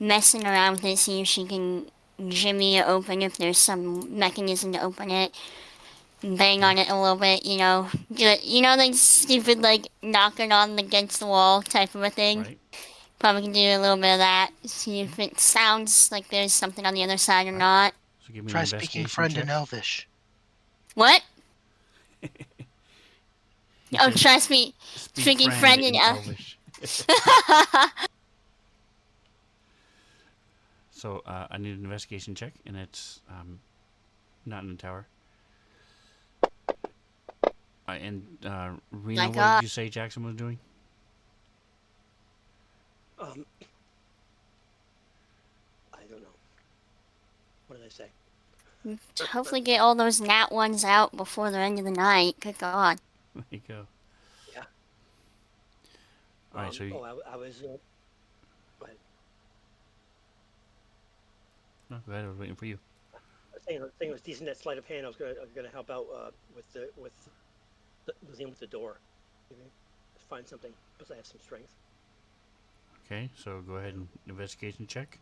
messing around with it, see if she can jimmy it open, if there's some mechanism to open it. Bang Okay. on it a little bit, like stupid, like knocking on against the wall type of a thing. Right. Probably can do a little bit of that. See if it sounds like there's something on the other side or Right. not. So give me an Try speaking investigation friend check. in Elvish. What? He Oh, said, trust me. "Speak Speaking friend friend in and Elvish." So I need an investigation check, and it's not in the tower. Rena, My what God. did you say Jackson was doing? I don't know. What did I say? Hopefully get all those nat ones out before the end of the night. Good God. There you go. Yeah. All right, so you, I was. Go ahead. no, go ahead. I was waiting for you. I was saying it was decent that sleight of hand. I was gonna help out with the door. Find something because I have some strength. Okay, so go ahead and investigation check.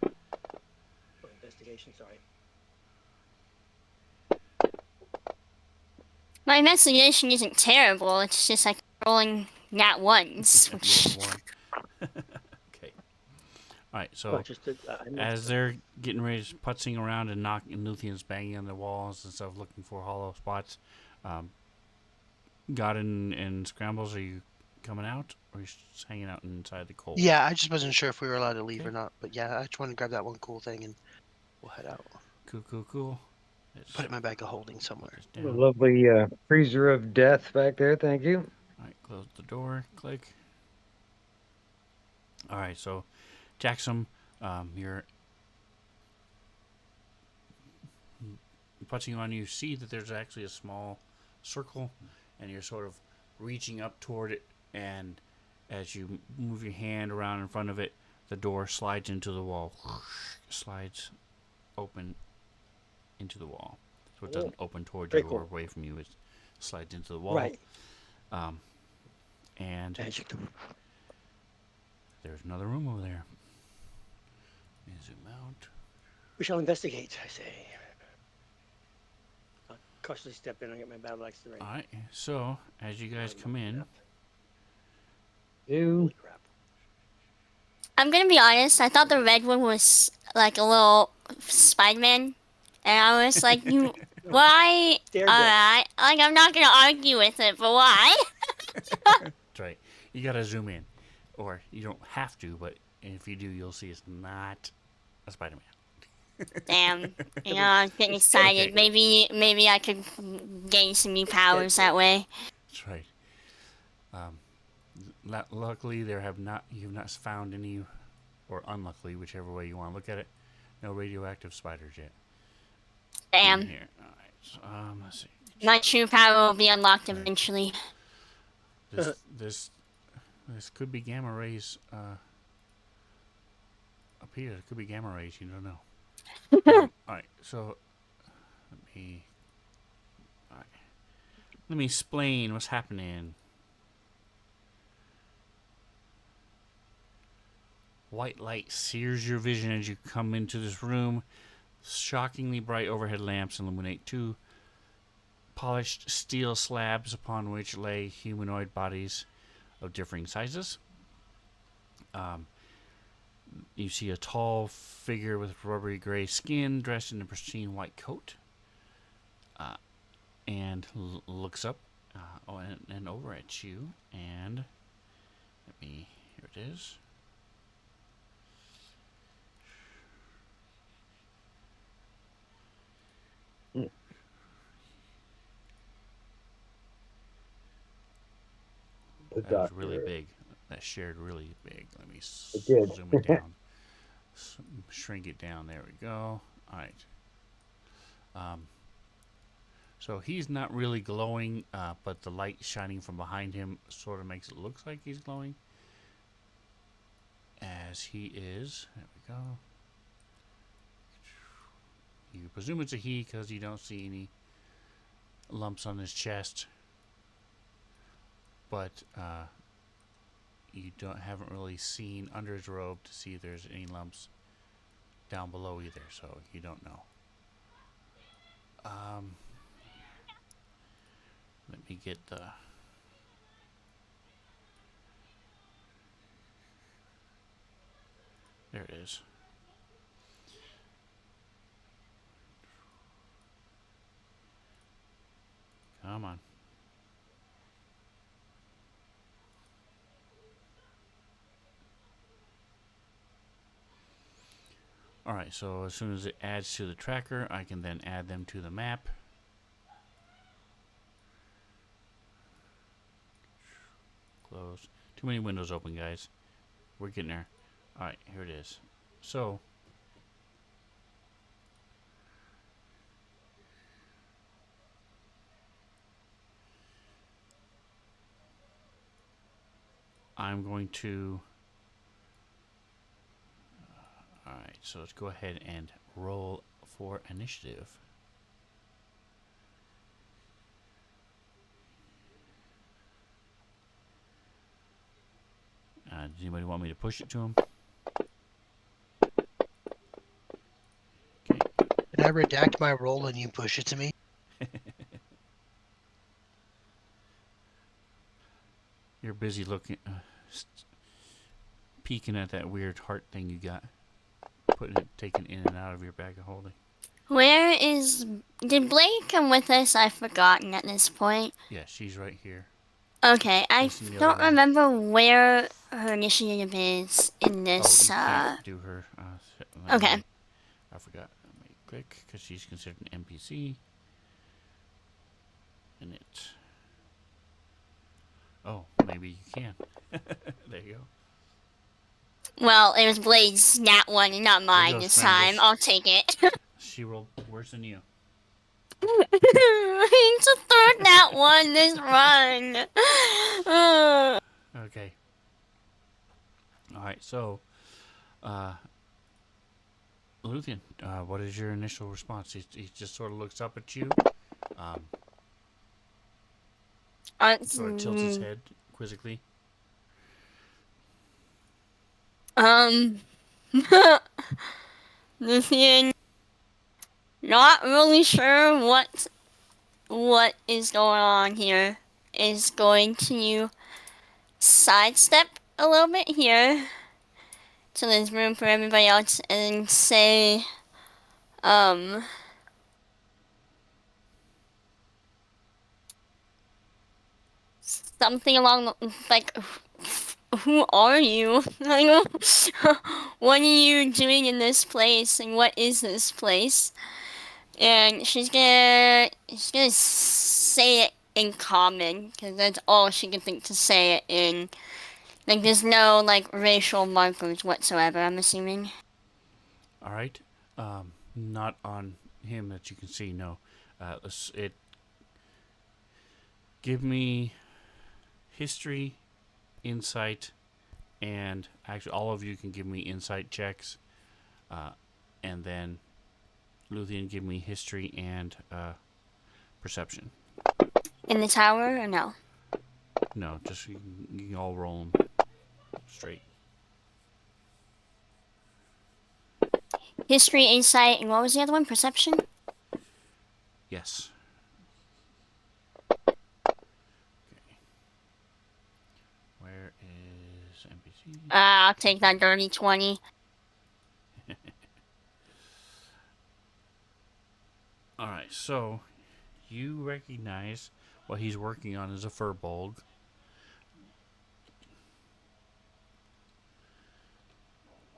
Oh, investigation. Sorry. My investigation isn't terrible. It's just like rolling nat ones, which Rolled one. Okay. All right. Well, So just I missed as they're getting ready, putzing around and knocking, Luthien's banging on the walls and stuff, looking for hollow spots. God and Scrambles, are you coming out, or are you just hanging out inside the cold? Yeah, I just wasn't sure if we were allowed to leave Okay. or not. But yeah, I just wanted to grab that one cool thing and we'll head out. Cool. Let's Put it in my bag of holding somewhere. this A down. lovely freezer of death back there. Thank you. All right, close the door. Click. All right, so Jackson, you're punching on. You see that there's actually a small circle, and you're sort of reaching up toward it. And as you move your hand around in front of it, the door slides into the wall. Slides open into the wall, so it doesn't open towards you Very or cool. away from you. It slides into the wall. Right. And Magic. there's another room over there. Let me zoom out. We shall investigate, I say. I'll cautiously step in and get my battle axe to the ring. All right. So as you guys come in, Do Holy crap. I'm gonna be honest. I thought the red one was like a little Spider-Man, and I was like, "You, No, why? Daredevil. Alright, like I'm not gonna argue with it, but why?" that's right. You gotta zoom in, or you don't have to, but if you do, you'll see it's not a Spider-Man. Damn, you know, I'm getting It's still excited. okay. Maybe I could gain some new powers that way. That's right. Luckily, you've not found any, or unluckily, whichever way you want to look at it, no radioactive spiders yet. In Damn, here. All right. So, let's see. my true power will be unlocked eventually. This could be gamma rays. Up here, it could be gamma rays. You don't know. All right. So let me. All right. Let me explain what's happening. White light sears your vision as you come into this room. Shockingly bright overhead lamps illuminate two polished steel slabs upon which lay humanoid bodies of differing sizes. You see a tall figure with rubbery gray skin dressed in a pristine white coat and looks up and over at you. And here it is. the That was really doctor. big. That shared really big. Let me It did. zoom it down. Shrink it down. There we go. All right. So he's not really glowing, but the light shining from behind him sort of makes it look like he's glowing. As he is. There we go. You presume it's a he because you don't see any lumps on his chest. But you haven't really seen under his robe to see if there's any lumps down below either, so you don't know. Let me get the. There it is. Come on. Alright, so as soon as it adds to the tracker, I can then add them to the map. Close. Too many windows open, guys. We're getting there. Alright, here it is. So, I'm going to. Alright, so let's go ahead and roll for initiative. Does anybody want me to push it to him? Okay. Can I redact my roll and you push it to me? You're busy looking, peeking at that weird heart thing you got, putting it, taking it in and out of your bag of holding. Where is... Did Blake come with us? I've forgotten at this point. Yeah, she's right here. Okay, I Facing the other don't wall. remember where her initiative is in Oh, this. you can't do her. Let Okay. me- I forgot. Let me click because she's considered an NPC. And it. Oh, maybe you can. There you go. Well, it was Blade's nat one and not mine go, this Scrambles. time. I'll take it. She rolled worse than you. It's a third nat one this run. Okay. All right. So, Luthien, what is your initial response? He just sort of looks up at you, sort of tilts his head quizzically. Luthien, not really sure what is going on here. Is going to sidestep a little bit here, so there's room for everybody else, and say, something along the, like, who are you? Like, what are you doing in this place, and what is this place? And she's gonna say it in common, because that's all she can think to say it in. Like, there's no, like, racial markers whatsoever, I'm assuming. All right. Not on him that you can see. No. It. Give me history, insight, and actually all of you can give me insight checks, and then Luthien, give me history and perception. In the tower, or no? No, just you can all roll them straight. History, insight, and what was the other one? Perception? Yes. Where is NPC? I'll take that dirty 20. All right, so you recognize what he's working on is a furbolg.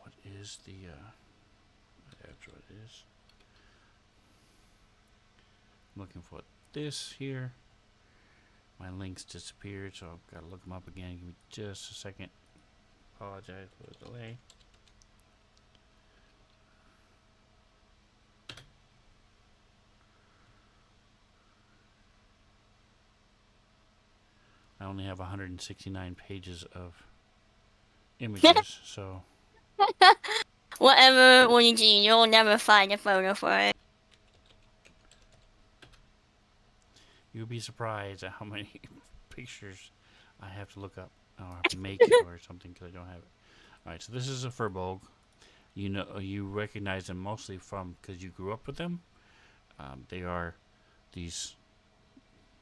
What is the? That's what it is. I'm looking for this here. My links disappeared, so I've got to look them up again. Give me just a second. Apologize for the delay. I only have 169 pages of images, so Whatever will you do, you'll never find a photo for it. you'll be surprised at how many pictures I have to look up or have to make or something because I don't have it. All right, so this is a furbolg. You know, you recognize them mostly from because you grew up with them. They are these.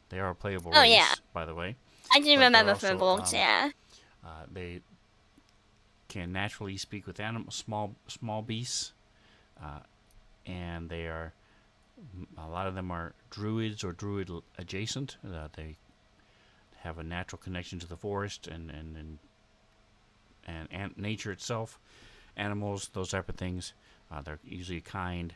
They are a playable race, yeah. by the way. I do But remember they're also, Furbolgs, yeah. They can naturally speak with animals, small beasts, and they are. A lot of them are druids or druid adjacent. They have a natural connection to the forest and nature itself, animals, those type of things. They're usually kind,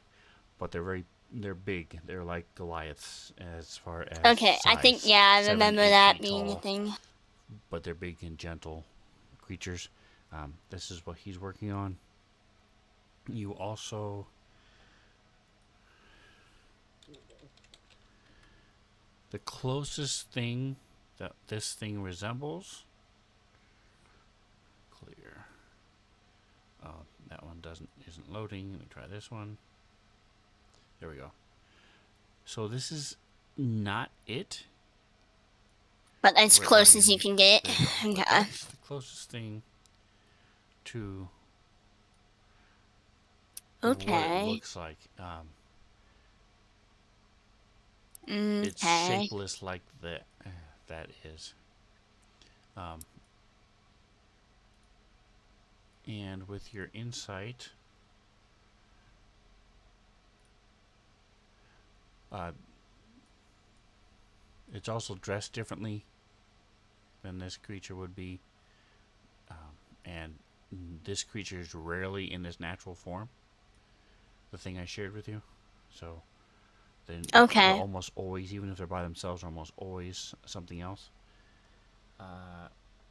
but they're big. They're like Goliaths as far as Okay, I think, size. yeah, I 7, remember 8 that feet being a tall, thing. but they're big and gentle creatures. This is what he's working on. You also the closest thing that this thing resembles. Clear. Oh, that one isn't loading. Let me try this one. There we go. So this is not it. But as Where close are as you? you can get. There you go. But Okay. that's the closest thing to what it Okay. looks like. It's Okay. shapeless like that is. Um, and with your insight, uh, it's also dressed differently than this creature would be, and this creature is rarely in this natural form. The thing I shared with you, so then they're Okay. almost always, even if they're by themselves, are almost always something else.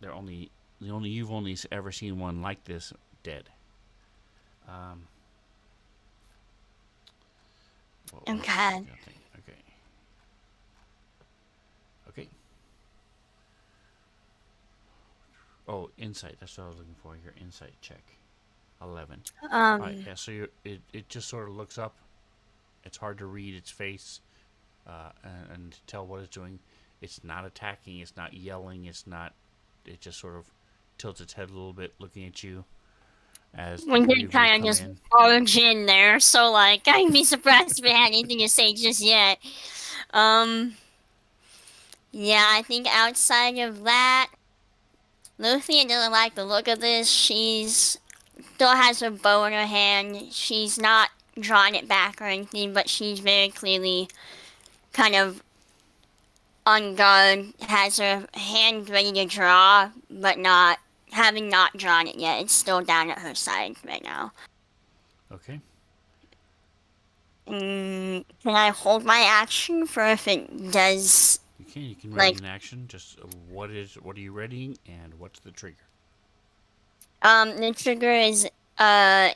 They're only the only you've only ever seen one like this dead. Um, what was Okay. the thing? Okay, okay. Oh, insight. That's what I was looking for. Your insight check. 11. All right. Um. Yeah. So it just sort of looks up. It's hard to read its face and to tell what it's doing. It's not attacking. It's not yelling. It's not. It just sort of tilts its head a little bit, looking at you as the We three did of you kind of come just in. barge in there, so like I'd be surprised if we had anything to say just yet. Um. Yeah, I think outside of that, Luthien doesn't like the look of this. She's still has her bow in her hand. She's not drawing it back or anything, but she's very clearly kind of on guard, has her hand ready to draw, but not having not drawn it yet. It's still down at her side right now. Okay. Can I hold my action for if it does You can. You can ready like an action. Just what are you readying and what's the trigger? the trigger is uh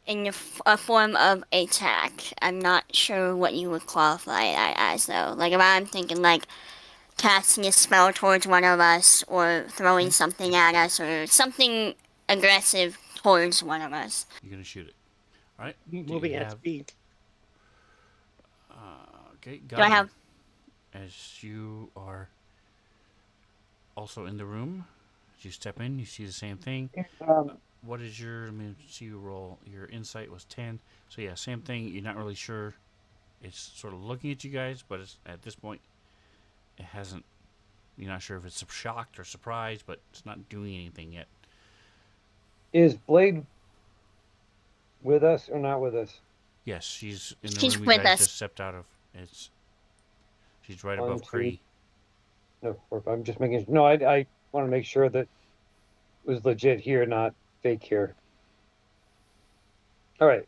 in a form of attack. I'm not sure what you would qualify that as though. Like if I'm thinking like casting a spell towards one of us or throwing Okay. something at us or something aggressive towards one of us. You're gonna shoot it. All right. Do you Moving at have? speed. Okay. Do I Godwin, have as you are also in the room, as you step in, you see the same thing. Um, What is your? Let me see you roll. Your insight was 10. So yeah, same thing. You're not really sure. It's sort of looking at you guys, but it's, at this point, it hasn't. You're not sure if it's shocked or surprised, but it's not doing anything yet. is Blade with us or not with us? Yes, she's in the she's room you with guys us? just stepped out of. It's she's right One, above two, Cree. no, 4, 5. I'm just making. No, I want to make sure that it was legit here, not fake here. All right.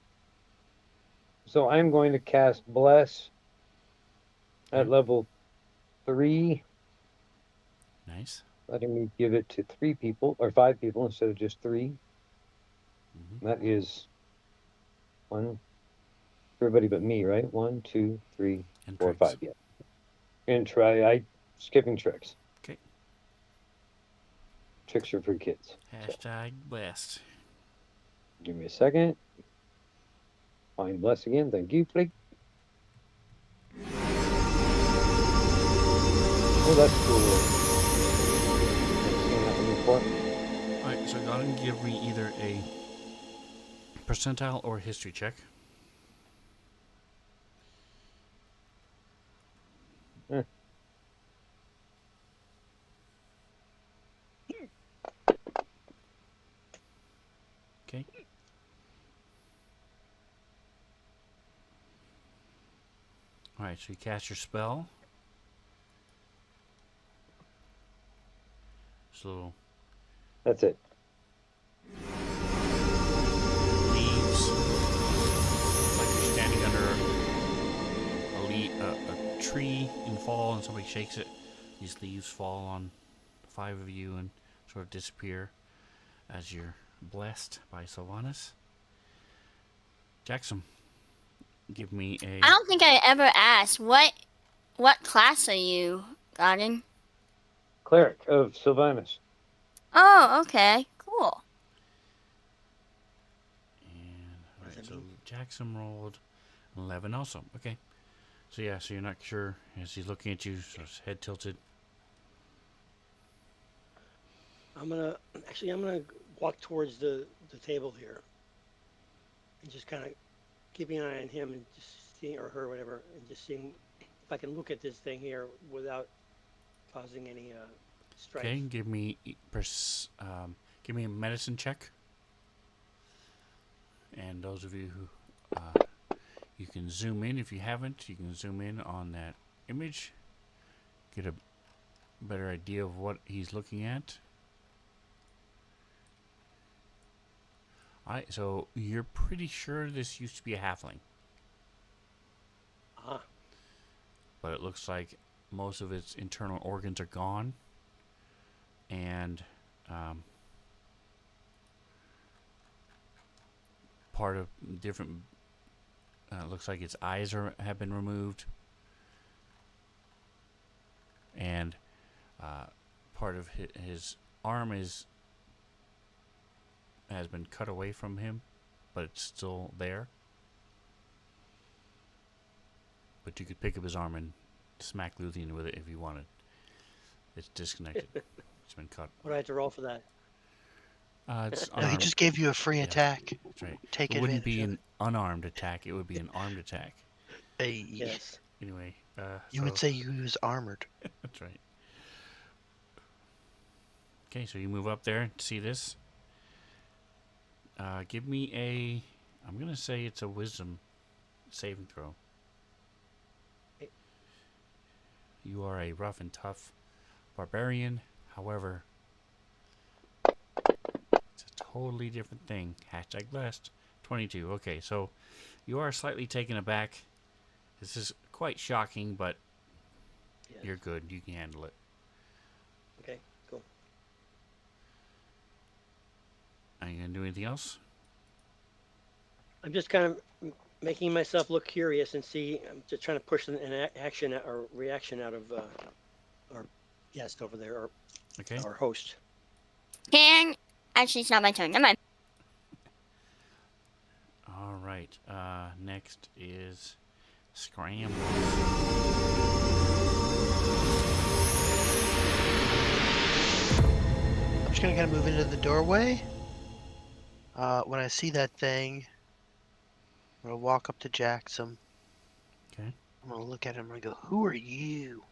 So I'm going to cast Bless at Okay. level 3, Nice. letting me give it to 3 people or 5 people instead of just 3. Mm-hmm. That is 1 for everybody but me, right? 1, 2, 3, And 4, tricks. 5. Yeah. And I skipping tricks. Okay. Tricks are for kids. So Hashtag blessed. give me a second. Find Bless again. Thank you, Blake. Oh, that's cool. I've seen that one before. All right. So go ahead and give me either a percentile or a history check. Eh. Okay. All right. So you cast your spell. So That's it. leaves, like you're standing under a tree in fall, and somebody shakes it. These leaves fall on 5 of you and sort of disappear as you're blessed by Sylvanas. Jackson, give me a. I don't think I ever asked what class are you, Garden? Cleric of Sylvanus. Oh, okay, cool. And What does alright, that so mean? Jackson rolled 11 also. Okay. So yeah, so you're not sure as he's looking at you, so his head tilted. I'm gonna walk towards the table here and just kind of keeping an eye on him and just seeing or her whatever and just seeing if I can look at this thing here without causing any Strength. Okay, give me a medicine check. And those of you who you can zoom in if you haven't, you can zoom in on that image, get a better idea of what he's looking at. Alright, so you're pretty sure this used to be a halfling, Ah, but it looks like most of its internal organs are gone, and part of different. Looks like its eyes have been removed, and part of his arm has been cut away from him, but it's still there. But you could pick up his arm and smack Luthien with it if you wanted. It's disconnected. It's been cut. what do I have to roll for that? It's No, he unarmed. just gave you a free Yeah. attack. That's right. Take It wouldn't be advantage an unarmed attack. It would be an armed attack. Hey, Yes. Anyway, you would say you was armored. that's right. Okay, so you move up there to see this. Give me I'm gonna say it's a wisdom saving throw. Okay. You are a rough and tough barbarian. However, it's a totally different thing. Hashtag blessed. 22. Okay, so you are slightly taken aback. This is quite shocking, but Yes. you're good. You can handle it. Okay, cool. Are you gonna do anything else? I'm just kind of making myself look curious and see. I'm just trying to push an action or reaction out of our guest over there, or Okay. our host. Actually, it's not my turn. Never mind. All right. Next is Scramble. I'm just gonna kind of move into the doorway. When I see that thing, I'm gonna walk up to Jackson. Okay. I'm gonna look at him and go, "Who are you?"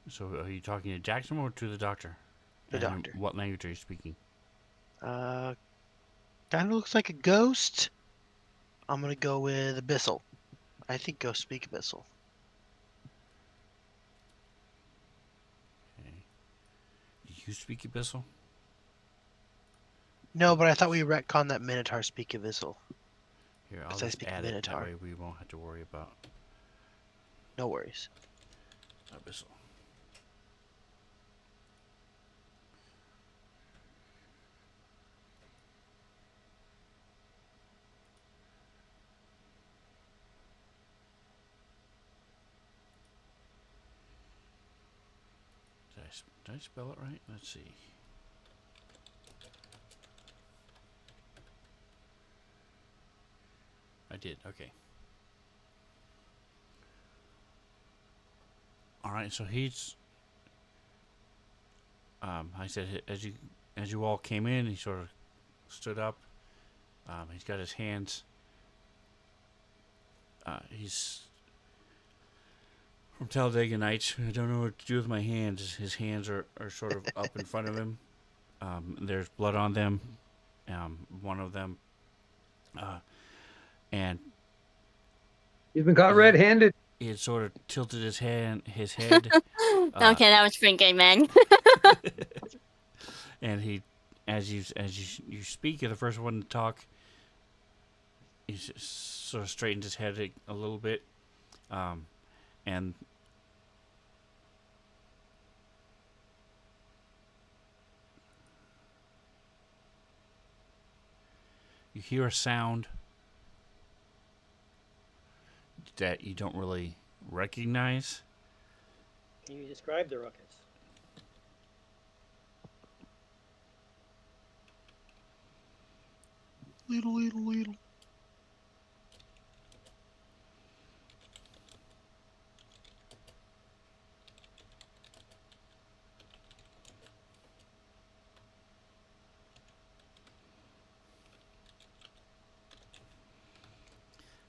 So, are you talking to Jackson or to the doctor? The And doctor. what language are you speaking? Kind of looks like a ghost. I'm gonna go with Abyssal. I think ghosts speak Abyssal. Okay. Do you speak Abyssal? No, but I thought we retconned that Minotaur speak Abyssal. Here, I'll 'Cause I just speak add it. That Minotaur. way we won't have to worry about No worries. Abyssal. Did I spell it right? Let's see. I did. Okay. All right. So he's. I said as you all came in, he sort of stood up. He's got his hands. He's from Talladega Nights. I don't know what to do with my hands. His hands are sort of up in front of him. There's blood on them. One of them. And He's been caught red-handed. he had sort of tilted his head, Okay, that was pretty good, man. and he, as you speak, you're the first one to talk. He sort of straightens his head a little bit, and you hear a sound that you don't really recognize. Can you describe the ruckus? Little.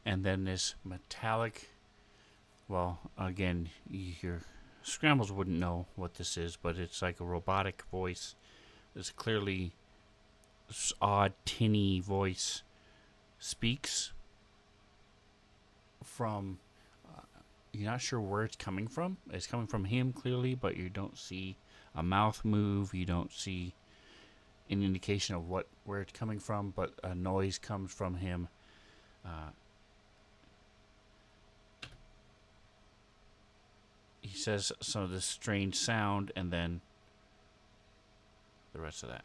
And then this metallic, well, again, you hear Scrambles wouldn't know what this is, but it's like a robotic voice. This clearly odd, tinny voice speaks from. You're not sure where it's coming from. It's coming from him clearly, but you don't see a mouth move. You don't see an indication of where it's coming from, but a noise comes from him. He says some of this strange sound, and then the rest of that.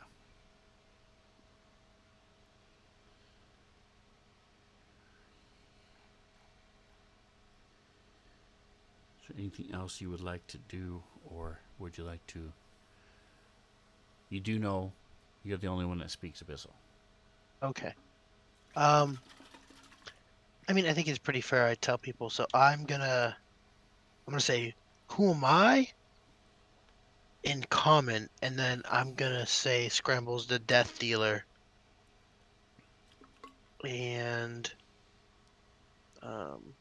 Is there anything else you would like to do, or would you like to? You do know you're the only one that speaks Abyssal. Okay. I mean, I think it's pretty fair. I tell people, so I'm gonna say, who am I? In common, and then I'm gonna say Scrambles the Death Dealer, and I'm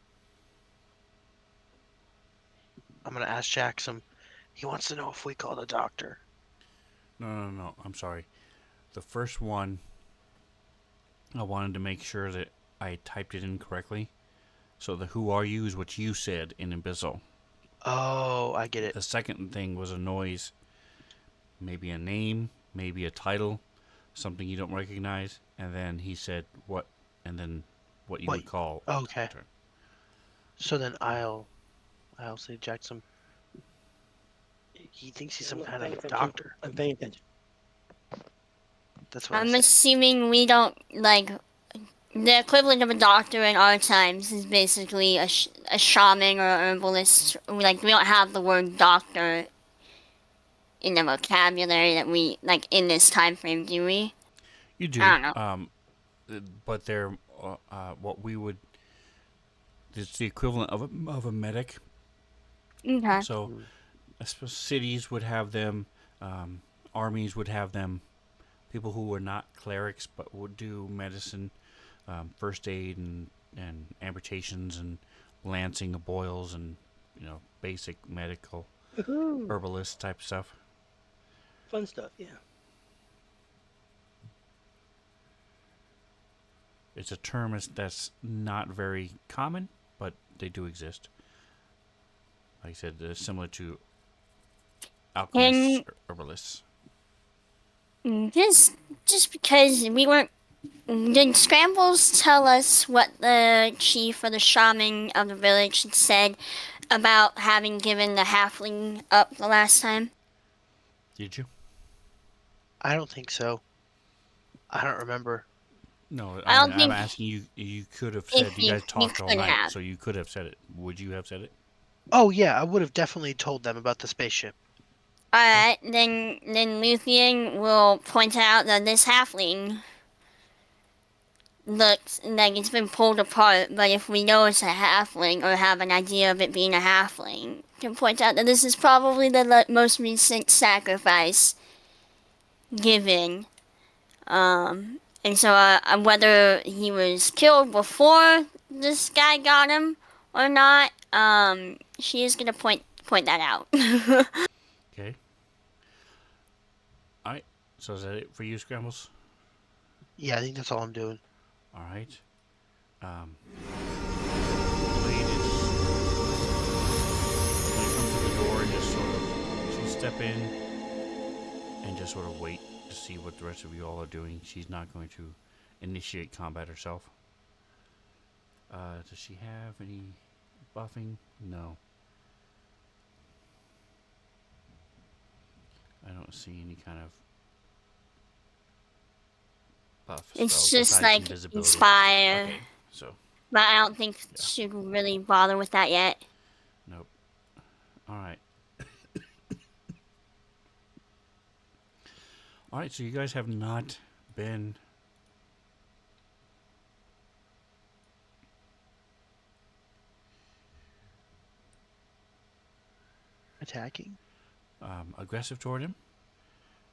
gonna ask Jack some. He wants to know if we call the doctor. No. I'm sorry. The first one, I wanted to make sure that I typed it in correctly. So the "who are you" is what you said in Abyssal. Oh, I get it. The second thing was a noise, maybe a name, maybe a title, something you don't recognize, and then he said what, and then what you What? would call. Okay. Doctor. So then I'll say Jack some. He thinks he's some I'm kind paying of attention. doctor. I'm paying attention. That's what I I'm said. assuming we don't like the equivalent of a doctor in our times is basically a shaman or a herbalist. Like we don't have the word doctor in the vocabulary that we like in this time frame, do we? You I do, don't know. but they're what we would. It's the equivalent of a medic. Okay. So I suppose cities would have them, armies would have them, people who were not clerics but would do medicine, first aid and amputations and lancing of boils and basic medical Woohoo! herbalist type stuff. Fun stuff. Yeah. It's a term that's not very common, but they do exist. Like I said, they're similar to alchemists, And herbalists. just because we weren't, did Scrambles tell us what the chief or the shaman of the village had said about having given the halfling up the last time? Did you? I don't think so. I don't remember. No, I don't I'm think asking you. You could have if said you guys you talked all could night, have. so you could have said it. Would you have said it? Oh yeah, I would have definitely told them about the spaceship. Alright, then Luthien will point out that this halfling looks like it's been pulled apart, but if we know it's a halfling or have an idea of it being a halfling, can point out that this is probably the most recent sacrifice given. And so whether he was killed before this guy got him or not, she is gonna point that out. Okay. All right. So is that it for you, Scrambles? Yeah, I think that's all I'm doing. All right. Blade is when you come to the door and just sort of she'll step in and just sort of wait to see what the rest of you all are doing. She's not going to initiate combat herself. Does she have any buffing? No. I don't see any kind of buff It's spells just besides like invisibility. inspire, Okay, so but I don't think Yeah. she would really bother with that yet. nope. All right. All right. So you guys have not been Attacking? aggressive toward him,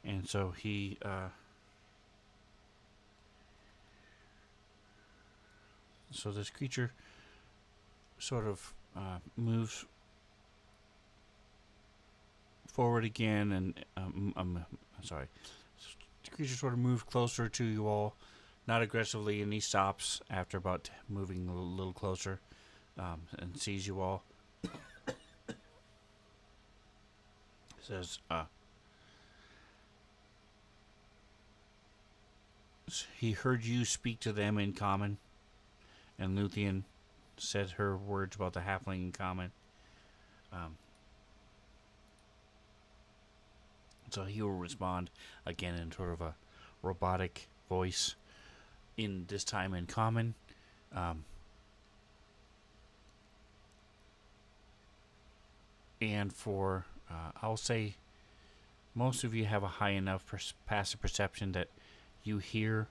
and so he so this creature sort of moves forward again, and I'm sorry. The creature sort of moves closer to you all, not aggressively, and he stops after about moving a little closer, and sees you all. Says, he heard you speak to them in common, and Luthien said her words about the halfling in common. Um, so he will respond again in sort of a robotic voice, in this time in common. Um, and for, I'll say, most of you have a high enough passive perception that you hear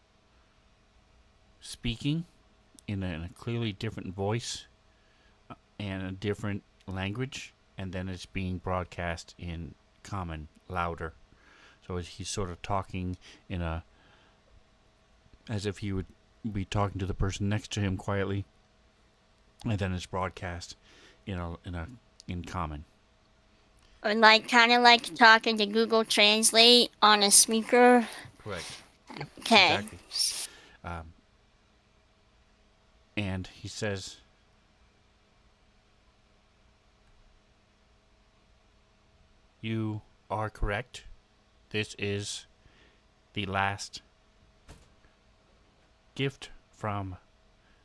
speaking in a clearly different voice and a different language, and then it's being broadcast in common, louder. So he's sort of talking as if he would be talking to the person next to him quietly, and then it's broadcast in common. Or like kind of like talking to Google Translate on a speaker. Correct. Okay. Exactly. Um, and he says, "You are correct. This is the last gift from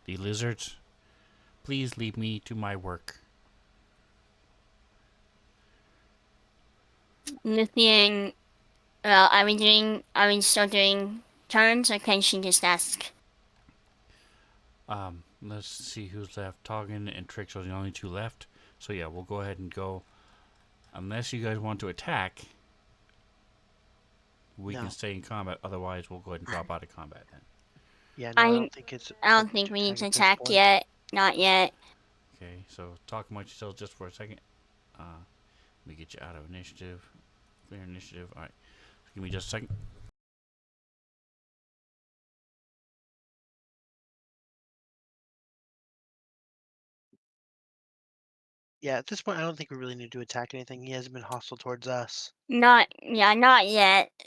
the lizards. Please leave me to my work." Luthien, are we still doing turns, or can she just ask? Let's see who's left. Toggin and Trix are the only two left. So yeah, we'll go ahead and go. Unless you guys want to attack, we No. can stay in combat. Otherwise, we'll go ahead and drop out of combat then. Yeah, no, I don't think it's I don't appropriate think we need to at this attack point. yet. Not yet. Okay, so talk amongst yourselves just for a second. Let me get you out of initiative. Clear initiative. All right. Give me just a second. Yeah, at this point, I don't think we really need to attack anything. He hasn't been hostile towards us. Not yet. I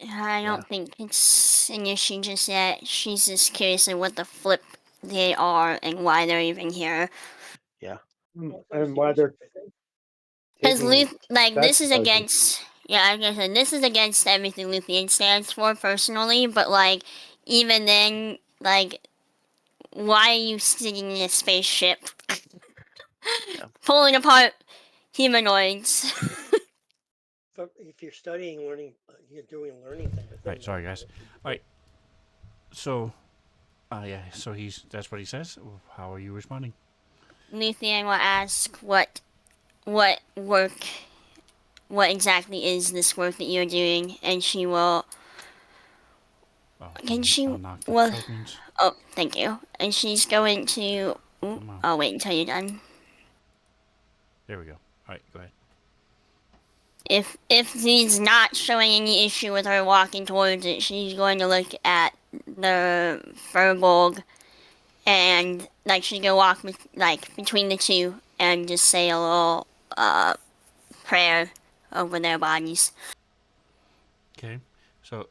Yeah. don't think it's an issue just yet. She's just curious of what the flip they are and why they're even here. Yeah. And why they're Because taking this is sacrifices. against, yeah, like I said, this is against everything Luthien stands for personally, but like, even then, like, why are you sitting in a spaceship? Yeah. Pulling apart humanoids. If you're studying, learning, you're doing a learning type of thing. Right. Sorry, guys. All right. So, yeah. So that's what he says. How are you responding? Luthien will ask what work, what exactly is this work that you're doing, and she will. Oh, Can she? I'll knock the Well, tokens. oh, thank you. And she's going to. Ooh, Come on. I'll wait until you're done. There we go. All right. Go ahead. If he's not showing any issue with her walking towards it, she's going to look at the furbolg and like she's gonna walk like between the two and just say a little prayer over their bodies. Okay. So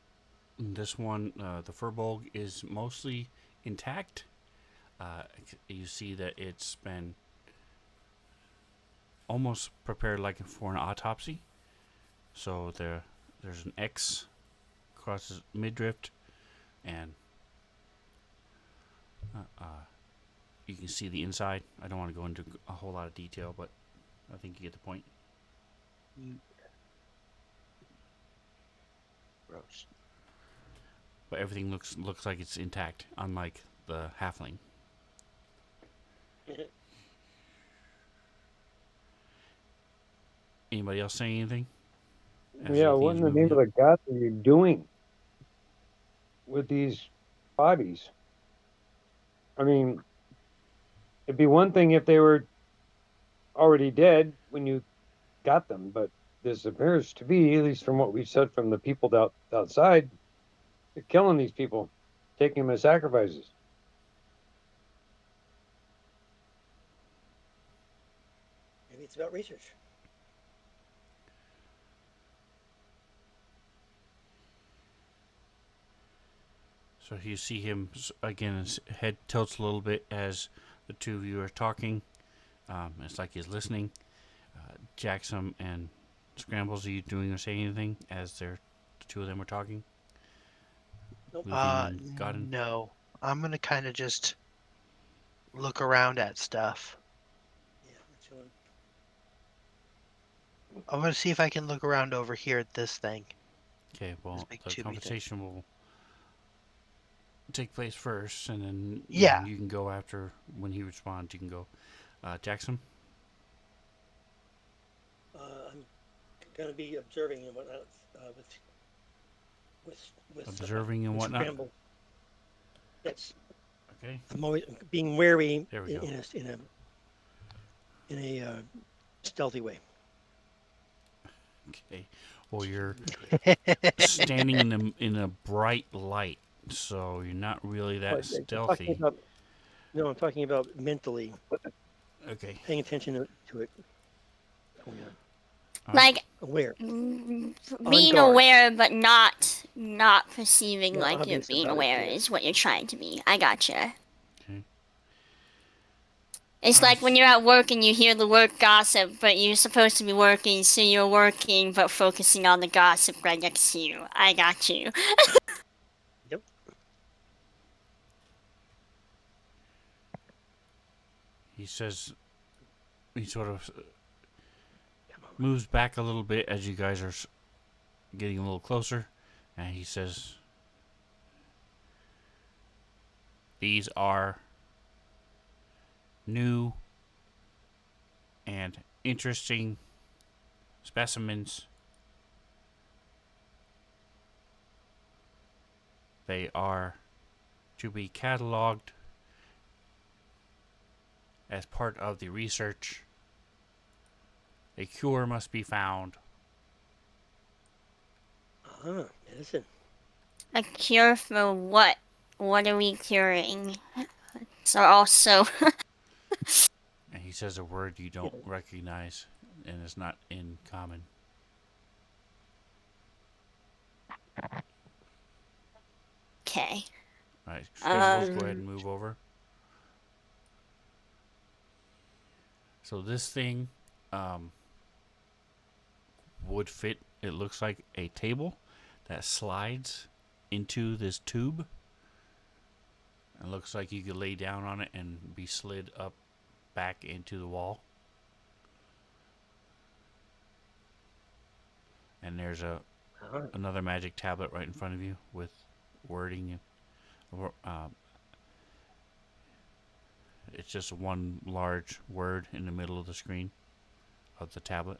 this one, the furbolg is mostly intact. You see that it's been almost prepared like for an autopsy. So there's an X across his midriff, and you can see the inside. I don't want to go into a whole lot of detail, but I think you get the point. Gross. But everything looks like it's intact, unlike the halfling. Anybody else saying anything? Yeah, what in the name of the gods are you doing with these bodies? I mean, it'd be one thing if they were already dead when you got them, but this appears to be, at least from what we've said from the people outside, they're killing these people, taking them as sacrifices. Maybe it's about research. So you see him again. His head tilts a little bit as the two of you are talking. It's like he's listening. Jackson and Scrambles, are you doing or saying anything as the two of them are talking? Nope. Luthien and Godin? No. I'm gonna kind of just look around at stuff. Yeah, we're chilling. I'm gonna see if I can look around over here at this thing. Okay, well, big the tubey thing. conversation will take place first, and then Yeah. you can go after when he responds. You can go, Jackson. I'm gonna be observing and whatnot with Observing and with whatnot. Scramble. Yes. Okay. I'm always being wary There we go. in a stealthy way. Okay. Well, you're standing in a bright light, so you're not really that stealthy. I'm talking about mentally Okay. paying attention to it. Oh, yeah. Like Aware. being guard. aware, but not perceiving Not like you're obvious being about it, aware yeah. is what you're trying to be. I gotcha. Okay. It's like when you're at work and you hear the work gossip, but you're supposed to be working, so you're working but focusing on the gossip right next to you. I got you. Yep. He says, he sort of moves back a little bit as you guys are getting a little closer, and he says, "These are new and interesting specimens. They are to be cataloged as part of the research. A cure must be found." Medicine. A cure for what? What are we curing? So also, And he says a word you don't recognize, and it's not in common. okay. All right, Scrambles, go ahead and move over. So this thing would fit, it looks like a table that slides into this tube. It looks like you could lay down on it and be slid up back into the wall. And there's another magic tablet right in front of you with wording. It's just one large word in the middle of the screen of the tablet.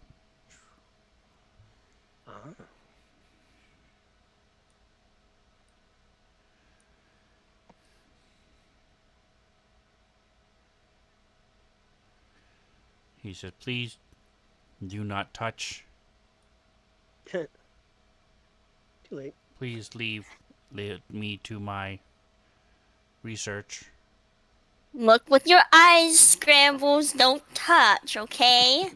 He said, "Please do not touch. Too late. Please leave me to my research." Look with your eyes, Scrambles. Don't touch, okay?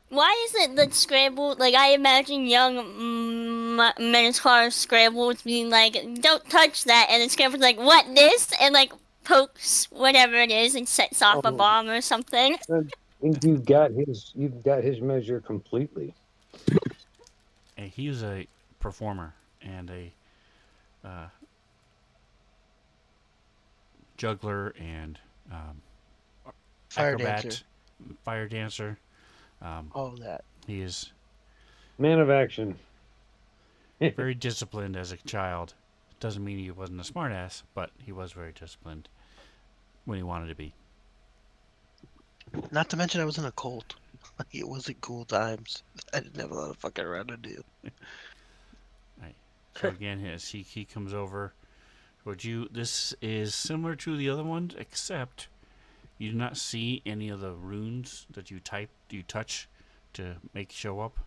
Why is it that Scramble, like, I imagine young Minotaur Scrambles being like, don't touch that, and then Scramble's like, what, this? And, like, pokes whatever it is and sets off a bomb or something. I think you've got his measure completely. And he was a performer and a juggler and Fire acrobat, dancer. fire dancer. All that. He is Man of action. very disciplined as a child. Doesn't mean he wasn't a smartass, but he was very disciplined when he wanted to be. Not to mention I was in a cult. It wasn't cool times. I didn't have a lot of fucking around to do. Right. So again, as he comes over towards you, this is similar to the other ones, except you do not see any of the runes that you touch to make show up.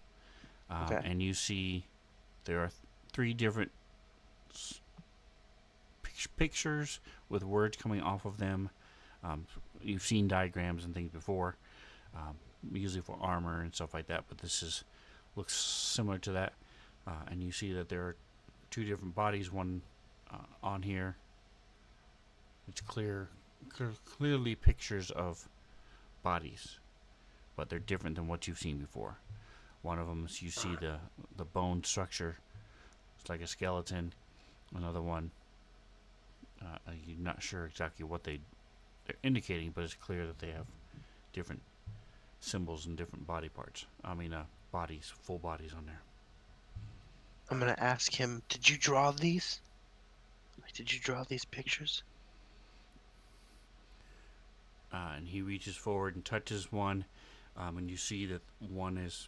Okay. And you see there are 3 different pictures with words coming off of them. You've seen diagrams and things before. usually for armor and stuff like that. But this looks similar to that, and you see that there are two different bodies. One on here. It's clearly pictures of bodies, but they're different than what you've seen before. One of them is you see the bone structure. It's like a skeleton. Another one, you're not sure exactly what they're indicating, but it's clear that they have different symbols and different body parts. Bodies, full bodies on there. I'm gonna ask him, did you draw these? Like, did you draw these pictures? And he reaches forward and touches one, and you see that one is.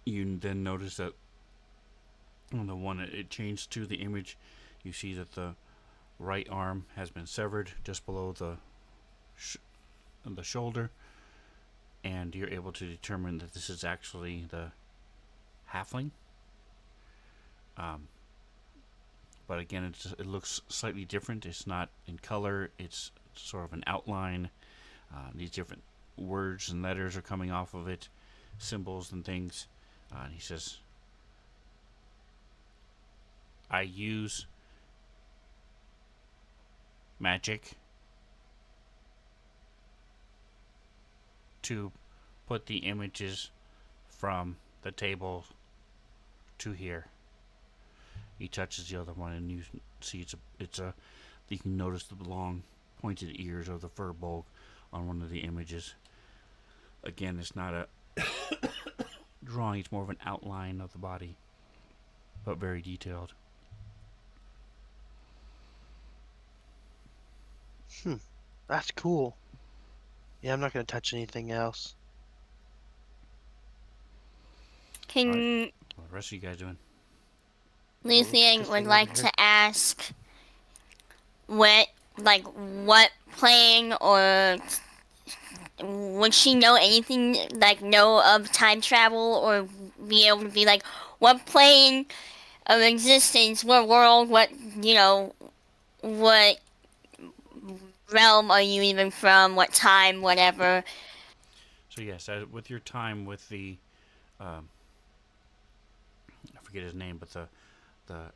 You then notice that on the one it changed to the image, you see that the right arm has been severed just below the shoulder, and you're able to determine that this is actually the halfling. But again, it looks slightly different. It's not in color. It's sort of an outline. These different words and letters are coming off of it, symbols and things. And he says, I use magic to put the images from the table to here. He touches the other one, and you see you can notice the long pointed ears of the fur bulk on one of the images. Again, it's not a drawing, it's more of an outline of the body, but very detailed. That's cool. Yeah, I'm not gonna touch anything else. Can Alright. What the rest of you guys doing? Luthien would like to ask what plane, or would she know anything, know of time travel, or be able to be like, what plane of existence, what world, what realm are you even from, what time, whatever. So yes, with your time with the, I forget his name, but the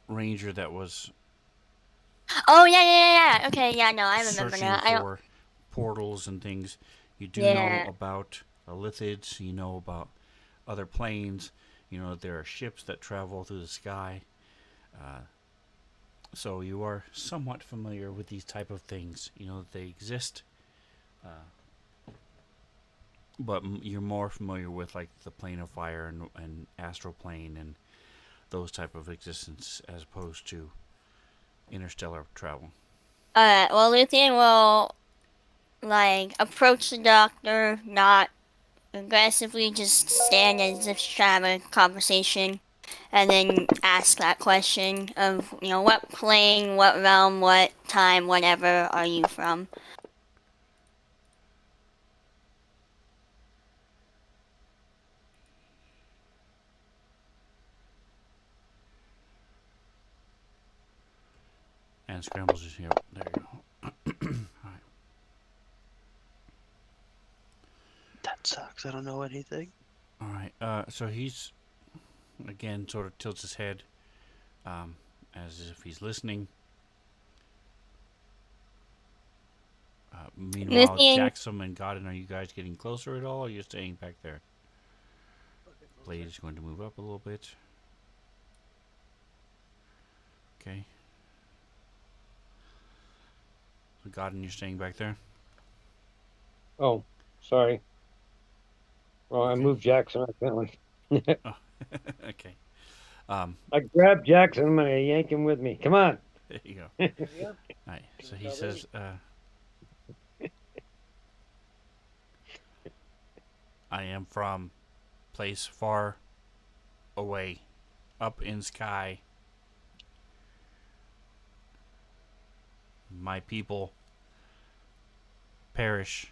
ranger that was Oh yeah. Okay, yeah, no, I remember searching now. I don't. for portals and things, you do know Yeah. about the lithids. You know about other planes. You know there are ships that travel through the sky. So you are somewhat familiar with these type of things. You know that they exist, but you're more familiar with like the plane of fire and astral plane and those type of existence as opposed to interstellar travel. Well, Luthien will approach the doctor, not aggressively, just stand as if to have a conversation, and then ask that question of, what plane, what realm, what time, whatever are you from? And scrambles is here. There you go. All right. That sucks. I don't know anything. All right. So he's again sort of tilts his head, as if he's listening. Meanwhile, Luthien, Jackson and Godin, are you guys getting closer at all, or are you staying back there? Blade is going to move up a little bit. Okay. So Godin, you're staying back there? Oh, sorry. Well, I moved Jackson accidentally. Oh, okay. I grabbed Jackson. I'm gonna yank him with me. Come on. There you go. Yeah. All right. So he says, I am from place far away, up in sky. My people perish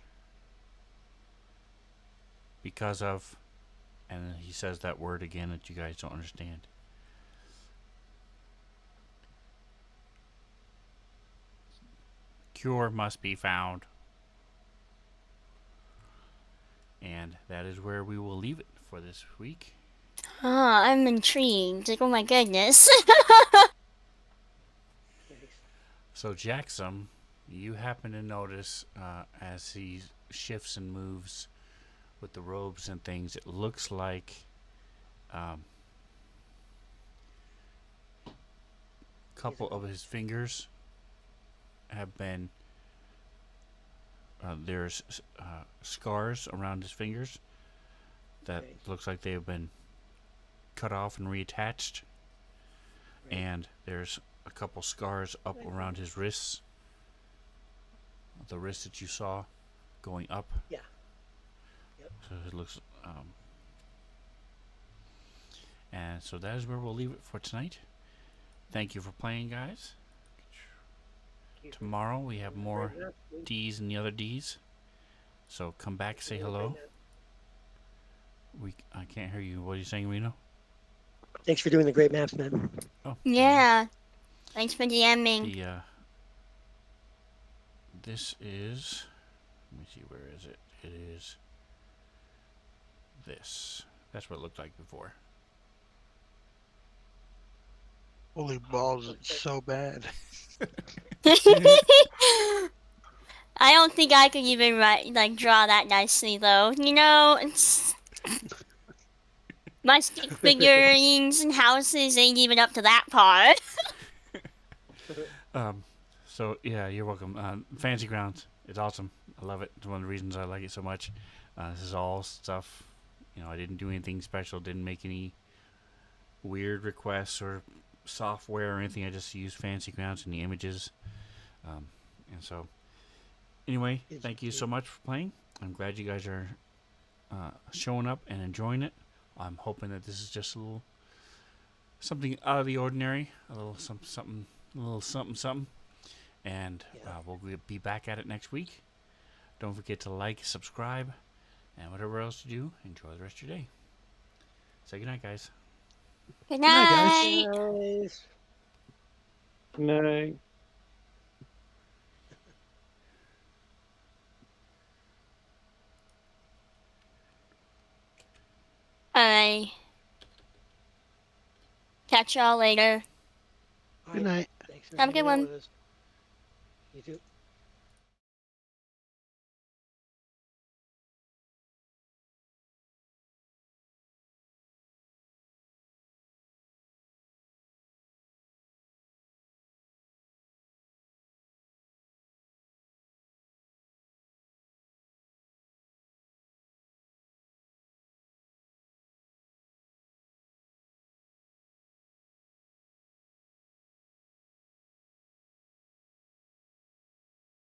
because of, and he says that word again that you guys don't understand. Cure must be found. And that is where we will leave it for this week. I'm intrigued. Like, oh my goodness. Thanks. So, Jackson, you happen to notice as he shifts and moves with the robes and things, it looks like a couple of his fingers have been there's scars around his fingers that Okay. looks like they have been cut off and reattached, Right. and there's a couple scars up around his wrists, the wrist that you saw going up. Yeah. Yep. So it looks and so that is where we'll leave it for tonight. Thank you for playing, guys. Tomorrow we have more D's and the other D's. So come back, say hello. I can't hear you. What are you saying, Reno? Thanks for doing the great maps, man. Oh. Yeah. Thanks for DMing. The this is, let me see, where is it? It is this. That's what it looked like before. Holy balls, it's so bad. I don't think I could even draw that nicely though. You know, it's my stick figurines and houses ain't even up to that part. So yeah, you're welcome. Fancy Grounds, it's awesome. I love it. It's one of the reasons I like it so much. This is all stuff. I didn't do anything special. Didn't make any weird requests or software or anything. I just used Fancy Grounds and the images. And so, anyway, thank you so much for playing. I'm glad you guys are showing up and enjoying it. I'm hoping that this is just a little something out of the ordinary, a little something, a little something. And we'll be back at it next week. Don't forget to like, subscribe, and whatever else you do, enjoy the rest of your day. Say goodnight, guys. Good night, guys. night. Nice. Night. Alright. Catch y'all later. All Good right. night. Thanks for Have a good hanging out one. with us. You too.